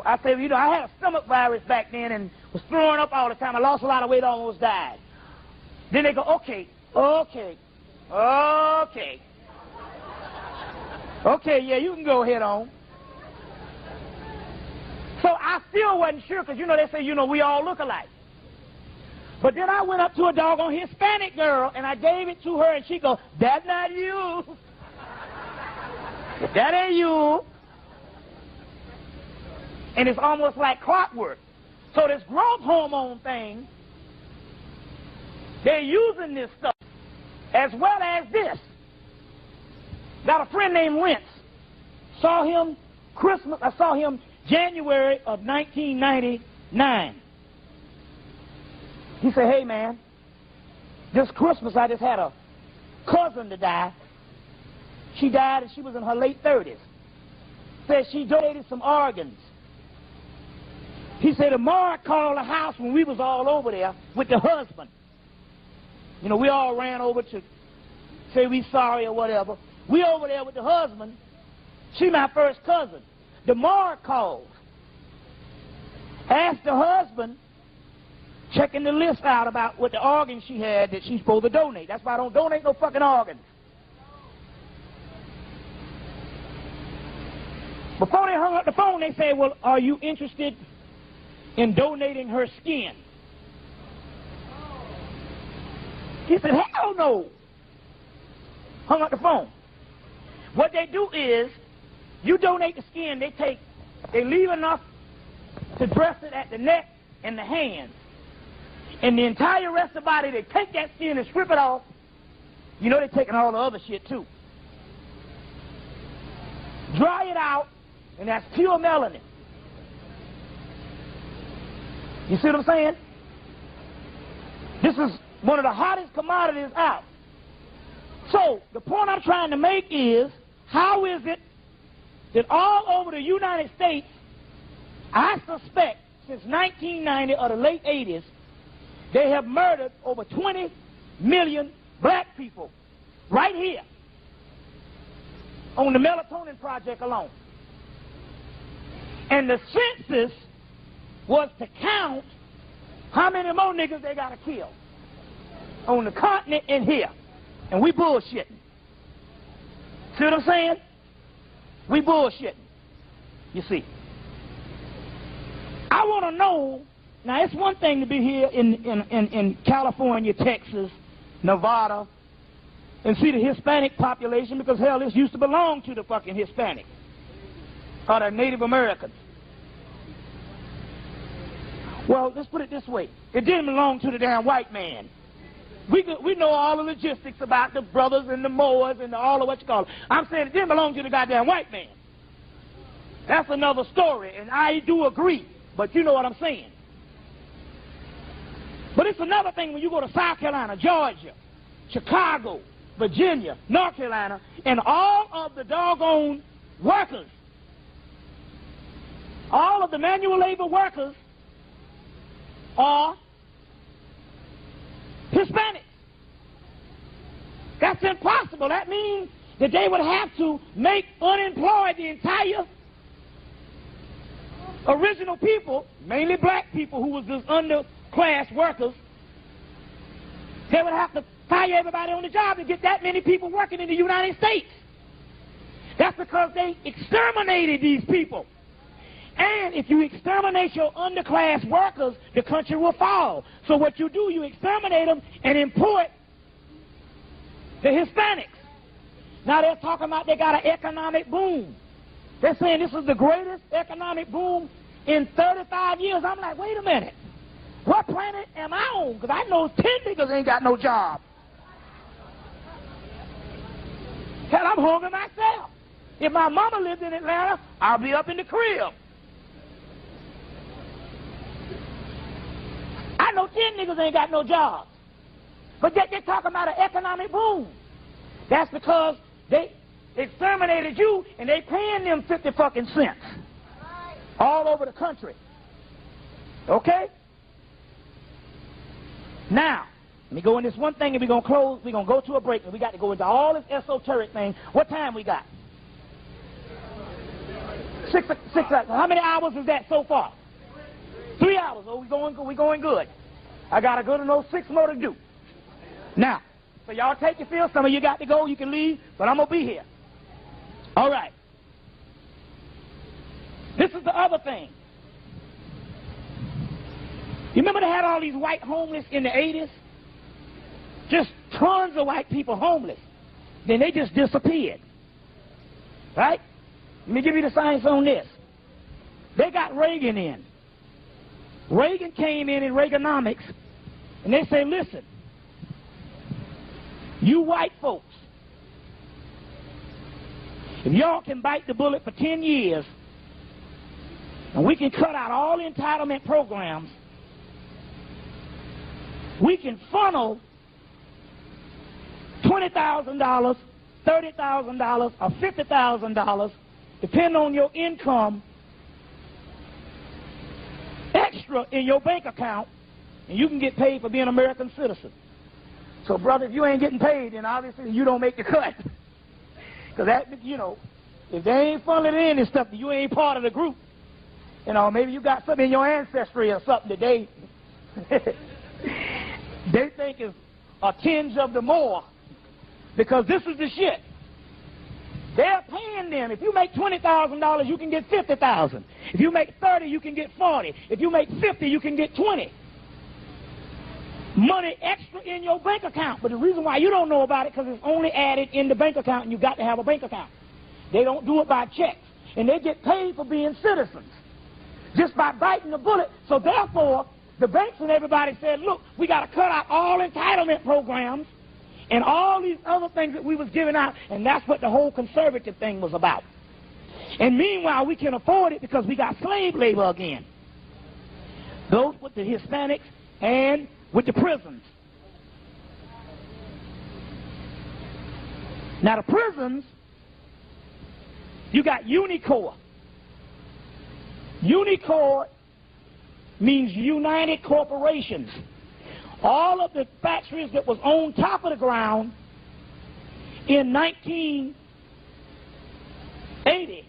I say, I had a stomach virus back then and was throwing up all the time. I lost a lot of weight, almost died. Then they go, okay, yeah, you can go ahead on. So I still wasn't sure, because, they say, we all look alike. But then I went up to a doggone Hispanic girl, and I gave it to her, and she goes, that's not you. That ain't you. And it's almost like clockwork. So this growth hormone thing, they're using this stuff as well as this. Got a friend named Rentz. Saw him January of 1999. He said, hey man, this Christmas I just had a cousin to die. She died and she was in her late 30s. Said she donated some organs. He said, tomorrow called the house when we was all over there with the husband. We all ran over to say we sorry or whatever. We over there with the husband. She my first cousin. DeMar called. Asked the husband, checking the list out about what the organs she had that she's supposed to donate. That's why I don't donate no fucking organs. Before they hung up the phone, they said, well, are you interested in donating her skin? He said, hell no. Hung up the phone. What they do is, you donate the skin, they leave enough to dress it at the neck and the hands. And the entire rest of the body, they take that skin and strip it off. They're taking all the other shit too. Dry it out, and that's pure melanin. You see what I'm saying? This is one of the hottest commodities out. So the point I'm trying to make is, how is it that all over the United States, I suspect since 1990 or the late 80s, they have murdered over 20 million black people right here on the Melatonin Project alone. And the census was to count how many more niggas they got to kill on the continent and here. And we bullshitting. See what I'm saying? We bullshitting. You see. I want to know, now it's one thing to be here in California, Texas, Nevada, and see the Hispanic population, because hell, this used to belong to the fucking Hispanic or the Native Americans. Well, let's put it this way. It didn't belong to the damn white man. We know all the logistics about the brothers and the Moors and all of what you call it. I'm saying it didn't belong to the goddamn white man. That's another story, and I do agree, but you know what I'm saying. But it's another thing when you go to South Carolina, Georgia, Chicago, Virginia, North Carolina, and all of the doggone workers, all of the manual labor workers are Hispanics. That's impossible. That means that they would have to make unemployed the entire original people, mainly black people who was just underclass workers. They would have to fire everybody on the job to get that many people working in the United States. That's because they exterminated these people. And if you exterminate your underclass workers, the country will fall. So what you do, you exterminate them and import the Hispanics. Now they're talking about they got an economic boom. They're saying this is the greatest economic boom in 35 years. I'm like, wait a minute. What planet am I on? Because I know 10 niggas ain't got no job. Hell, I'm hungry myself. If my mama lived in Atlanta, I'll be up in the crib. I know 10 niggas ain't got no jobs. But yet they're talking about an economic boom. That's because they exterminated you and they paying them 50 fucking cents all over the country. Okay? Now, let me go in this one thing and we're going to close. We're going to go to a break and we got to go into all this esoteric thing. What time we got? 6 hours. How many hours is that so far? 3 hours. Oh, we going good. I got a good enough 6 more to do. Now, so y'all take your fill. Some of you got to go. You can leave, but I'm going to be here. All right. This is the other thing. You remember they had all these white homeless in the 80s? Just tons of white people homeless. Then they just disappeared. Right? Let me give you the science on this. They got Reagan in. Reagan came in Reaganomics, and they say, listen, you white folks, if y'all can bite the bullet for 10 years, and we can cut out all the entitlement programs, we can funnel $20,000, $30,000, or $50,000, depending on your income, extra in your bank account, and you can get paid for being an American citizen. So, brother, if you ain't getting paid, then obviously you don't make the cut. Because that, you know, if they ain't funneling in and stuff, you ain't part of the group. You know, maybe you got something in your ancestry or something that they think is a tinge of the more. Because this is the shit. They're paying them. If you make $20,000, you can get $50,000. If you make 30, you can get 40. If you make 50, you can get 20. Money extra in your bank account. But the reason why you don't know about it, because it's only added in the bank account, and you got to have a bank account. They don't do it by checks. And they get paid for being citizens, just by biting the bullet. So therefore, the banks and everybody said, look, we got to cut out all entitlement programs and all these other things that we was giving out, and that's what the whole conservative thing was about. And meanwhile, we can afford it because we got slave labor again. Those with the Hispanics and with the prisons. Now the prisons, you got Unicore. Unicore means United Corporations. All of the factories that was on top of the ground in 1980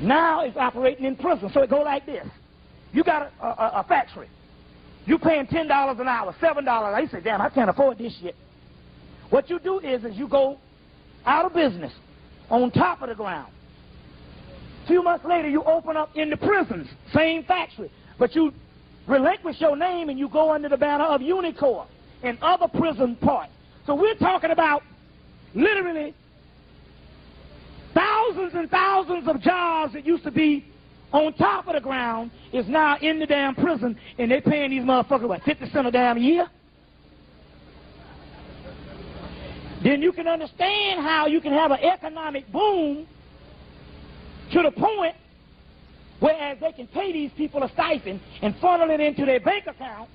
now is operating in prison. So it go like this. You got a factory. You paying $10 an hour, $7. I say, damn, I can't afford this shit. What you do is you go out of business on top of the ground. A few months later, you open up in the prisons, same factory, but you relinquish your name and you go under the banner of Unicore and other prison parts. So we're talking about literally thousands and thousands of jobs that used to be on top of the ground is now in the damn prison, and they paying these motherfuckers, what, 50 cents a damn year? Then you can understand how you can have an economic boom to the point whereas they can pay these people a stipend and funnel it into their bank account,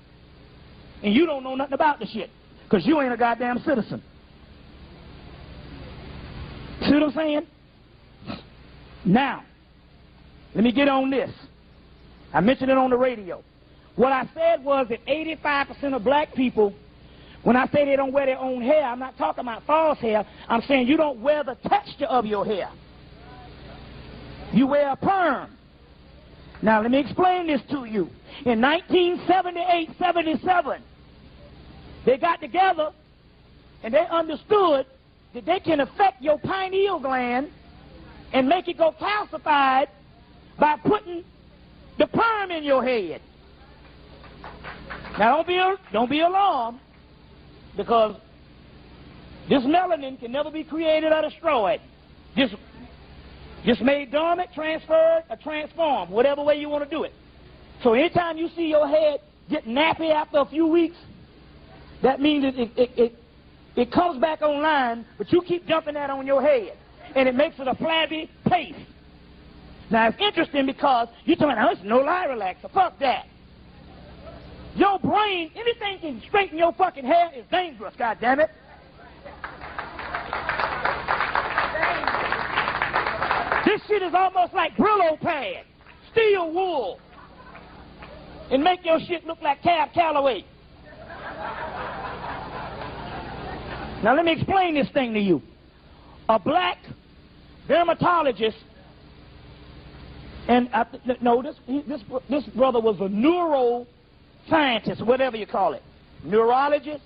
and you don't know nothing about the shit because you ain't a goddamn citizen. See what I'm saying? Now, let me get on this. I mentioned it on the radio. What I said was that 85% of black people, when I say they don't wear their own hair, I'm not talking about false hair. I'm saying you don't wear the texture of your hair. You wear a perm. Now, let me explain this to you. In 1978-77, they got together and they understood that they can affect your pineal gland and make it go calcified by putting the perm in your head. Now, don't be alarmed, because this melanin can never be created or destroyed. Just made dormant, transferred, or transformed, whatever way you want to do it. So anytime you see your head get nappy after a few weeks, that means it comes back online, but you keep dumping that on your head, and it makes it a flabby paste. Now, it's interesting because you're talking about, it's no lie relaxer. Fuck that. Your brain, anything can straighten your fucking hair is dangerous, goddammit. This shit is almost like Brillo pad, steel wool, and make your shit look like Cab Calloway. Now, let me explain this thing to you. A black dermatologist, and this brother was a neuroscientist, whatever you call it, neurologist,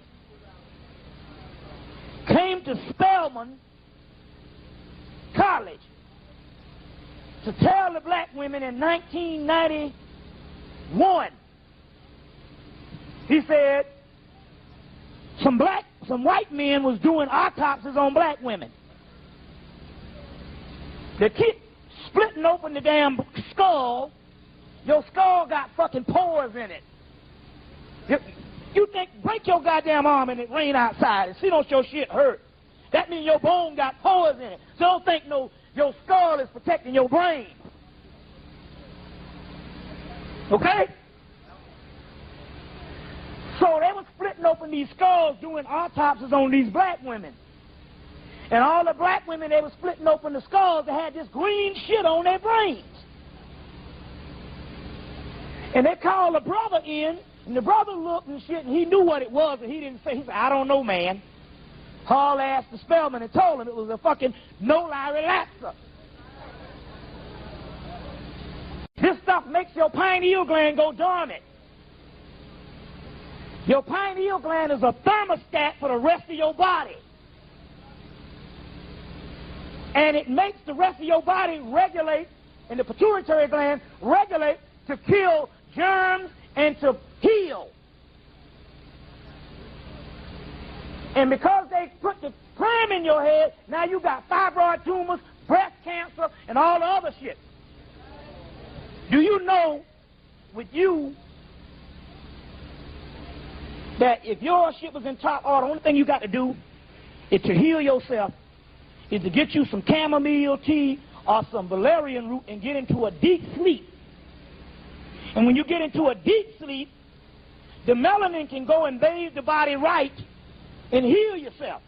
came to Spelman College to tell the black women in 1991. He said some white men was doing autopsies on black women. They keep splitting open the damn skull. Your skull got fucking pores in it. You think, break your goddamn arm and it rain outside and see don't your shit hurt. That means your bone got pores in it. So don't think your skull is protecting your brain. Okay? So they were splitting open these skulls doing autopsies on these black women. And all the black women, they were splitting open the skulls that had this green shit on their brains. And they called the brother in, and the brother looked and shit, and he knew what it was, and he didn't say, he said, I don't know, man. Hall asked the Spelman and told him it was a fucking no-lie relaxer. This stuff makes your pineal gland go dormant. Your pineal gland is a thermostat for the rest of your body. And it makes the rest of your body regulate, and the pituitary gland regulate to kill germs and to heal. And because they put the perm in your head, now you got fibroid tumors, breast cancer, and all the other shit. Do you know with you that if your shit was in top order, the only thing you got to do is to heal yourself, is to get you some chamomile tea or some valerian root and get into a deep sleep. And when you get into a deep sleep, the melanin can go and bathe the body right and heal yourself.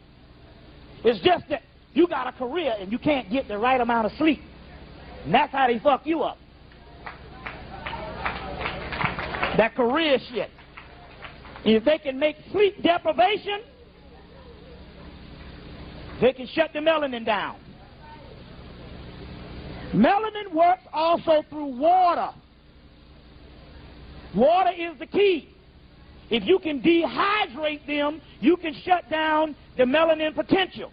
It's just that you got a career and you can't get the right amount of sleep. And that's how they fuck you up. That career shit. If they can make sleep deprivation, they can shut the melanin down. Melanin works also through water. Water is the key. If you can dehydrate them, you can shut down the melanin potential.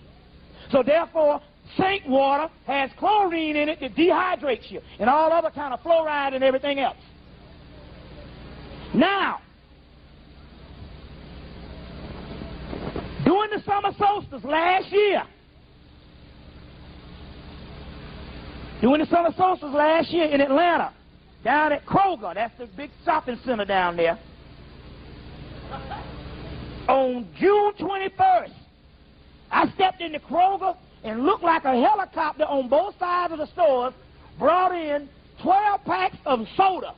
So therefore, sink water has chlorine in it that dehydrates you, and all other kind of fluoride and everything else. Now, during the summer solstice last year, in Atlanta, down at Kroger, that's the big shopping center down there, on June 21st, I stepped into Kroger and looked like a helicopter on both sides of the stores, brought in 12 packs of soda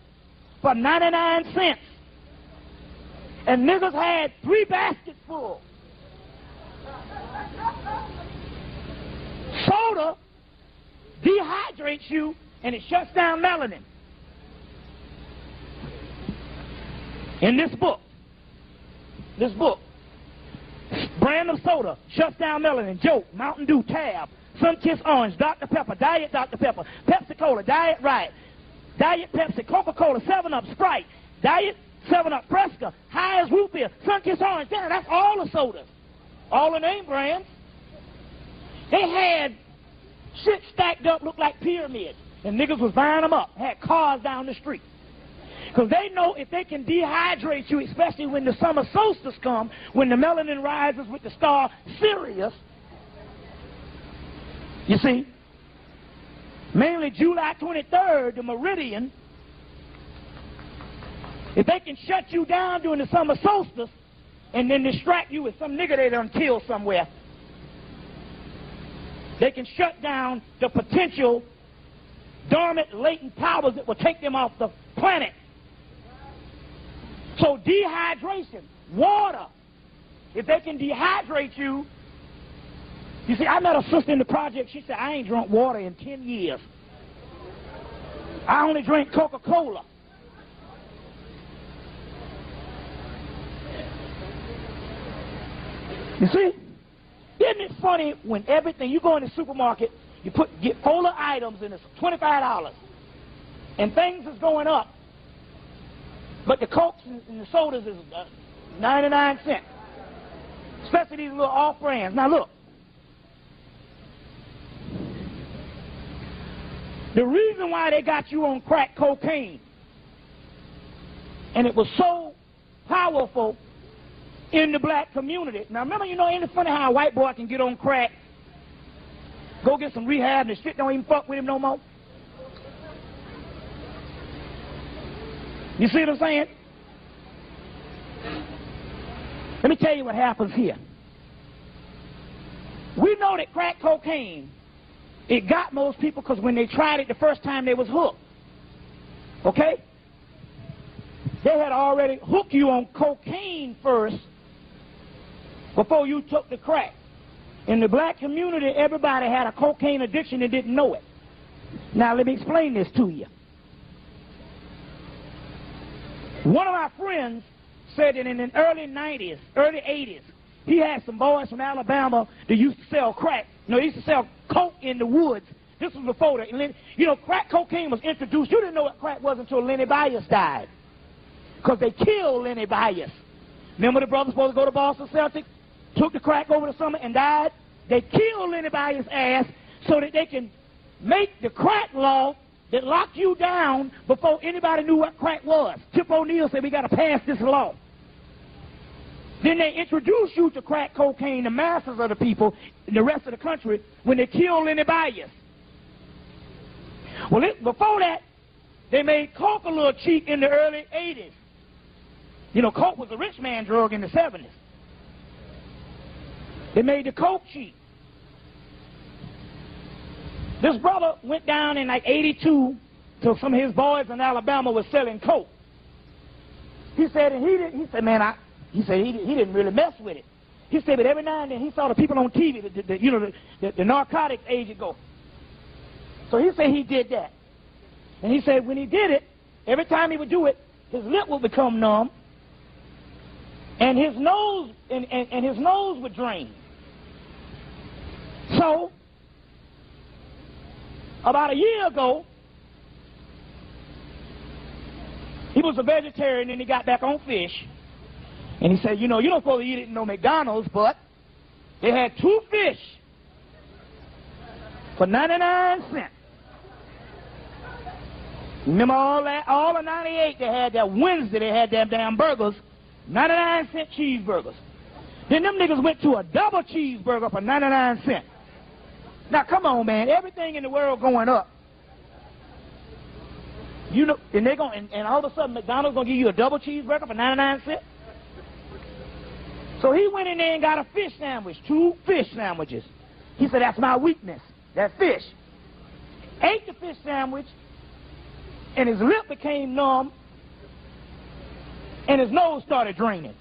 for 99 cents. And niggas had 3 baskets full. Soda dehydrates you and it shuts down melanin. In this book, brand of soda shuts down melanin. Joke, Mountain Dew, Tab, Sunkist Orange, Dr. Pepper, Diet Dr. Pepper, Pepsi Cola, Diet Riot, Diet Pepsi, Coca-Cola, 7-Up, Sprite, Diet 7-Up, Fresca, High as Root Beer, Sunkist Orange. Damn, that's all the sodas. All the name brands. They had shit stacked up, looked like pyramids, and niggas was buying them up. Had cars down the street. Because they know if they can dehydrate you, especially when the summer solstice comes, when the melanin rises with the star Sirius, you see, mainly July 23rd, the meridian, if they can shut you down during the summer solstice and then distract you with some nigga they done killed somewhere, they can shut down the potential dormant, latent powers that will take them off the planet. So dehydration, water, if they can dehydrate you. You see, I met a sister in the project. She said, I ain't drunk water in 10 years. I only drink Coca-Cola. You see? Isn't it funny when everything, you go in the supermarket, you get 4 items and it's $25, and things is going up, but the Cokes and the sodas is 99 cents. Especially these little off brands. Now look, the reason why they got you on crack cocaine, and it was so powerful in the black community. Now remember, you know, ain't it funny how a white boy can get on crack, go get some rehab, and the shit don't even fuck with him no more? You see what I'm saying? Let me tell you what happens here. We know that crack cocaine, it got most people because when they tried it the first time, they was hooked. Okay? They had already hooked you on cocaine first before you took the crack. In the black community, everybody had a cocaine addiction and didn't know it. Now, let me explain this to you. One of my friends said that in the early 90s, early 80s, he had some boys from Alabama that used to sell crack. You know, they used to sell coke in the woods. This was before the, you know, crack cocaine was introduced. You didn't know what crack was until Lenny Bias died. Because they killed Lenny Bias. Remember the brothers supposed to go to Boston Celtics, took the crack over the summer and died? They killed Lenny Bias' ass so that they can make the crack law that locked you down before anybody knew what crack was. Tip O'Neill said, we got to pass this law. Then they introduced you to crack cocaine, the masses of the people in the rest of the country, when they killed Lenny Bias. Well, before that, they made coke a little cheap in the early 80s. You know, coke was a rich man drug in the 70s. They made the coke cheap. This brother went down in like 82 to some of his boys in Alabama was selling coke. He said, and he said, man, he didn't really mess with it. He said, but every now and then he saw the people on TV, the narcotics agent go. So he said he did that. And he said when he did it, every time he would do it, his lip would become numb, and his nose and his nose would drain. So about a year ago, he was a vegetarian and he got back on fish. And he said, you don't supposed to eat it in no McDonald's, but they had 2 fish for 99 cents. Remember all of 98, they had that Wednesday, they had them damn burgers, 99-cent cheeseburgers. Then them niggas went to a double cheeseburger for 99 cents. Now, come on, man, everything in the world going up. And and all of a sudden McDonald's gonna give you a double cheeseburger for 99 cents? So he went in there and got a fish sandwich, 2 fish sandwiches. He said, that's my weakness, that fish. Ate the fish sandwich, and his lip became numb, and his nose started draining.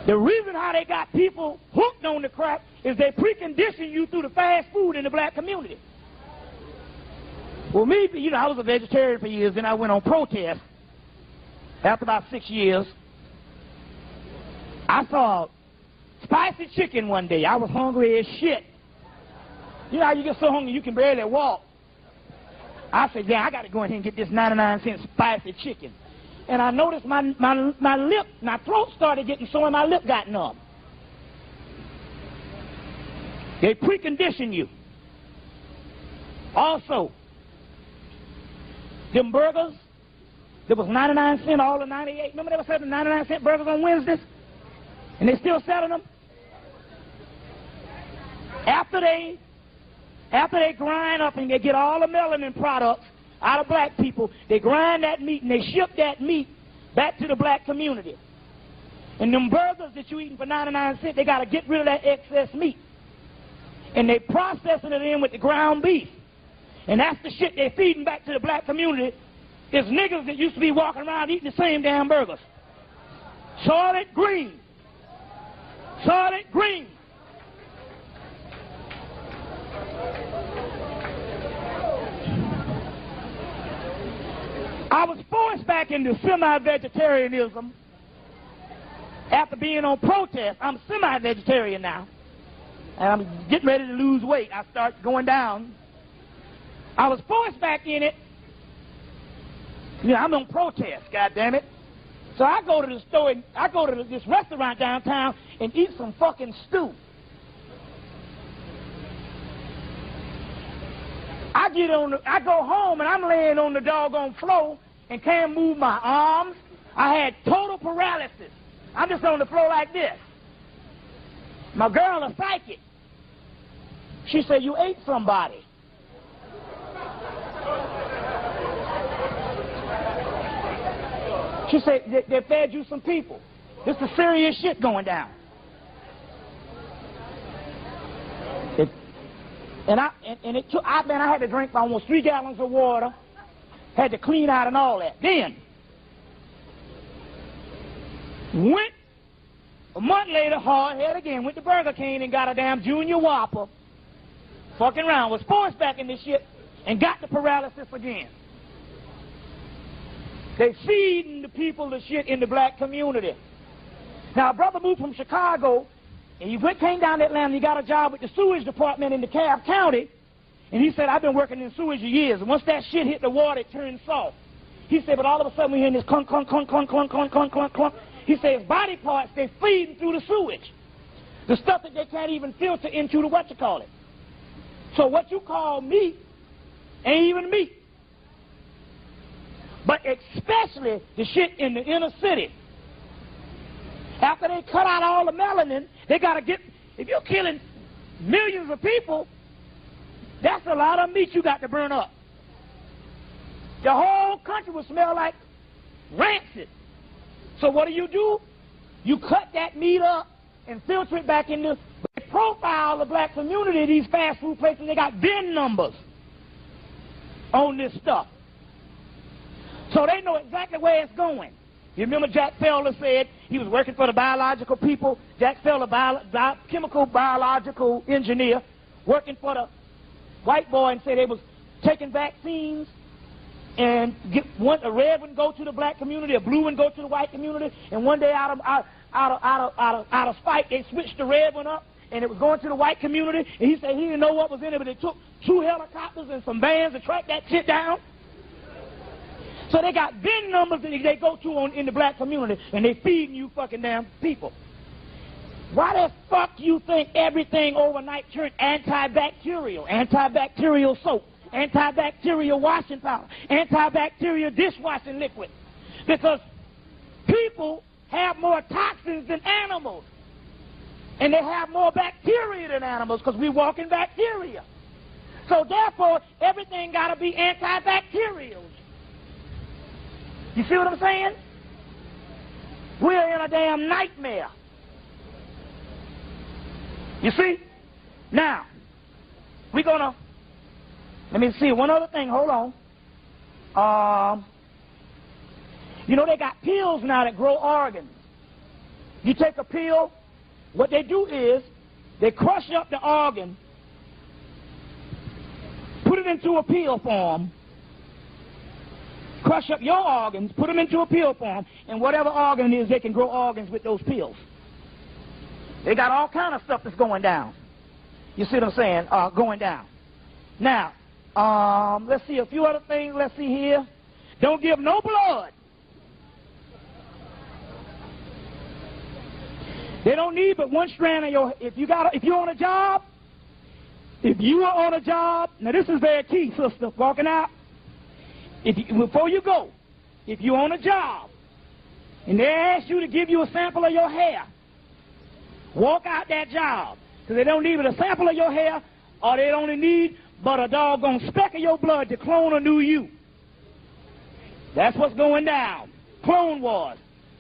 The reason how they got people hooked on the crack is they precondition you through the fast food in the black community. Well, me, I was a vegetarian for years, then I went on protest. After about 6 years, I saw spicy chicken one day. I was hungry as shit. You know how you get so hungry you can barely walk. I said, yeah, I got to go in here and get this 99-cent spicy chicken. And I noticed my throat started getting sore and my lip got numb. They precondition you. Also, them burgers, there was 99 cents, all the 98. Remember they were selling 99-cent burgers on Wednesdays? And they still selling them? After they grind up and they get all the melanin products out of black people, they grind that meat and they ship that meat back to the black community. And them burgers that you eating for 99 cents, they got to get rid of that excess meat. And they processing it in with the ground beef. And that's the shit they're feeding back to the black community. It's niggas that used to be walking around eating the same damn burgers. Solid green. Solid green. I was forced back into semi-vegetarianism after being on protest. I'm semi-vegetarian now. And I'm getting ready to lose weight. I start going down. I was forced back in it. I'm on protest, goddammit. So I go to the store and I go to this restaurant downtown and eat some fucking stew. I go home and I'm laying on the doggone floor and can't move my arms. I had total paralysis. I'm just on the floor like this. My girl, a psychic, she said, you ate somebody. She said, they fed you some people. This is serious shit going down. I had to drink almost 3 gallons of water, had to clean out and all that. Then, went a month later, hard head again, went to Burger King and got a damn Junior Whopper. Fucking around, was forced back in this shit and got the paralysis again. They feeding the people the shit in the black community. Now, a brother moved from Chicago, and he came down to Atlanta, he got a job with the sewage department in DeKalb County, and he said, I've been working in sewage for years, and once that shit hit the water, it turned soft. He said, but all of a sudden we're hearing this clunk, clunk, clunk, clunk, clunk, clunk, clunk, clunk, clunk. He said, his body parts, they feeding through the sewage. The stuff that they can't even filter into the whatchamacallit. So what you call meat ain't even meat. But especially the shit in the inner city. After they cut out all the melanin, they got to get, if you're killing millions of people, that's a lot of meat you got to burn up. The whole country will smell like rancid. So what do? You cut that meat up and filter it back into, they profile the black community, these fast food places, they got VIN numbers on this stuff. So they know exactly where it's going. You remember Jack Felder said he was working for the biological people? Jack Felder, chemical biological engineer, working for the white boy, and said they was taking vaccines, and a red one go to the black community, a blue one go to the white community, and one day out of spite they switched the red one up, and it was going to the white community, and he said he didn't know what was in it, but they took 2 helicopters and some vans to track that shit down. So they got VIN numbers that they go to in the black community, and they feeding you fucking damn people. Why the fuck you think everything overnight turned antibacterial? Antibacterial soap, antibacterial washing powder, antibacterial dishwashing liquid. Because people have more toxins than animals. And they have more bacteria than animals because we walk in bacteria. So therefore, everything got to be antibacterial. You see what I'm saying? We're in a damn nightmare. You see? Now, we're going to, let me see, one other thing, hold on. You know, they got pills now that grow organs. You take a pill, what they do is, they crush up the organ, put it into a pill form, crush up your organs, put them into a pill form, and whatever organ it is, they can grow organs with those pills. They got all kind of stuff that's going down. You see what I'm saying? Going down. Now, let's see a few other things. Let's see here. Don't give no blood. They don't need but one strand of your. If you're on a job, now this is very key, sister. Walking out. Before you go, if you're on a job and they ask you to give you a sample of your hair, walk out that job, because they don't need but a sample of your hair, or they only need but a doggone speck of your blood to clone a new you. That's what's going down. Clone wars.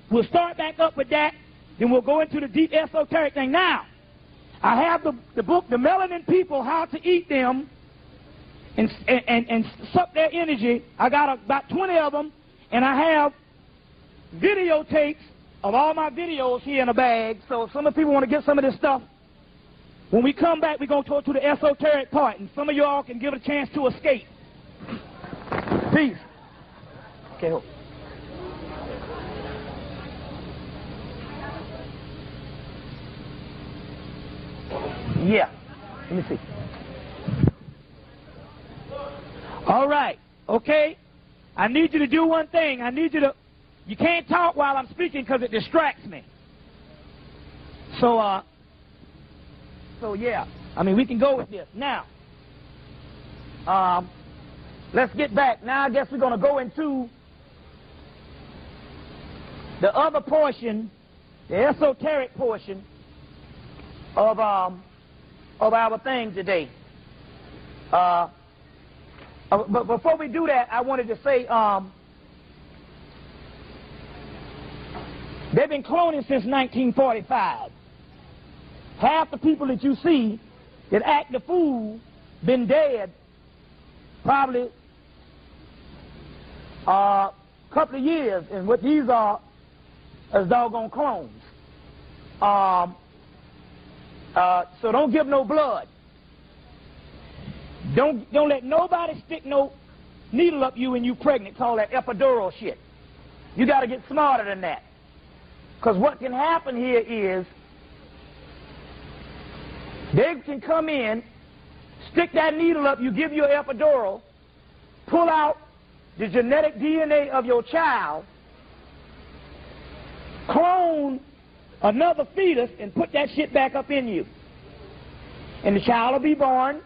We'll start back up with that, then we'll go into the deep esoteric thing. Now, I have the book, The Melanin People, How to Eat Them and Suck Their Energy. I got about 20 of them, and I have videotapes of all my videos here in a bag. So if some of the people want to get some of this stuff, when we come back, we're going to talk to the esoteric part, and some of y'all can give it a chance to escape. Peace. Okay. Yeah. Let me see. All right. Okay. I need you to do one thing. I need you to... You can't talk while I'm speaking because it distracts me. So yeah. I mean, we can go with this. Now, let's get back. Now I guess we're going to go into the other portion, the esoteric portion of our thing today. But before we do that, I wanted to say they've been cloning since 1945. Half the people that you see that act the fool been dead probably a couple of years, and what these are is doggone clones. So don't give no blood. Don't let nobody stick no needle up you when you pregnant. Call that epidural shit. You got to get smarter than that. Because what can happen here is they can come in, stick that needle up, you give your epidural, pull out the genetic DNA of your child, clone another fetus, and put that shit back up in you. And the child will be born,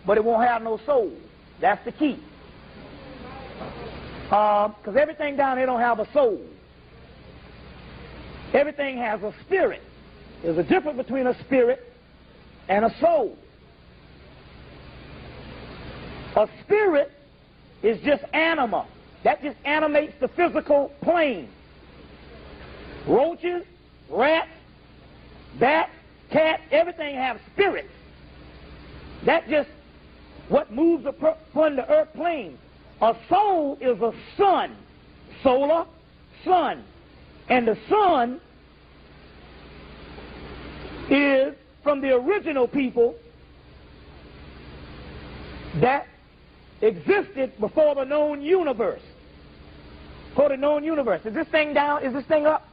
but it won't have no soul. That's the key. Because everything down here don't have a soul. Everything has a spirit. There's a difference between a spirit and a soul. A spirit is just anima. That just animates the physical plane. Roaches, rats, bats, cats, everything have spirits. That's just what moves upon the earth plane. A soul is a sun. Solar, sun. And the sun is from the original people that existed before the known universe. Before the known universe. Is this thing down? Is this thing up?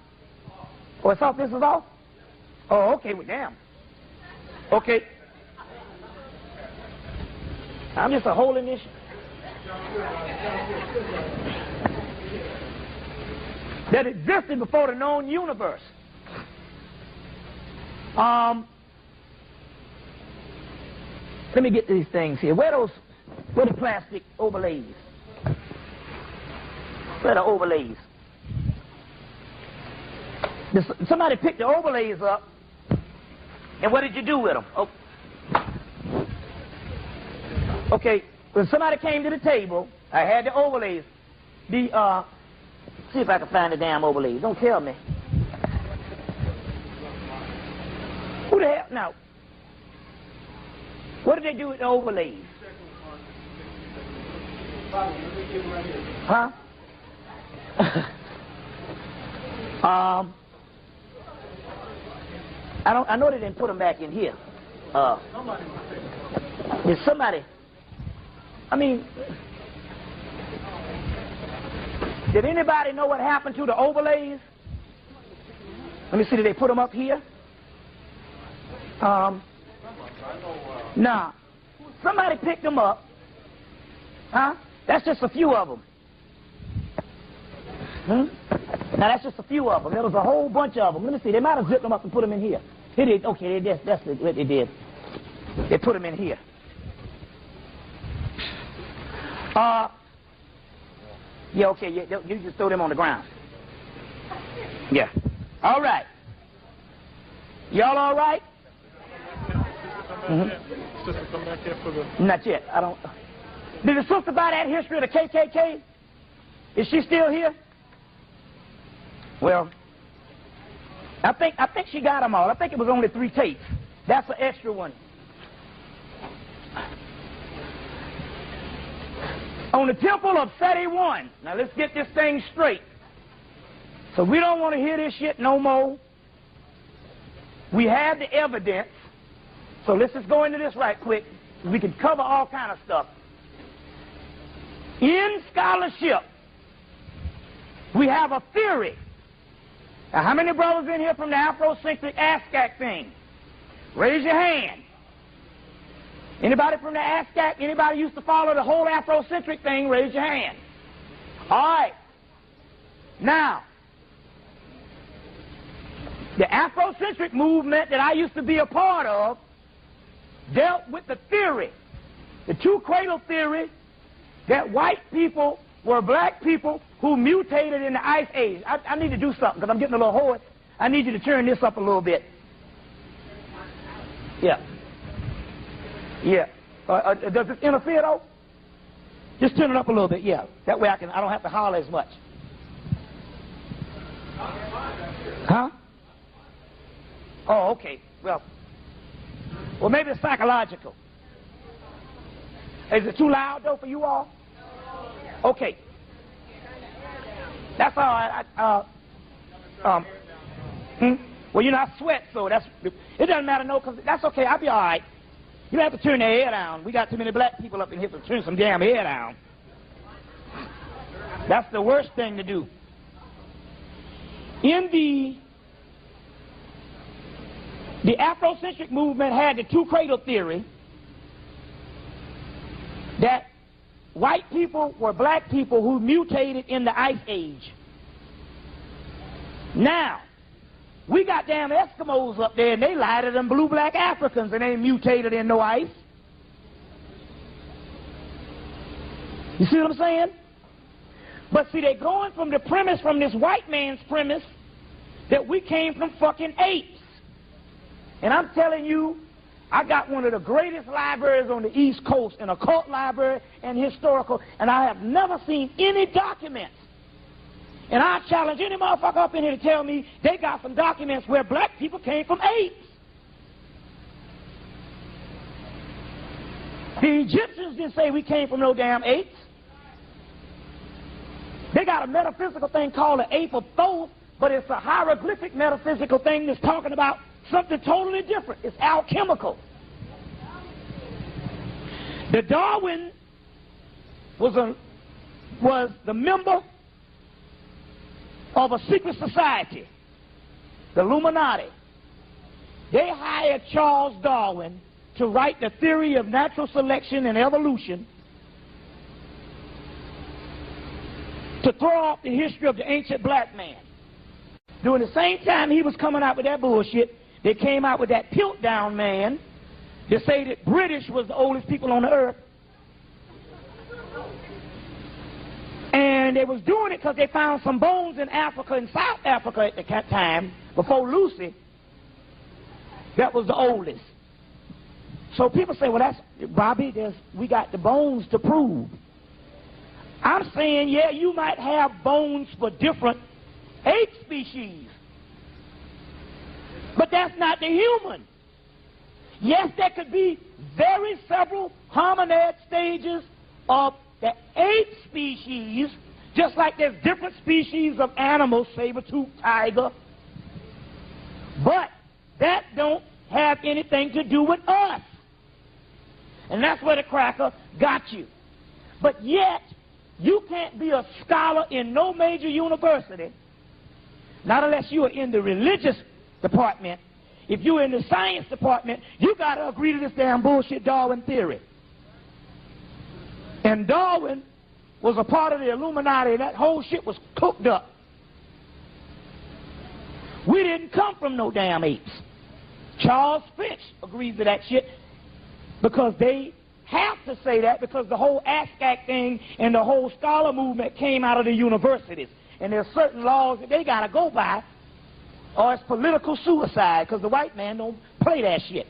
Oh, it's off? This is off? Oh, okay. Well, damn. Okay. I'm just a holding issue. That existed before the known universe. Let me get these things here. Where the plastic overlays? Where the overlays? Somebody picked the overlays up, and what did you do with them? Oh. Okay, when somebody came to the table, I had the overlays. See if I can find the damn overlays. Don't tell me. Who the hell? Now, what did they do with the overlays? Huh? I know they didn't put them back in here. Did somebody? I mean, did anybody know what happened to the overlays? Let me see. Did they put them up here? Nah. Somebody picked them up. Huh? That's just a few of them. Now that's just a few of them. There was a whole bunch of them. Let me see. They might have zipped them up and put them in here. They did. Okay, that's what they did. They put them in here. Yeah, okay. You just throw them on the ground. Yeah. All right. Y'all all right? Sister come back here for the... Not yet. I don't... Did the sister buy that history of the KKK? Is she still here? Well, I think she got them all. I think it was only 3 tapes. That's an extra one. On the Temple of Seti I. Now let's get this thing straight. So we don't want to hear this shit no more. We have the evidence. So let's just go into this right quick. We can cover all kind of stuff. In scholarship, we have a theory. Now, how many brothers in here from the Afrocentric ASCAC thing? Raise your hand. Anybody from the ASCAC? Anybody used to follow the whole Afrocentric thing? Raise your hand. All right. Now, the Afrocentric movement that I used to be a part of dealt with the theory, the two cradle theory, that white people were black people who mutated in the Ice Age. I need to do something because I'm getting a little hoarse. I need you to turn this up a little bit. Yeah. Yeah. Does this interfere though? Just turn it up a little bit. Yeah. That way I don't have to holler as much. Huh? Oh, okay. Well, maybe it's psychological. Is it too loud though for you all? Okay. That's all right. Well, you know, I sweat, so it doesn't matter, no, because that's okay. I'll be all right. You don't have to turn the air down. We got too many black people up in here to turn some damn air down. That's the worst thing to do. In the Afrocentric movement had the two cradle theory that white people were black people who mutated in the Ice Age. Now, we got damn Eskimos up there, and they lie to them blue black Africans, and they ain't mutated in no ice. You see what I'm saying? But see, they're going from the premise, from this white man's premise, that we came from fucking apes. And I'm telling you, I got one of the greatest libraries on the East Coast, an occult library and historical, and I have never seen any documents. And I challenge any motherfucker up in here to tell me they got some documents where black people came from apes. The Egyptians didn't say we came from no damn apes. They got a metaphysical thing called the ape of Thoth but it's a hieroglyphic metaphysical thing that's talking about something totally different. It's alchemical. The Darwin was the member of a secret society, the Illuminati. They hired Charles Darwin to write the theory of natural selection and evolution, to throw off the history of the ancient black man. During the same time he was coming out with that bullshit, they came out with that Piltdown man to say that British was the oldest people on the earth. And they was doing it because they found some bones in Africa, in South Africa at the time, before Lucy, that was the oldest. So people say, well, that's, Bobby, we got the bones to prove. I'm saying, yeah, you might have bones for different ape species, but that's not the human. Yes, there could be very several hominid stages of the ape species, just like there's different species of animals, saber-toothed tiger, but that don't have anything to do with us. And that's where the cracker got you. But yet, you can't be a scholar in no major university, not unless you are in the religious department. If you're in the science department, you got to agree to this damn bullshit Darwin theory. And Darwin was a part of the Illuminati, and that whole shit was cooked up. We didn't come from no damn apes. Charles Finch agrees to that shit because they have to say that, because the whole ASCAC thing and the whole scholar movement came out of the universities. And there's certain laws that they got to go by, or it's political suicide, because the white man don't play that shit.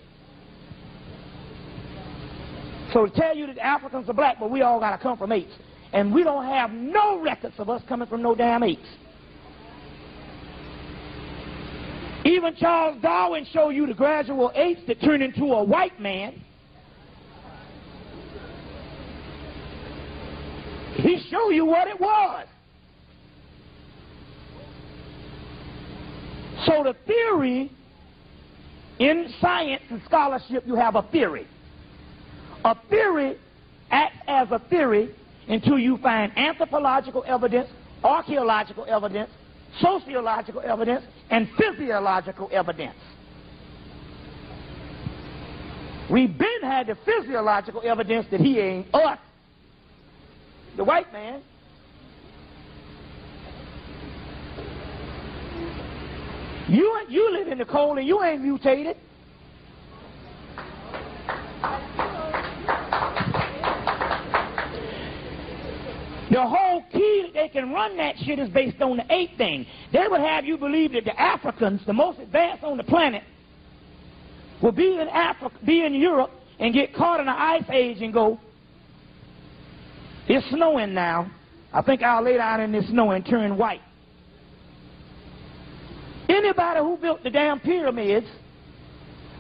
So to tell you that Africans are black, but we all got to come from apes. And we don't have no records of us coming from no damn apes. Even Charles Darwin showed you the gradual apes that turned into a white man. He showed you what it was. So the theory, in science and scholarship, you have a theory. A theory acts as a theory until you find anthropological evidence, archaeological evidence, sociological evidence, and physiological evidence. We've been had the physiological evidence that he ain't us, the white man. You live in the cold and you ain't mutated. The whole key that they can run that shit is based on the ape thing. They would have you believe that the Africans, the most advanced on the planet, will be in Africa, be in Europe, and get caught in an ice age and go, it's snowing now. I think I'll lay down in this snow and turn white. Anybody who built the damn pyramids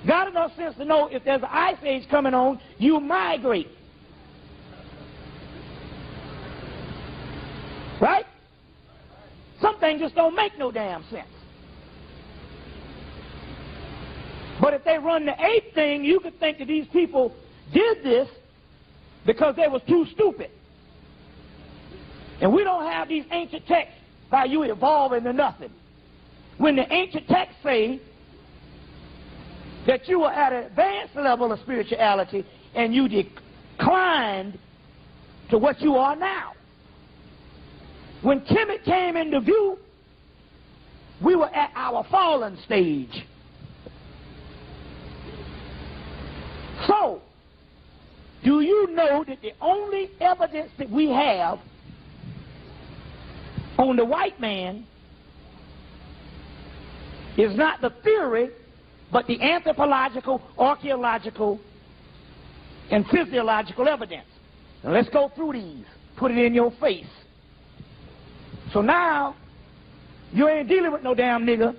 got enough sense to know if there's an ice age coming on, you migrate. Right? Some things just don't make no damn sense. But if they run the ape thing, you could think that these people did this because they was too stupid. And we don't have these ancient texts by you evolving to nothing. When the ancient texts say that you were at an advanced level of spirituality and you declined to what you are now. When Hemmitt came into view, we were at our fallen stage. So, do you know that the only evidence that we have on the white man is not the theory, but the anthropological, archaeological, and physiological evidence? Now let's go through these. Put it in your face. So now, you ain't dealing with no damn nigga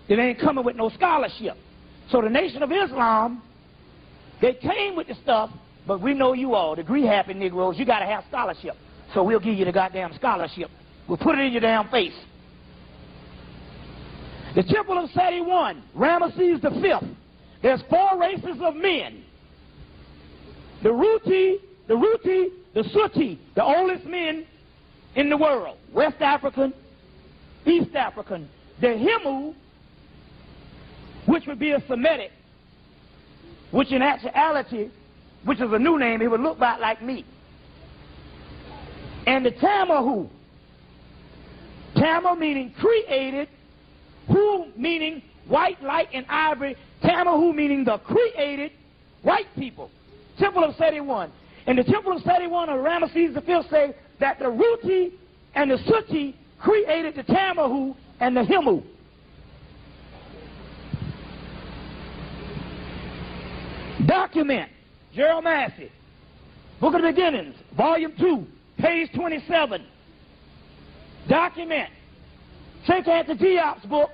that ain't coming with no scholarship. So the Nation of Islam, they came with the stuff, but we know you all, degree-happy Negroes, you got to have scholarship. So we'll give you the goddamn scholarship. We'll put it in your damn face. The Temple of Seti I, Ramesses V. There's 4 races of men. The Ruti, the Suti, the oldest men in the world. West African, East African. The Hemmu, which would be a Semitic, which in actuality, which is a new name, it would look about like me. And the Tamahu. Tama meaning created, Hu meaning white, light, and ivory. Tamahu meaning the created white people. Temple of Seti I. And the Temple of Seti I of Ramesses V say that the Ruti and the Suti created the Tamahu and the Hemmu. Document, Gerald Massey, Book of the Beginnings, Volume 2, page 27. Document. Check out the Diop's book,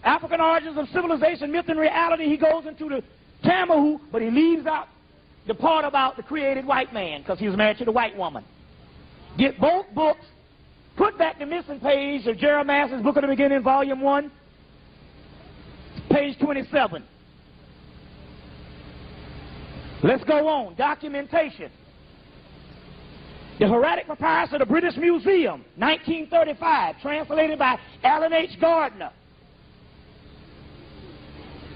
African Origins of Civilization, Myth and Reality. He goes into the Tamahu, but he leaves out the part about the created white man because he was married to the white woman. Get both books, put back the missing page of Gerald Massey's Book of the Beginning, Volume 1, page 27. Let's go on. Documentation. The Hieratic Papyrus of the British Museum, 1935, translated by Alan H. Gardner.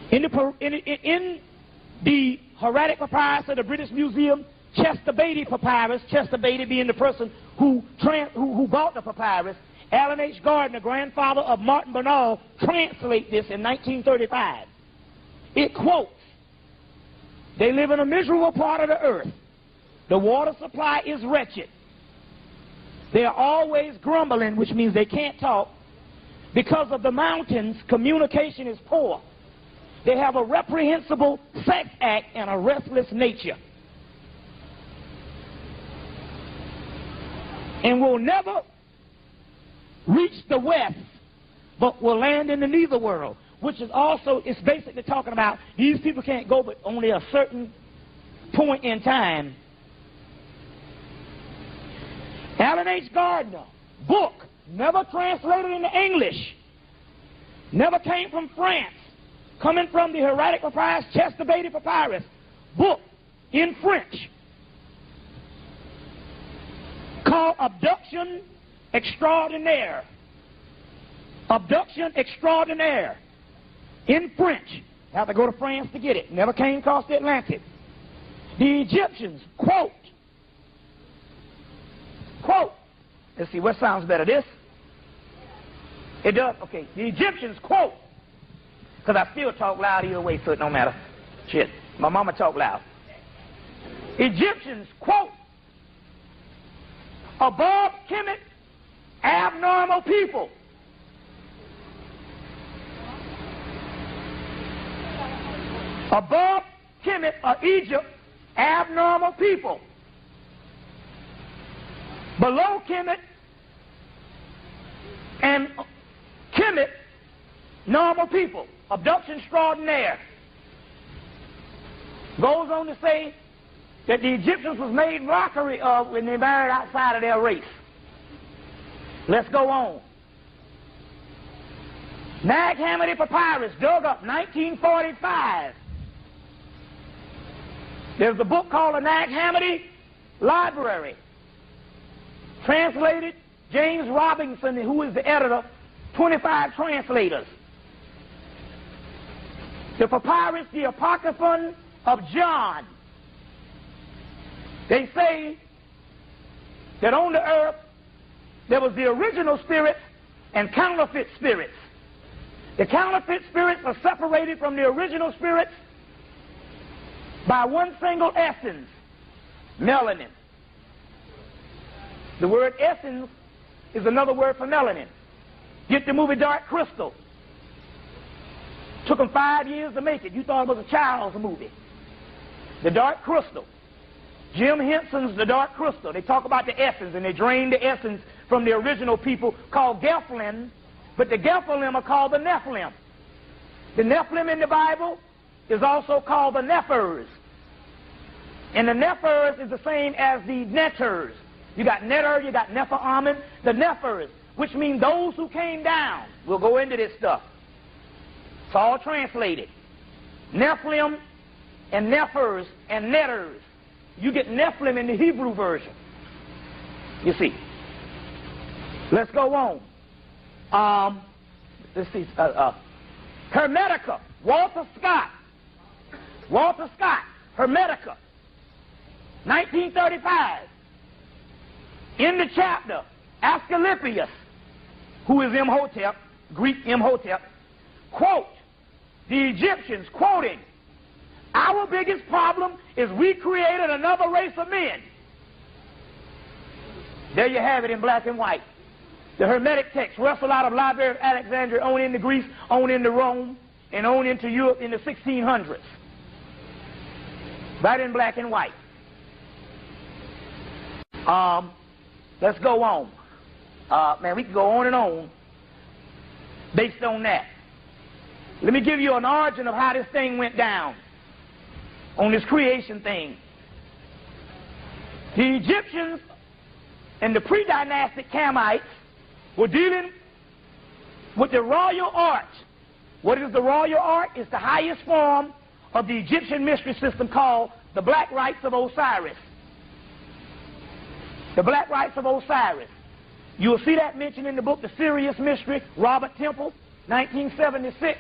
In the Hieratic Papyrus of the British Museum, Chester Beatty Papyrus, Chester Beatty being the person who bought the papyrus, Alan H. Gardner, grandfather of Martin Bernal, translate this in 1935. It quotes, "They live in a miserable part of the earth. The water supply is wretched. They are always grumbling," which means they can't talk. "Because of the mountains, communication is poor. They have a reprehensible sex act and a restless nature. And will never reach the west, but will land in the nether world," which is also, it's basically talking about these people can't go but only a certain point in time. Alan H. Gardner, book, never translated into English, never came from France, coming from the Hieratic Papyrus, Chester Beatty Papyrus, book in French, called Abduction Extraordinaire. Abduction Extraordinaire, in French. Have to go to France to get it. Never came across the Atlantic. The Egyptians, quote, let's see, what sounds better, this? It does, okay. The Egyptians, quote, because I still talk loud either way, so it don't matter. Shit, my mama talk loud. Egyptians, quote, "Above Kemet, abnormal people. Above Kemet or Egypt, abnormal people. Below Kemet and Kemet, normal people." Abduction extraordinaire. Goes on to say that the Egyptians was made mockery of when they married outside of their race. Let's go on. Nag Hammadi Papyrus, dug up 1945. There's a book called the Nag Hammadi Library. Translated, James Robinson, who is the editor, 25 translators. The papyrus, the Apocryphon of John. They say that on the earth there was the original spirits and counterfeit spirits. The counterfeit spirits are separated from the original spirits by one single essence, melanin. The word essence is another word for melanin. Get the movie Dark Crystal. Took them 5 years to make it. You thought it was a child's movie. The Dark Crystal. Jim Henson's The Dark Crystal. They talk about the essence, and they drain the essence from the original people called Nephilim, but the Nephilim are called the Nephilim. The Nephilim in the Bible is also called the Nephers. And the Nephers is the same as the Neters. You got Neter, you got Nepha-Amen, the Nephers, which means those who came down. We'll go into this stuff. It's all translated. Nephilim and Nephers and Netters. You get Nephilim in the Hebrew version. You see. Let's go on. Let's see. Hermetica. Walter Scott. Hermetica. 1935. In the chapter, Asclepius, who is Imhotep, Greek Imhotep, quote, the Egyptians, quoting, our biggest problem is we created another race of men. There you have it in black and white. The Hermetic text wrestled out of Library of Alexandria on into Greece, on into Rome, and on into Europe in the 1600s. Right in black and white. Let's go on. Man, we can go on and on based on that. Let me give you an origin of how this thing went down on this creation thing. The Egyptians and the pre-dynastic Hamites were dealing with the royal art. What is the royal art? It's the highest form of the Egyptian mystery system called the Black Rites of Osiris. The Black Rites of Osiris. You'll see that mentioned in the book The Sirius Mystery, Robert Temple, 1976.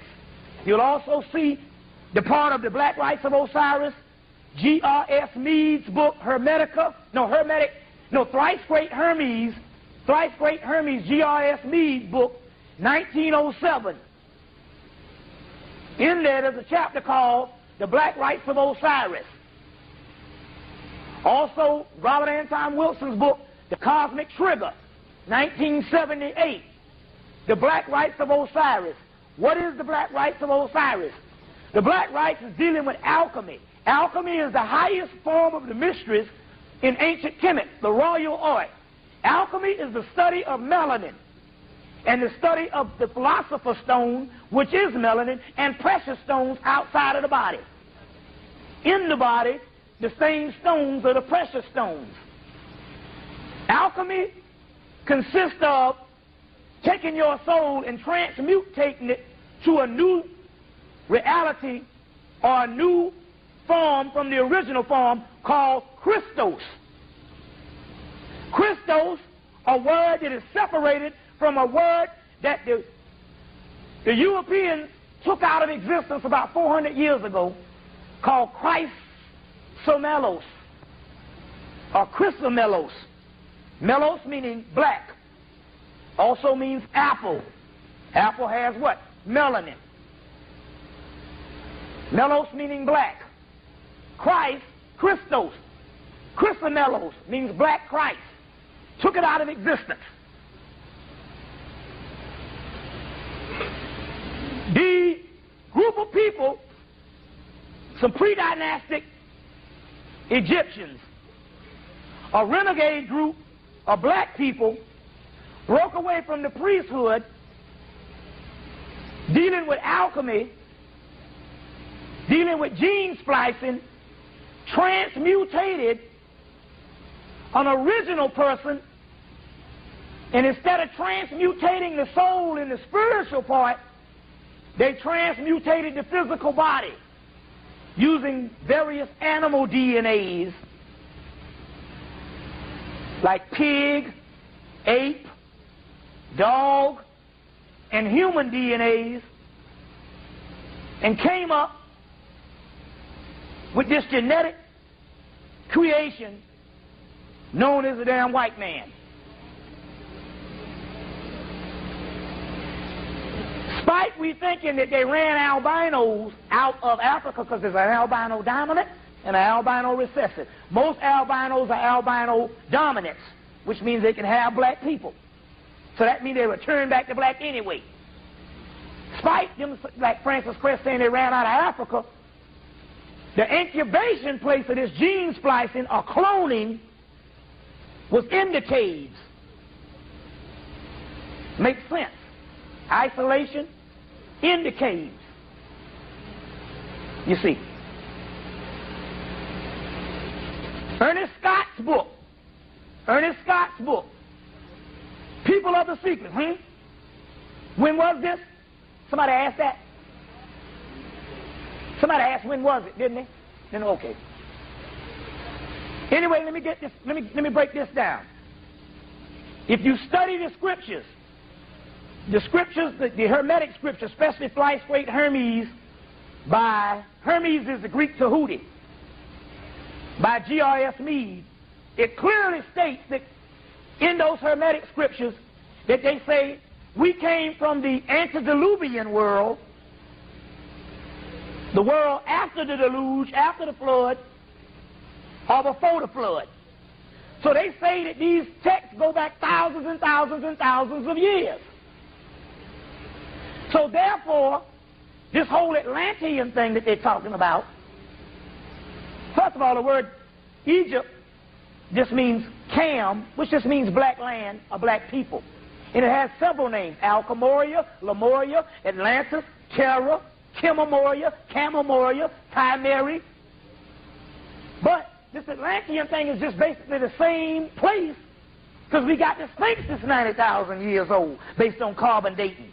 You'll also see the part of the Black Rites of Osiris, G.R.S. Mead's book, Thrice Great Hermes, G.R.S. Mead's book, 1907. In there, there's a chapter called The Black Rites of Osiris. Also, Robert Anton Wilson's book, The Cosmic Trigger, 1978. The Black Rites of Osiris. What is the Black Rites of Osiris? The Black Rites is dealing with alchemy. Alchemy is the highest form of the mysteries in ancient Kemet, the royal art. Alchemy is the study of melanin and the study of the philosopher's stone, which is melanin, and precious stones outside of the body. In the body, the same stones are the precious stones. Alchemy consists of taking your soul and transmutating it to a new reality or a new form from the original form called Christos. Christos, a word that is separated from a word that the Europeans took out of existence about 400 years ago, called Chrysomelos, or Chrysomelos. Melos meaning black. Also means apple. Apple has what? Melanin. Melos meaning black. Christos. Chrysomelos means black Christ. Took it out of existence. The group of people, some pre-dynastic Egyptians, a renegade group of black people, broke away from the priesthood, dealing with alchemy, dealing with gene splicing, transmutated an original person, and instead of transmutating the soul in the spiritual part, they transmutated the physical body using various animal DNAs like pig, ape, dog, and human DNAs, and came up with this genetic creation known as the damn white man. Despite we thinking that they ran albinos out of Africa because there's an albino dominant and an albino recessive. Most albinos are albino dominants, which means they can have black people. So that means they return back to black anyway. Despite them, like Francis Crest saying they ran out of Africa, the incubation place of this gene splicing or cloning was in the caves. Makes sense. Isolation in the caves. You see. Ernest Scott's book, People of the Secret. When was this? Somebody asked that? Somebody asked when was it, didn't they? Then okay. Anyway, let me get this. Let me break this down. If you study the scriptures, the Hermetic scriptures, especially Flight Straight Hermes, by Hermes is the Greek Tahuti, by G.R.S. Mead, it clearly states that in those Hermetic scriptures that they say we came from the antediluvian world, the world after the deluge, after the flood, or before the flood. So they say that these texts go back thousands and thousands and thousands of years. So therefore, this whole Atlantean thing that they're talking about, first of all, the word Egypt just means Cam, which just means black land or black people. And it has several names: Alchemoria, Lemuria, Atlantis, Terra, Chemomoria, Camomoria, Chimeri. But this Atlantean thing is just basically the same place, because we got the Sphinx that's 90,000 years old based on carbon dating.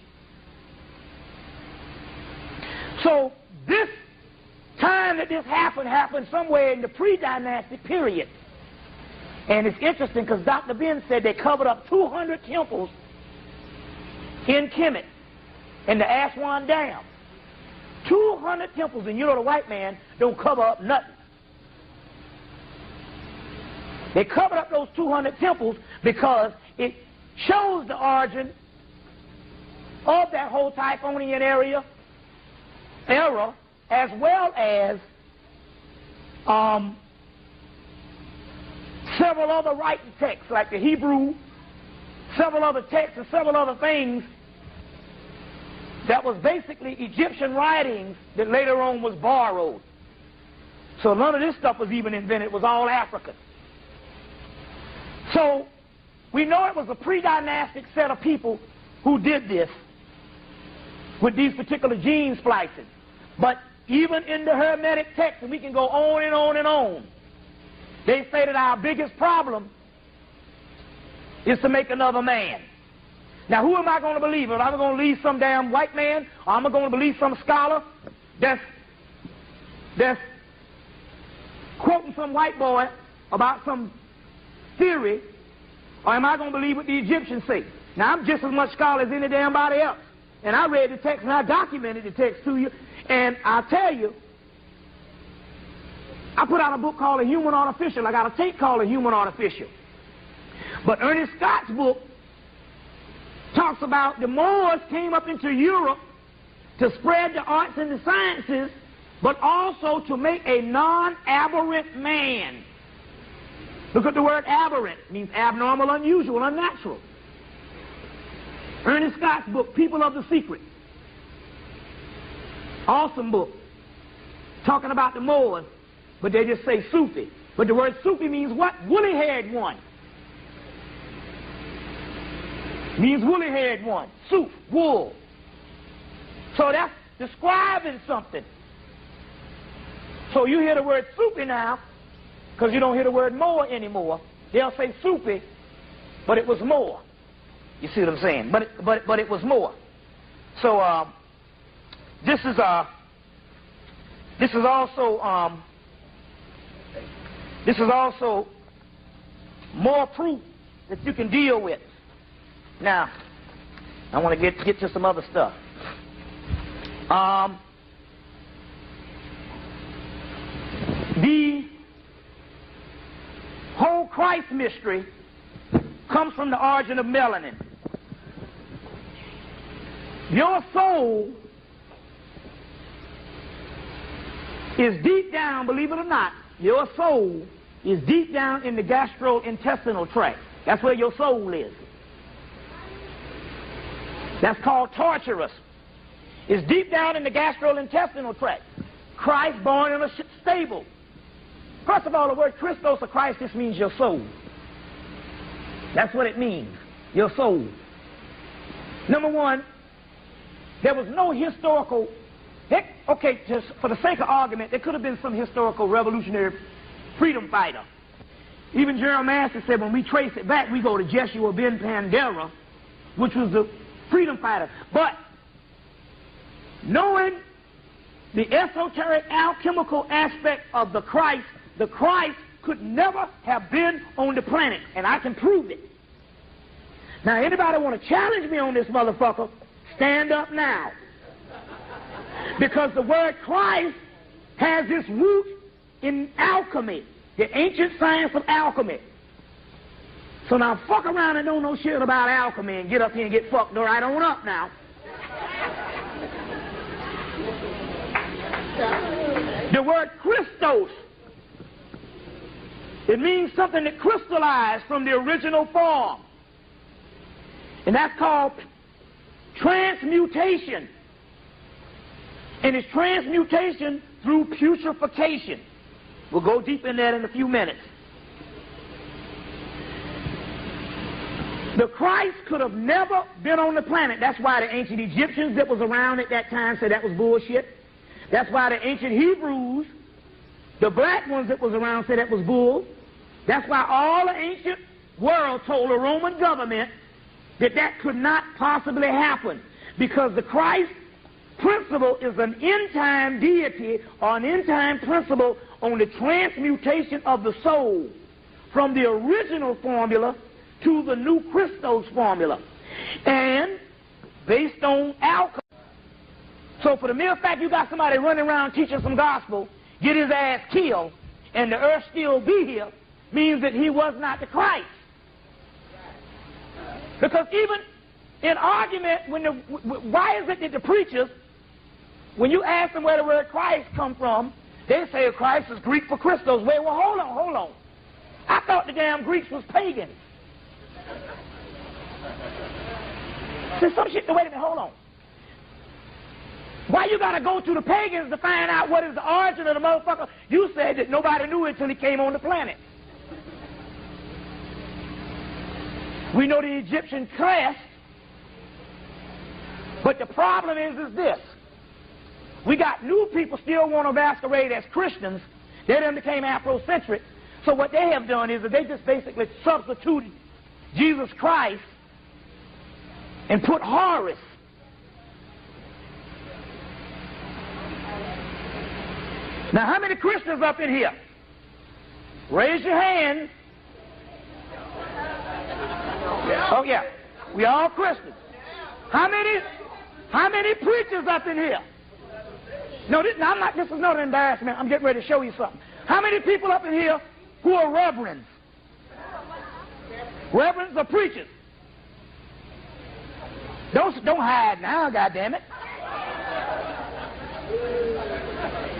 So this time that this happened somewhere in the pre-dynastic period. And it's interesting because Dr. Ben said they covered up 200 temples in Hemmitt in the Aswan Dam. 200 temples, and you know the white man don't cover up nothing. They covered up those 200 temples because it shows the origin of that whole Typhonian era, as well as several other writing texts like the Hebrew, several other texts and several other things that was basically Egyptian writings that later on was borrowed. So none of this stuff was even invented. It was all African. So we know it was a pre-dynastic set of people who did this with these particular gene splicing. But even in the Hermetic text, and we can go on and on and on, they say that our biggest problem is to make another man. Now, who am I going to believe? Am I going to believe some damn white man? Or am I going to believe some scholar that's quoting some white boy about some theory? Or am I going to believe what the Egyptians say? Now, I'm just as much scholar as any damn body else. And I read the text and I documented the text to you. And I'll tell you, I put out a book called A Human Artificial. I got a tape called A Human Artificial. But Ernest Scott's book talks about the Moors came up into Europe to spread the arts and the sciences, but also to make a non-aberrant man. Look at the word aberrant. It means abnormal, unusual, unnatural. Ernest Scott's book, People of the Secret. Awesome book. Talking about the Moors, but they just say Sufi. But the word Sufi means what? Woolly-haired one. Means woolly-haired one. Suf, wool. So that's describing something. So you hear the word Sufi now, because you don't hear the word Moor anymore. They'll say Sufi, but it was Moor. You see what I'm saying? But it was Moor. So this is also more proof that you can deal with. Now, I want to get to some other stuff. The whole Christ mystery comes from the origin of melanin. Your soul is deep down, believe it or not, your soul is deep down in the gastrointestinal tract. That's where your soul is. That's called torturous. It's deep down in the gastrointestinal tract. Christ born in a stable. First of all, the word Christos or Christ just means your soul. That's what it means, your soul. Number one, there was no historical, okay, just for the sake of argument, there could have been some historical revolutionary freedom fighter. Even Gerald Master said when we trace it back, we go to Jeshua ben Pandera, which was the freedom fighter. But knowing the esoteric alchemical aspect of the Christ could never have been on the planet, and I can prove it. Now, anybody want to challenge me on this motherfucker, stand up now. Because the word Christ has its root in alchemy, the ancient science of alchemy. So now fuck around and don't know shit about alchemy and get up here and get fucked right on up now. The word Christos, it means something that crystallized from the original form. And that's called transmutation. And it's transmutation through putrefaction. We'll go deep in that in a few minutes. The Christ could have never been on the planet. That's why the ancient Egyptians that was around at that time said that was bullshit. That's why the ancient Hebrews, the black ones that was around, said that was bull. That's why all the ancient world told the Roman government that that could not possibly happen, because the Christ principle is an end-time deity or an end-time principle on the transmutation of the soul from the original formula to the new Christos formula, and based on alchemy. So for the mere fact you got somebody running around teaching some gospel, get his ass killed, and the earth still be here, means that he was not the Christ. Because even in argument, why is it that the preachers, when you ask them where the word Christ come from, they say Christ is Greek for Christos. Wait, well, hold on. I thought the damn Greeks was pagans. There's some shit, wait a minute, hold on. Why you gotta go to the pagans to find out what is the origin of the motherfucker? You said that nobody knew it until he came on the planet. We know the Egyptian crest, but the problem is this. We got new people still want to masquerade as Christians. They then became Afrocentric. So what they have done is that they just basically substituted Jesus Christ and put Horus. Now, how many Christians up in here? Raise your hand. Oh, yeah. We all Christians. How many preachers up in here? No, this is not an embarrassment. I'm getting ready to show you something. How many people up in here who are reverends? Reverends are preachers. Don't hide now, goddammit.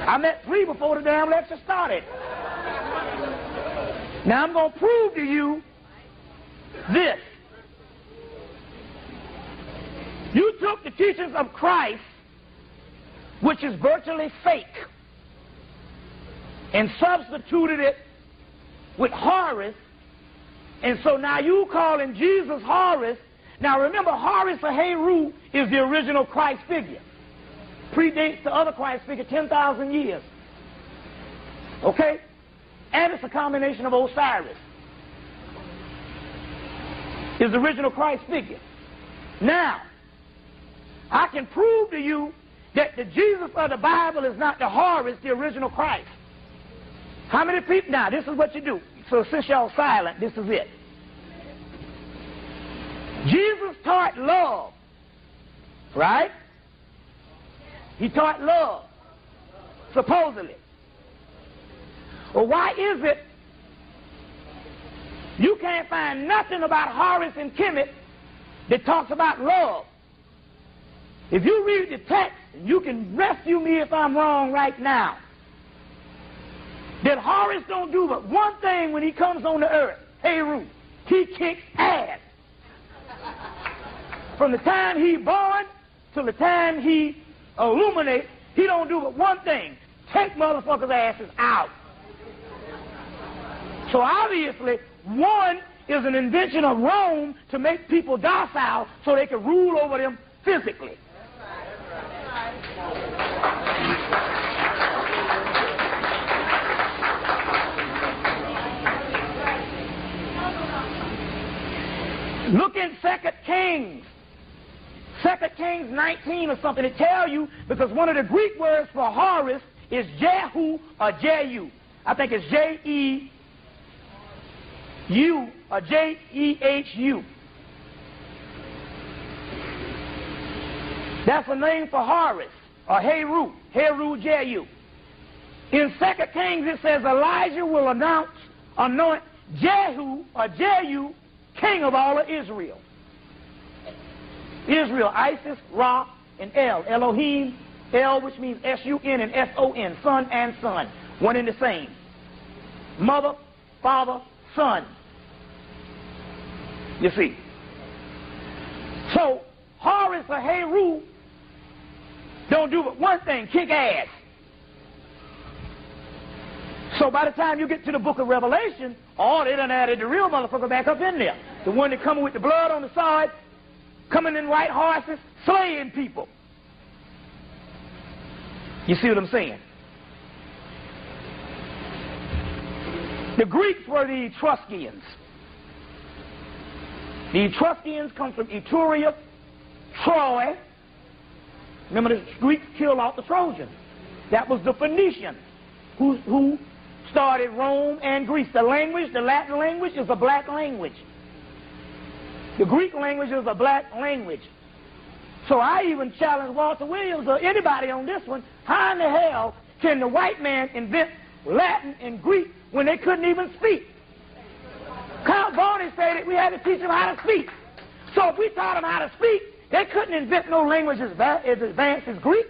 I met 3 before the damn lecture started. Now I'm going to prove to you this. You took the teachings of Christ, which is virtually fake, and substituted it with Horus, and so now you calling Jesus Horus. Now remember, Horus or Heru is the original Christ figure. Predates the other Christ figure 10,000 years. Okay? And it's a combination of Osiris. Is the original Christ figure. Now, I can prove to you that the Jesus of the Bible is not the Horus, the original Christ. How many people? Now, this is what you do. So since y'all silent, this is it. Jesus taught love, right? He taught love, supposedly. Well, why is it you can't find nothing about Horus and Hemmitt that talks about love? If you read the text, and you can rescue me if I'm wrong right now, that Horus don't do but one thing when he comes on the earth. Heru, he kicks ass. From the time he born till the time he illuminates, he don't do but one thing: take motherfuckers' asses out. So obviously, one is an invention of Rome to make people docile so they can rule over them physically. Look in 2 Kings 2 Kings 19 or something, it tells you, because one of the Greek words for Horus is Jehu or Jehu. I think it's J-E-U or J-E-H-U. That's the name for Horus or Heru, Jehu. In 2 Kings it says Elijah will anoint Jehu or Jehu king of all of Israel. Israel, Isis, Ra, and El. Elohim, El, which means S-U-N and S-O-N, son and son. One and the same. Mother, father, son. You see. So, Horus or Heru don't do but one thing, kick ass. So by the time you get to the book of Revelation, they done added the real motherfucker back up in there. The one that coming with the blood on the side, coming in white horses, slaying people. You see what I'm saying? The Greeks were the Etruscans. The Etruscans come from Etruria, Troy. Remember, the Greeks killed off the Trojans. That was the Phoenicians who started Rome and Greece. The language, the Latin language, is a black language. The Greek language is a black language. So I even challenge Walter Williams or anybody on this one, how in the hell can the white man invent Latin and Greek when they couldn't even speak? Count Barney said that we had to teach them how to speak. So if we taught them how to speak, they couldn't invent no language as advanced as Greek.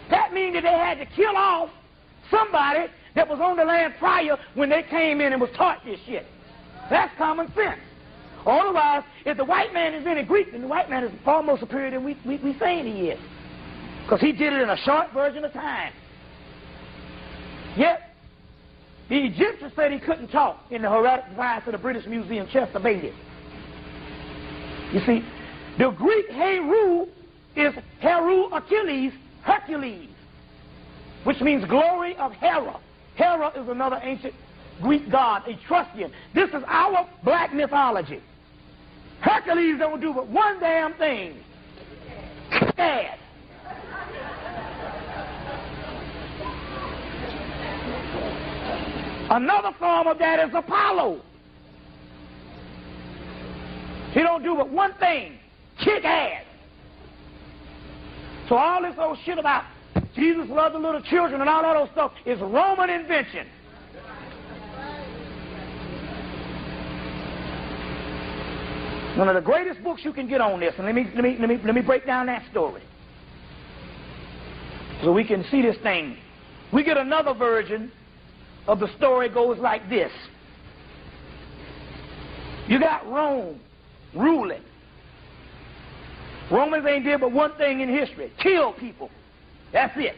That means that they had to kill off somebody that was on the land prior when they came in and was taught this shit. That's common sense. Otherwise, if the white man invented Greek, then the white man is far more superior than we saying he is. Because he did it in a short version of time. Yet, the Egyptians said he couldn't talk in the Herodic Device of the British Museum, Chester Beatty. You see, the Greek Heru is Heru Achilles, Hercules, which means glory of Hera. Hera is another ancient Greek god, Etruscan. This is our black mythology. Hercules don't do but one damn thing. Bad. Another form of that is Apollo. He don't do but one thing. Kick ass. So all this old shit about Jesus loved the little children and all that old stuff is Roman invention. One of the greatest books you can get on this, and let me break down that story so we can see this thing. We get another version of the story. Goes like this. You got Rome ruling. Romans ain't did but one thing in history: kill people. That's it.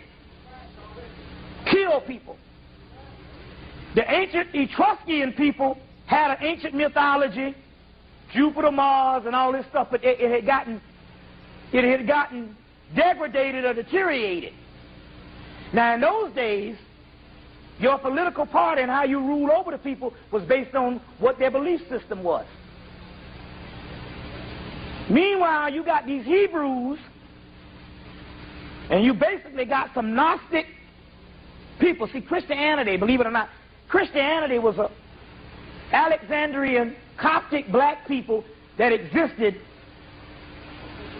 Kill people. The ancient Etruscan people had an ancient mythology, Jupiter, Mars, and all this stuff, but it had gotten degraded or deteriorated. Now, in those days, your political party and how you ruled over the people was based on what their belief system was. Meanwhile, you got these Hebrews, and you basically got some Gnostic people. See, Christianity, believe it or not, Christianity was a Alexandrian Coptic black people that existed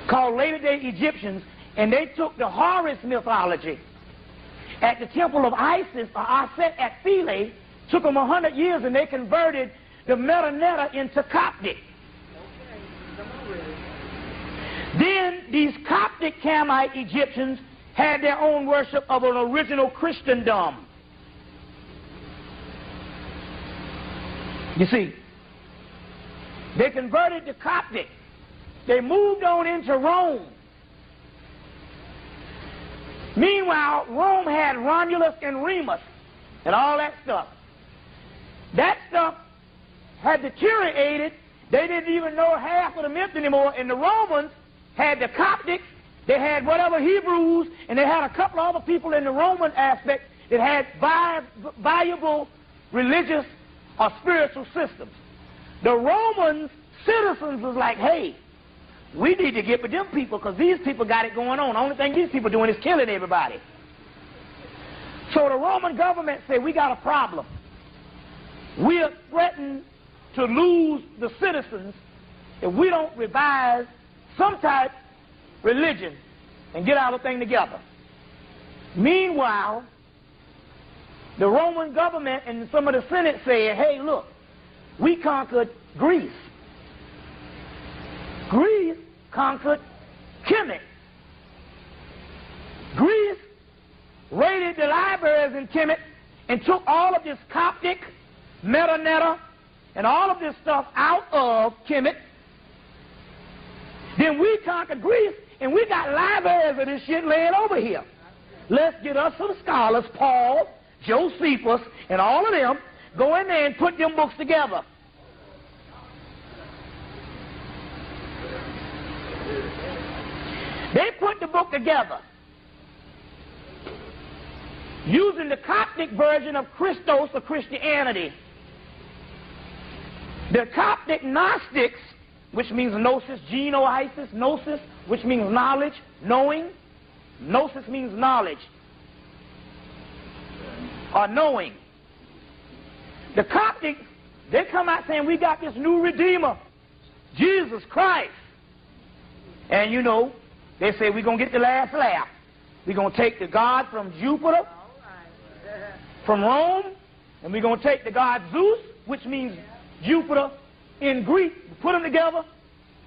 called later-day Egyptians, and they took the Horus mythology at the temple of Isis, or Aset at Philae. Took them 100 years, and they converted the Metanetta into Coptic. Then these Coptic Camite Egyptians had their own worship of an original Christendom. You see, they converted to Coptic. They moved on into Rome. Meanwhile, Rome had Romulus and Remus and all that stuff. That stuff had deteriorated. They didn't even know half of the myth anymore. And the Romans had the Coptics, they had whatever Hebrews, and they had a couple of other people in the Roman aspect that had viable religious or spiritual systems. The Roman citizens was like, hey, We need to get with them people because these people got it going on. The only thing these people doing is killing everybody. So the Roman government said, we got a problem. We are threatened to lose the citizens if we don't revise some type of religion and get our thing together. Meanwhile, the Roman government and some of the Senate said, hey, look, we conquered Greece. Greece conquered Hemmitt. Greece raided the libraries in Hemmitt and took all of this Coptic, metaneta, and all of this stuff out of Hemmitt. Then we conquered Greece, and we got libraries of this shit laying over here. Let's get us some scholars, Paul, Josephus, and all of them, go in there and put them books together. They put the book together using the Coptic version of Christos or Christianity. The Coptic Gnostics, which means gnosis, genoisis, gnosis, which means knowledge, knowing. Gnosis means knowledge or knowing. The Coptics, they come out saying, we got this new Redeemer, Jesus Christ. And you know, they say we're going to get the last laugh. We're going to take the god from Jupiter, from Rome, and we're going to take the god Zeus, which means Jupiter in Greek, put them together,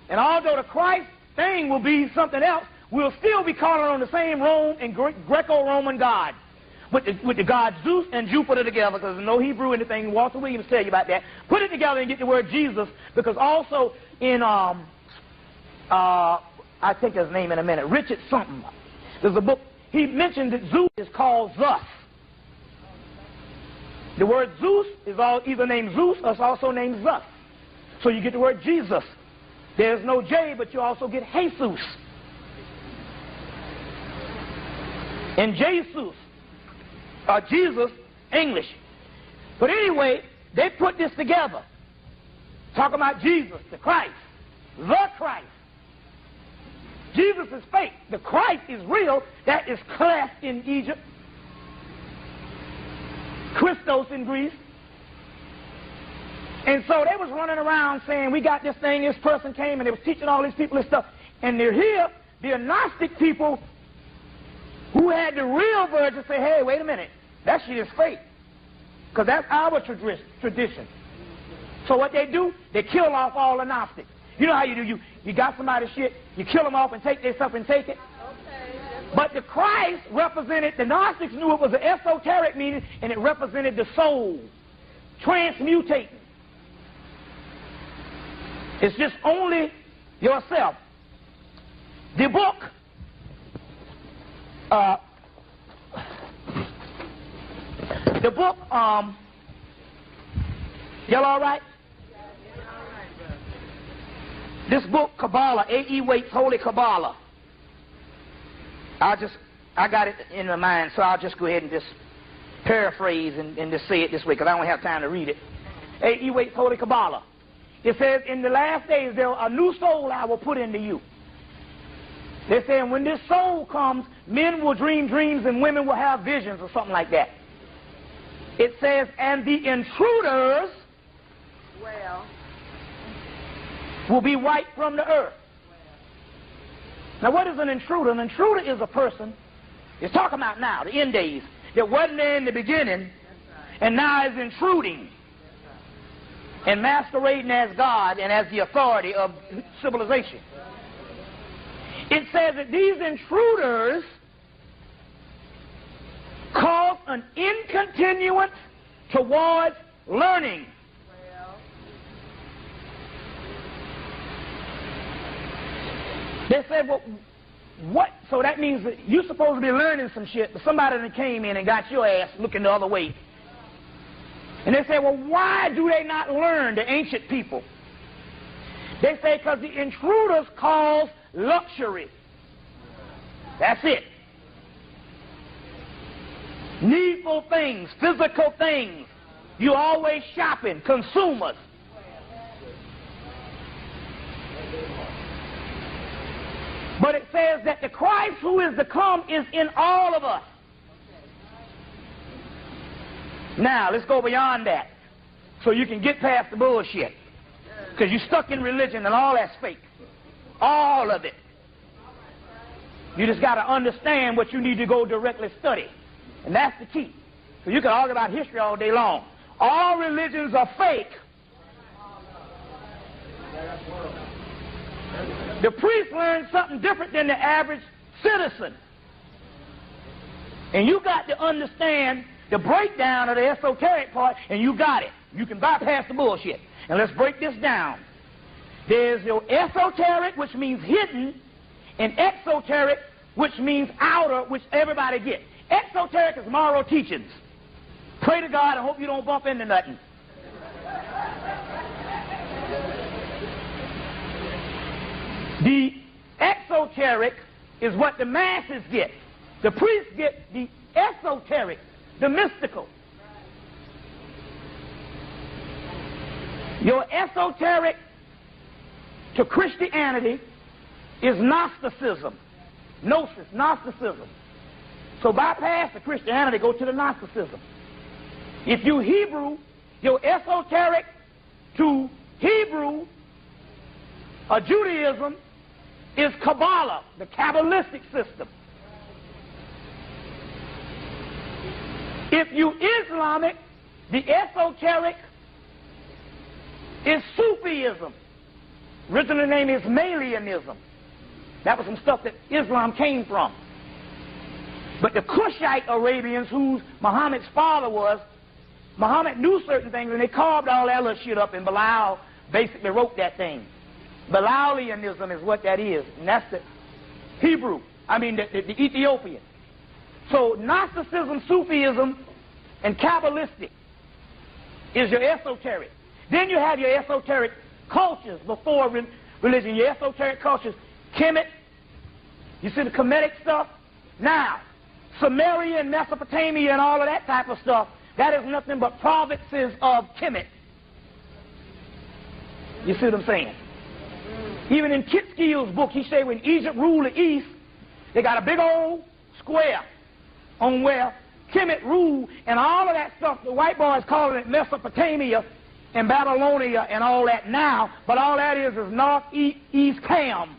and although the Christ thing will be something else, we'll still be calling on the same Rome and Greco-Roman god, with the god Zeus and Jupiter together, because there's no Hebrew in the thing. Walter Williams tell you about that. Put it together and get the word Jesus, because also in I think his name in a minute, Richard something. There's a book, he mentioned that Zeus is called Zeus. The word Zeus is either named Zeus or it's also named Zeus. So you get the word Jesus. There's no J, but you also get Jesus. And Jesus, Jesus, English. But anyway, they put this together. Talking about Jesus, the Christ, the Christ. Jesus is fake. The Christ is real. That is cleft in Egypt. Christos in Greece. And so they was running around saying, we got this thing, this person came, and they was teaching all these people this stuff. And they're here, the Gnostic people who had the real version say, hey, wait a minute, that shit is fake. Because that's our tradition. So what they do, they kill off all the Gnostics. You know how you do, you got somebody's shit, you kill them off and take their stuff and take it. Okay. But the Christ represented, the Gnostics knew it was an esoteric meaning, and it represented the soul, transmutating. It's just only yourself. The book, y'all all right? This book, Kabbalah, A.E. Waite's Holy Kabbalah. I got it in my mind, so I'll just go ahead and just paraphrase and just say it this way, because I don't have time to read it. A.E. Waite's Holy Kabbalah. It says, in the last days, a new soul I will put into you. They're saying when this soul comes, men will dream dreams and women will have visions or something like that. It says, and the intruders will be wiped from the earth. Now, what is an intruder? An intruder is a person, it's talking about now, the end days, that wasn't there in the beginning and now is intruding and masquerading as God and as the authority of civilization. It says that these intruders cause an incontinuance towards learning. They said, well, what? So that means that you're supposed to be learning some shit, but somebody that came in and got your ass looking the other way. And they say, well, why do they not learn, the ancient people? They say, because the intruders cause luxury. That's it. Needful things, physical things. You're always shopping, consumers. But it says that the Christ who is to come is in all of us. Now, let's go beyond that so you can get past the bullshit. Because you're stuck in religion and all that's fake. All of it. You just got to understand what you need to go directly study. And that's the key. So you can argue about history all day long. All religions are fake. The priest learned something different than the average citizen. And you got to understand the breakdown of the esoteric part, and you got it. You can bypass the bullshit. And let's break this down. There's your esoteric, which means hidden, and exoteric, which means outer, which everybody gets. Exoteric is moral teachings. Pray to God and hope you don't bump into nothing. The exoteric is what the masses get. The priests get the esoteric, the mystical. Your esoteric to Christianity is Gnosticism. Gnosis, Gnosticism. So bypass the Christianity, go to the Gnosticism. If you Hebrew, your esoteric to Hebrew or Judaism is Kabbalah, the Kabbalistic system. If you Islamic, the esoteric is Sufism. Original name is Malianism. That was some stuff that Islam came from. But the Cushite Arabians, who Muhammad's father was, Muhammad knew certain things, and they carved all that little shit up, and Bilal basically wrote that thing. Bilalianism is what that is, and that's the Hebrew, the Ethiopian. So Gnosticism, Sufism, and Kabbalistic is your esoteric. Then you have your esoteric cultures before religion. Your esoteric cultures, Hemmitt, you see the Kemetic stuff? Now, Samaria and Mesopotamia and all of that type of stuff, that is nothing but provinces of Hemmitt. You see what I'm saying? Even in Kitskill's book, he said when Egypt ruled the East, they got a big old square on where Kemet ruled, and all of that stuff, the white boys calling it Mesopotamia and Babylonia and all that now, but all that is northeast Cam,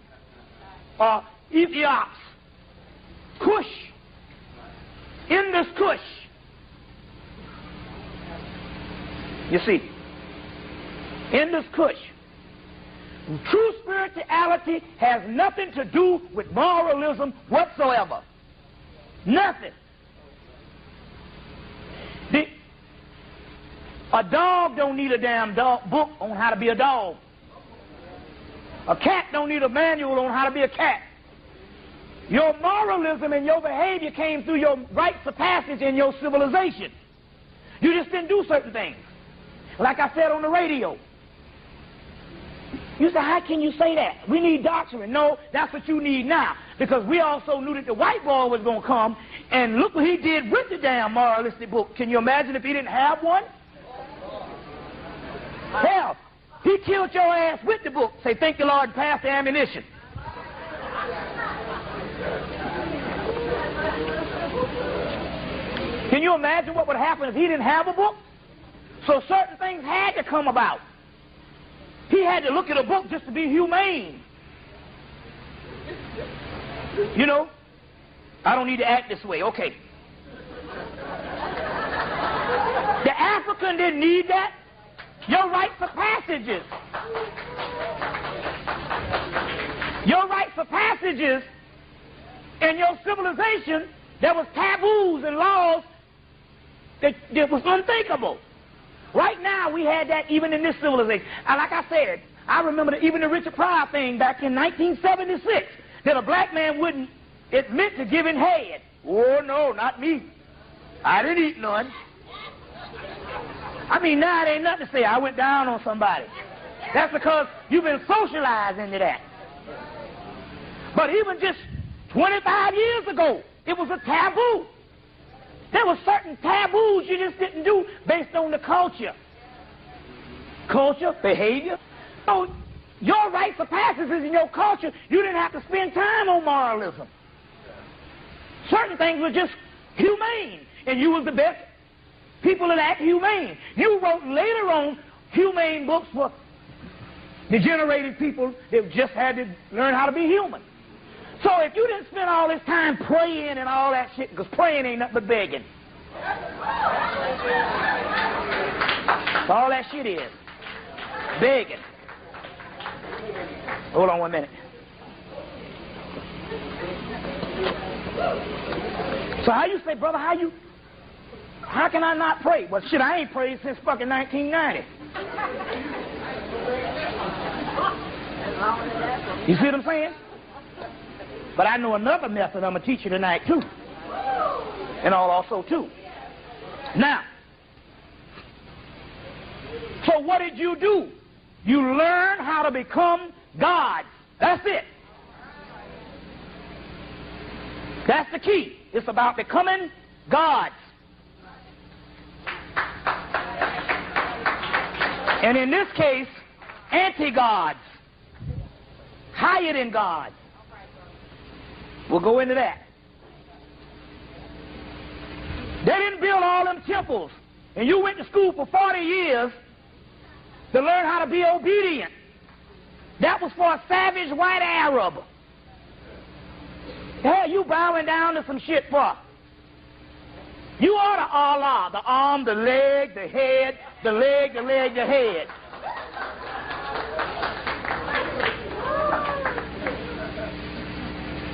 Ethiops, Kush, Indus Kush. You see, Indus Kush. True spirituality has nothing to do with moralism whatsoever. Nothing. A dog don't need a damn book on how to be a dog. A cat don't need a manual on how to be a cat. Your moralism and your behavior came through your rites of passage in your civilization. You just didn't do certain things. Like I said on the radio. You say, how can you say that? We need doctrine. No, that's what you need now. Because we also knew that the white boy was going to come, and look what he did with the damn moralistic book. Can you imagine if he didn't have one? Hell, he killed your ass with the book. Say, thank you, Lord, and pass the ammunition. Can you imagine what would happen if he didn't have a book? So certain things had to come about. He had to look at a book just to be humane. You know, I don't need to act this way. Okay. The African didn't need that. Your rites of passages. Your rites of passages in your civilization, there was taboos and laws that was unthinkable. Right now, we had that even in this civilization. And like I said, I remember even the Richard Pryor thing back in 1976, that a black man wouldn't admit to giving head. Oh, no, not me. I didn't eat none. I mean, now it ain't nothing to say I went down on somebody. That's because you've been socialized into that. But even just 25 years ago, it was a taboo. There were certain taboos you just didn't do based on the culture. Culture, behavior. So your rites of passage in your culture, you didn't have to spend time on moralism. Certain things were just humane, and you was the best people that act humane. You wrote later on humane books for degenerated people that just had to learn how to be human. So if you didn't spend all this time praying and all that shit, because praying ain't nothing but begging. That's all that shit is. Begging. Hold on 1 minute. So how you say, brother, how can I not pray? Well, shit, I ain't prayed since fucking 1990. You see what I'm saying? But I know another method I'm going to teach you tonight, too. And all also, too. Now, so what did you do? You learn how to become gods. That's it. That's the key. It's about becoming gods. And in this case, anti-gods. Higher than gods. We'll go into that. They didn't build all them temples. And you went to school for 40 years to learn how to be obedient. That was for a savage white Arab. The hell you bowing down to some shit for? You are to Allah, the arm, the leg, the head, the leg, the leg, the head.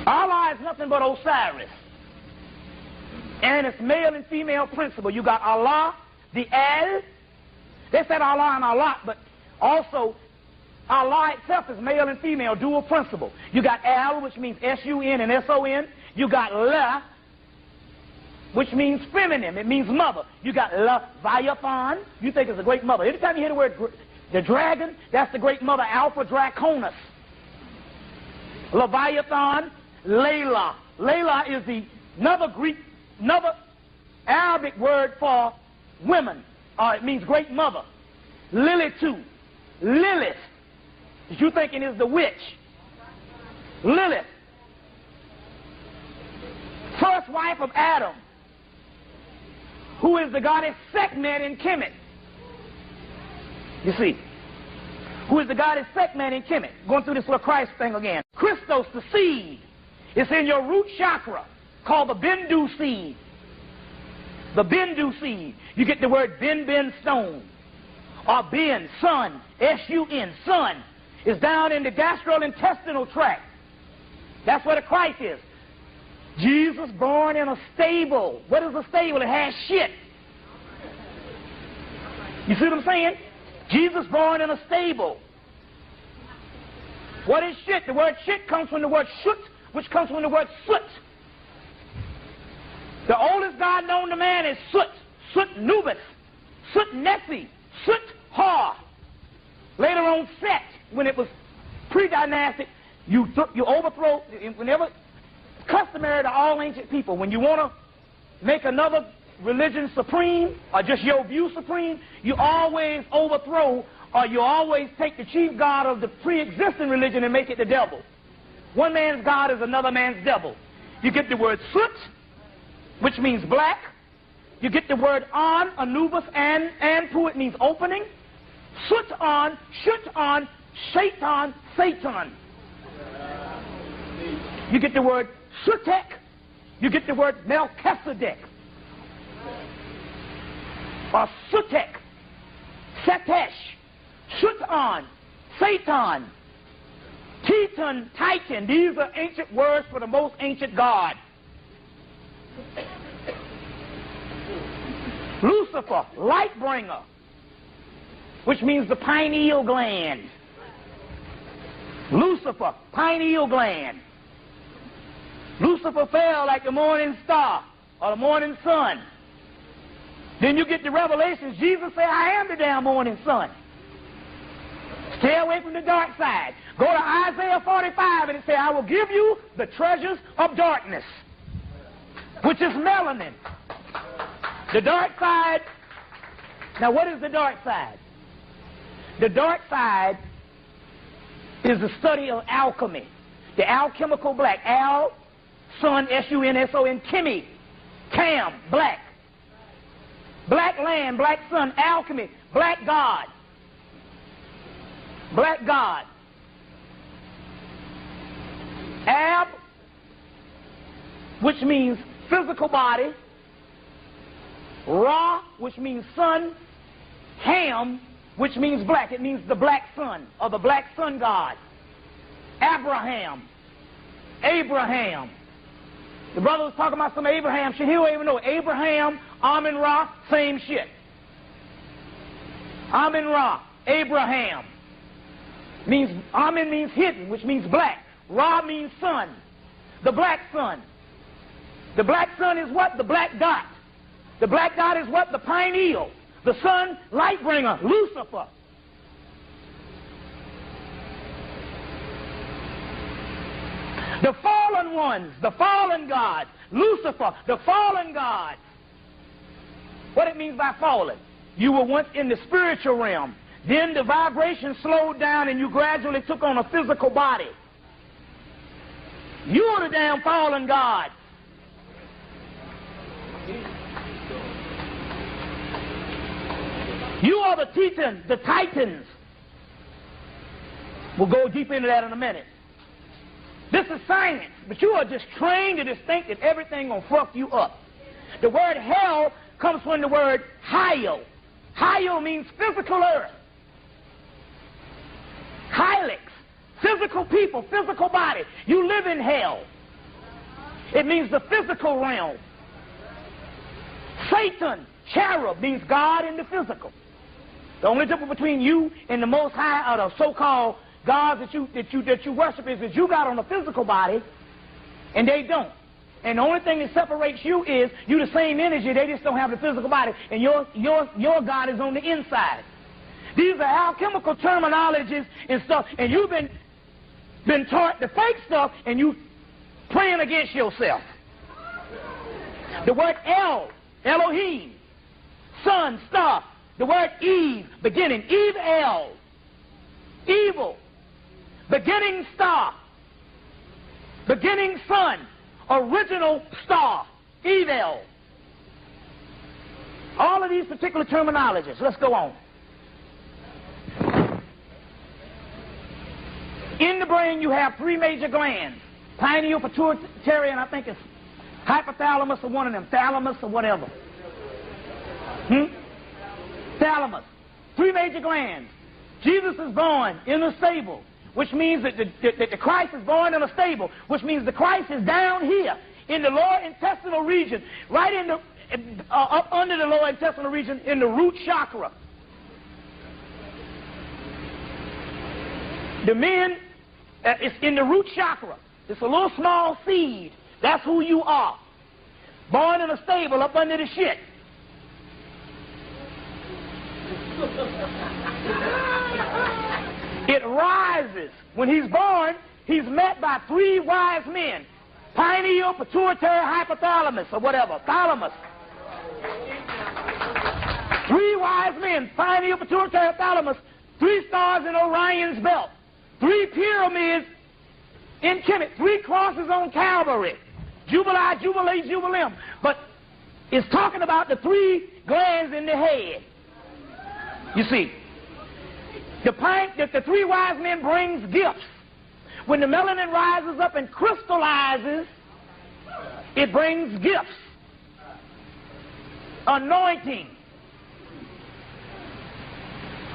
Allah is nothing but Osiris. And it's male and female principle. You got Allah, the Al. They said Allah and Allah, but also Allah itself is male and female, dual principle. You got Al, which means S-U-N and S-O-N. You got La, which means feminine. It means mother. You got Leviathan. You think it's a great mother. Every time you hear the word the dragon, that's the great mother, Alpha Draconis. Leviathan, Layla. Layla is another Arabic word for women. It means great mother. Lilitu. Lilith. That you thinking is the witch. Lilith. First wife of Adam. Who is the goddess Sekhmet in Kemet. You see. Who is the goddess Sekhmet in Kemet. Going through this little Christ thing again. Christos, the seed. It's in your root chakra. Called the Bindu seed. The Bindu seed. You get the word bin stone. Or bin, sun. S-U-N, sun. Is down in the gastrointestinal tract. That's where the Christ is. Jesus born in a stable. What is a stable? It has shit. You see what I'm saying? Jesus born in a stable. What is shit? The word shit comes from the word shut, which comes from the word soot. The oldest god known to man is Soot. Soot Nubis. Soot Nessie. Soot Ha. Later on Set, when it was pre-dynastic, you overthrow, whenever, customary to all ancient people, when you want to make another religion supreme, or just your view supreme, you always overthrow, or you always take the chief god of the pre-existing religion and make it the devil. One man's god is another man's devil. You get the word Soot, which means black. You get the word An, Anubis, and Anpu, it means opening. Soot on, Shut on, Shaitan, Satan. You get the word Sutek. You get the word Melchizedek. Or Sutek, Setesh, Shut on, Satan, Teton, Titan. These are ancient words for the most ancient God. Lucifer, light bringer, which means the pineal gland. Lucifer, pineal gland. Lucifer fell like the morning star or the morning sun. Then you get the Revelations. Jesus said, I am the damn morning sun. Stay away from the dark side. Go to Isaiah 45 and it says, I will give you the treasures of darkness, which is melanin. The dark side. Now what is the dark side? The dark side is the study of alchemy. The alchemical black. Al, sun, S-U-N-S-O-N, chemi, cam, black. Black land, black sun, alchemy, black God. Black God. Ab, which means physical body. Ra, which means sun. Ham, which means black. It means the black sun, or the black sun god. Abraham. Abraham. The brother was talking about some Abraham shit. He don't even know. Abraham, Amun-Ra, same shit. Amun-Ra, Abraham. Amun means hidden, which means black. Ra means sun. The black sun. The black sun is what? The black dot. The black dot is what? The pineal. The sun, light bringer, Lucifer. The fallen ones, the fallen God, Lucifer, the fallen God. What it means by fallen? You were once in the spiritual realm. Then the vibration slowed down and you gradually took on a physical body. You are the damn fallen God. You are the Titans, the Titans. We'll go deep into that in a minute. This is science, but you are just trained to just think that everything gonna fuck you up. The word hell comes from the word hyo. Hyo means physical earth. Hylix, physical people, physical body. You live in hell. It means the physical realm. Satan, cherub, means God in the physical. The only difference between you and the Most High, or the so-called gods that you worship, is that you got on a physical body, and they don't. And the only thing that separates you is you the same energy. They just don't have the physical body, and your God is on the inside. These are alchemical terminologies and stuff, and you've been taught the fake stuff, and you praying against yourself. The word El, Elohim, sun, star. The word Eve, beginning, Eve-El, evil, beginning star, beginning sun, original star, Eve-El. All of these particular terminologies. Let's go on. In the brain you have three major glands. Pineal, pituitary, and I think it's hypothalamus or one of them, thalamus or whatever. Thalamus. Three major glands. Jesus is born in a stable, which means that the Christ is born in a stable, which means the Christ is down here in the lower intestinal region, right in the up under the lower intestinal region in the root chakra. The men, it's in the root chakra. It's a little small seed. That's who you are. Born in a stable up under the shit. It rises. When he's born, he's met by three wise men. Pineal, pituitary, hypothalamus, or whatever. Thalamus. Three wise men. Pineal, pituitary, thalamus. Three stars in Orion's belt. Three pyramids in Kemet. Three crosses on Calvary. Jubilee, Jubilee, Jubileum. But it's talking about the three glands in the head. You see, the three wise men brings gifts. When the melanin rises up and crystallizes, it brings gifts. Anointing.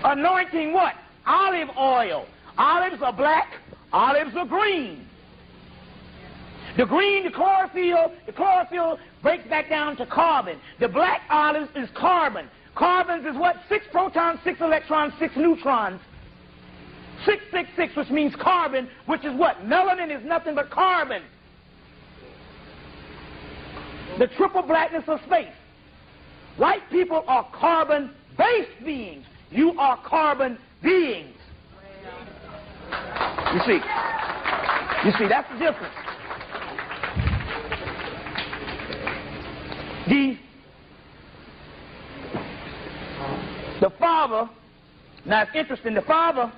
Anointing what? Olive oil. Olives are black, olives are green. The green, the chlorophyll breaks back down to carbon. The black olives is carbon. Carbons is what? 6 protons, 6 electrons, 6 neutrons. 666, which means carbon, which is what? Melanin is nothing but carbon. The triple blackness of space. White people are carbon-based beings. You are carbon beings. You see, that's the difference. The Father, now it's interesting, the Father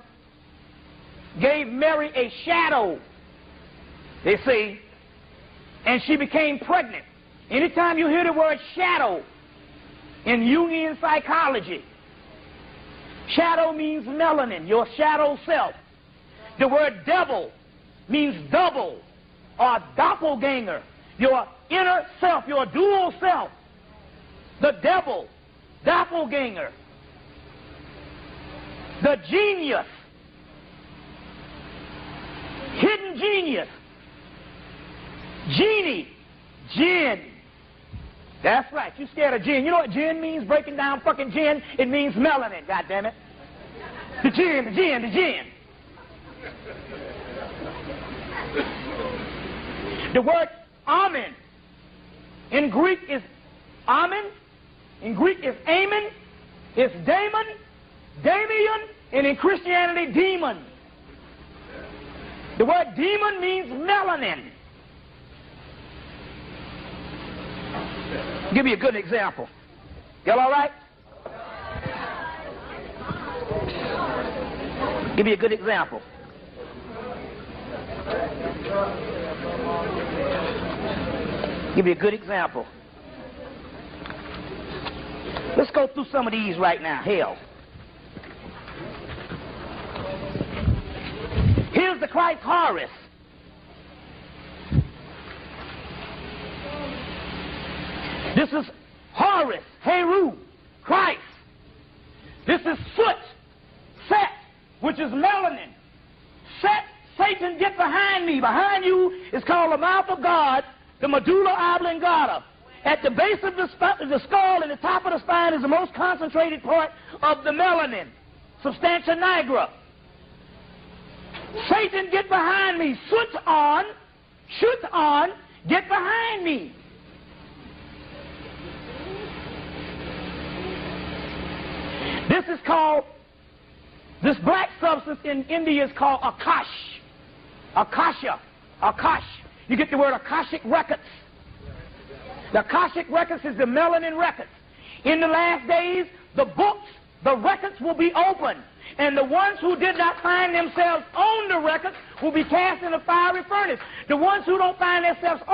gave Mary a shadow, they say, and she became pregnant. Anytime you hear the word shadow in Jungian psychology, shadow means melanin, your shadow self. The word devil means double or doppelganger, your inner self, your dual self. The devil, doppelganger. The genius, hidden genius. Genie, jinn. That's right, you scared of jinn. You know what jinn means? Breaking down fucking jinn? It means melanin, goddammit. The jinn, the jinn, the jinn. The word amen in Greek is amen, in Greek is amen, it's daemon, Damien, and in Christianity, demon. The word demon means melanin. Give me a good example. Y'all all right? Give me a good example. Give me a good example. Let's go through some of these right now. Hell. Here's the Christ Horus. This is Horus, Heru, Christ. This is Soot, Set, which is melanin. Set, Satan, get behind me. Behind you is called the mouth of God, the medulla oblongata. At the base of the skull and the top of the spine is the most concentrated part of the melanin, substantia nigra. Satan, get behind me. Soot on, shoot on, get behind me. This is called, this black substance in India is called Akash. Akasha. Akash. You get the word Akashic records. The Akashic records is the melanin records. In the last days, the books, the records will be open. And the ones who did not find themselves on the records will be cast in a fiery furnace. The ones who don't find themselves on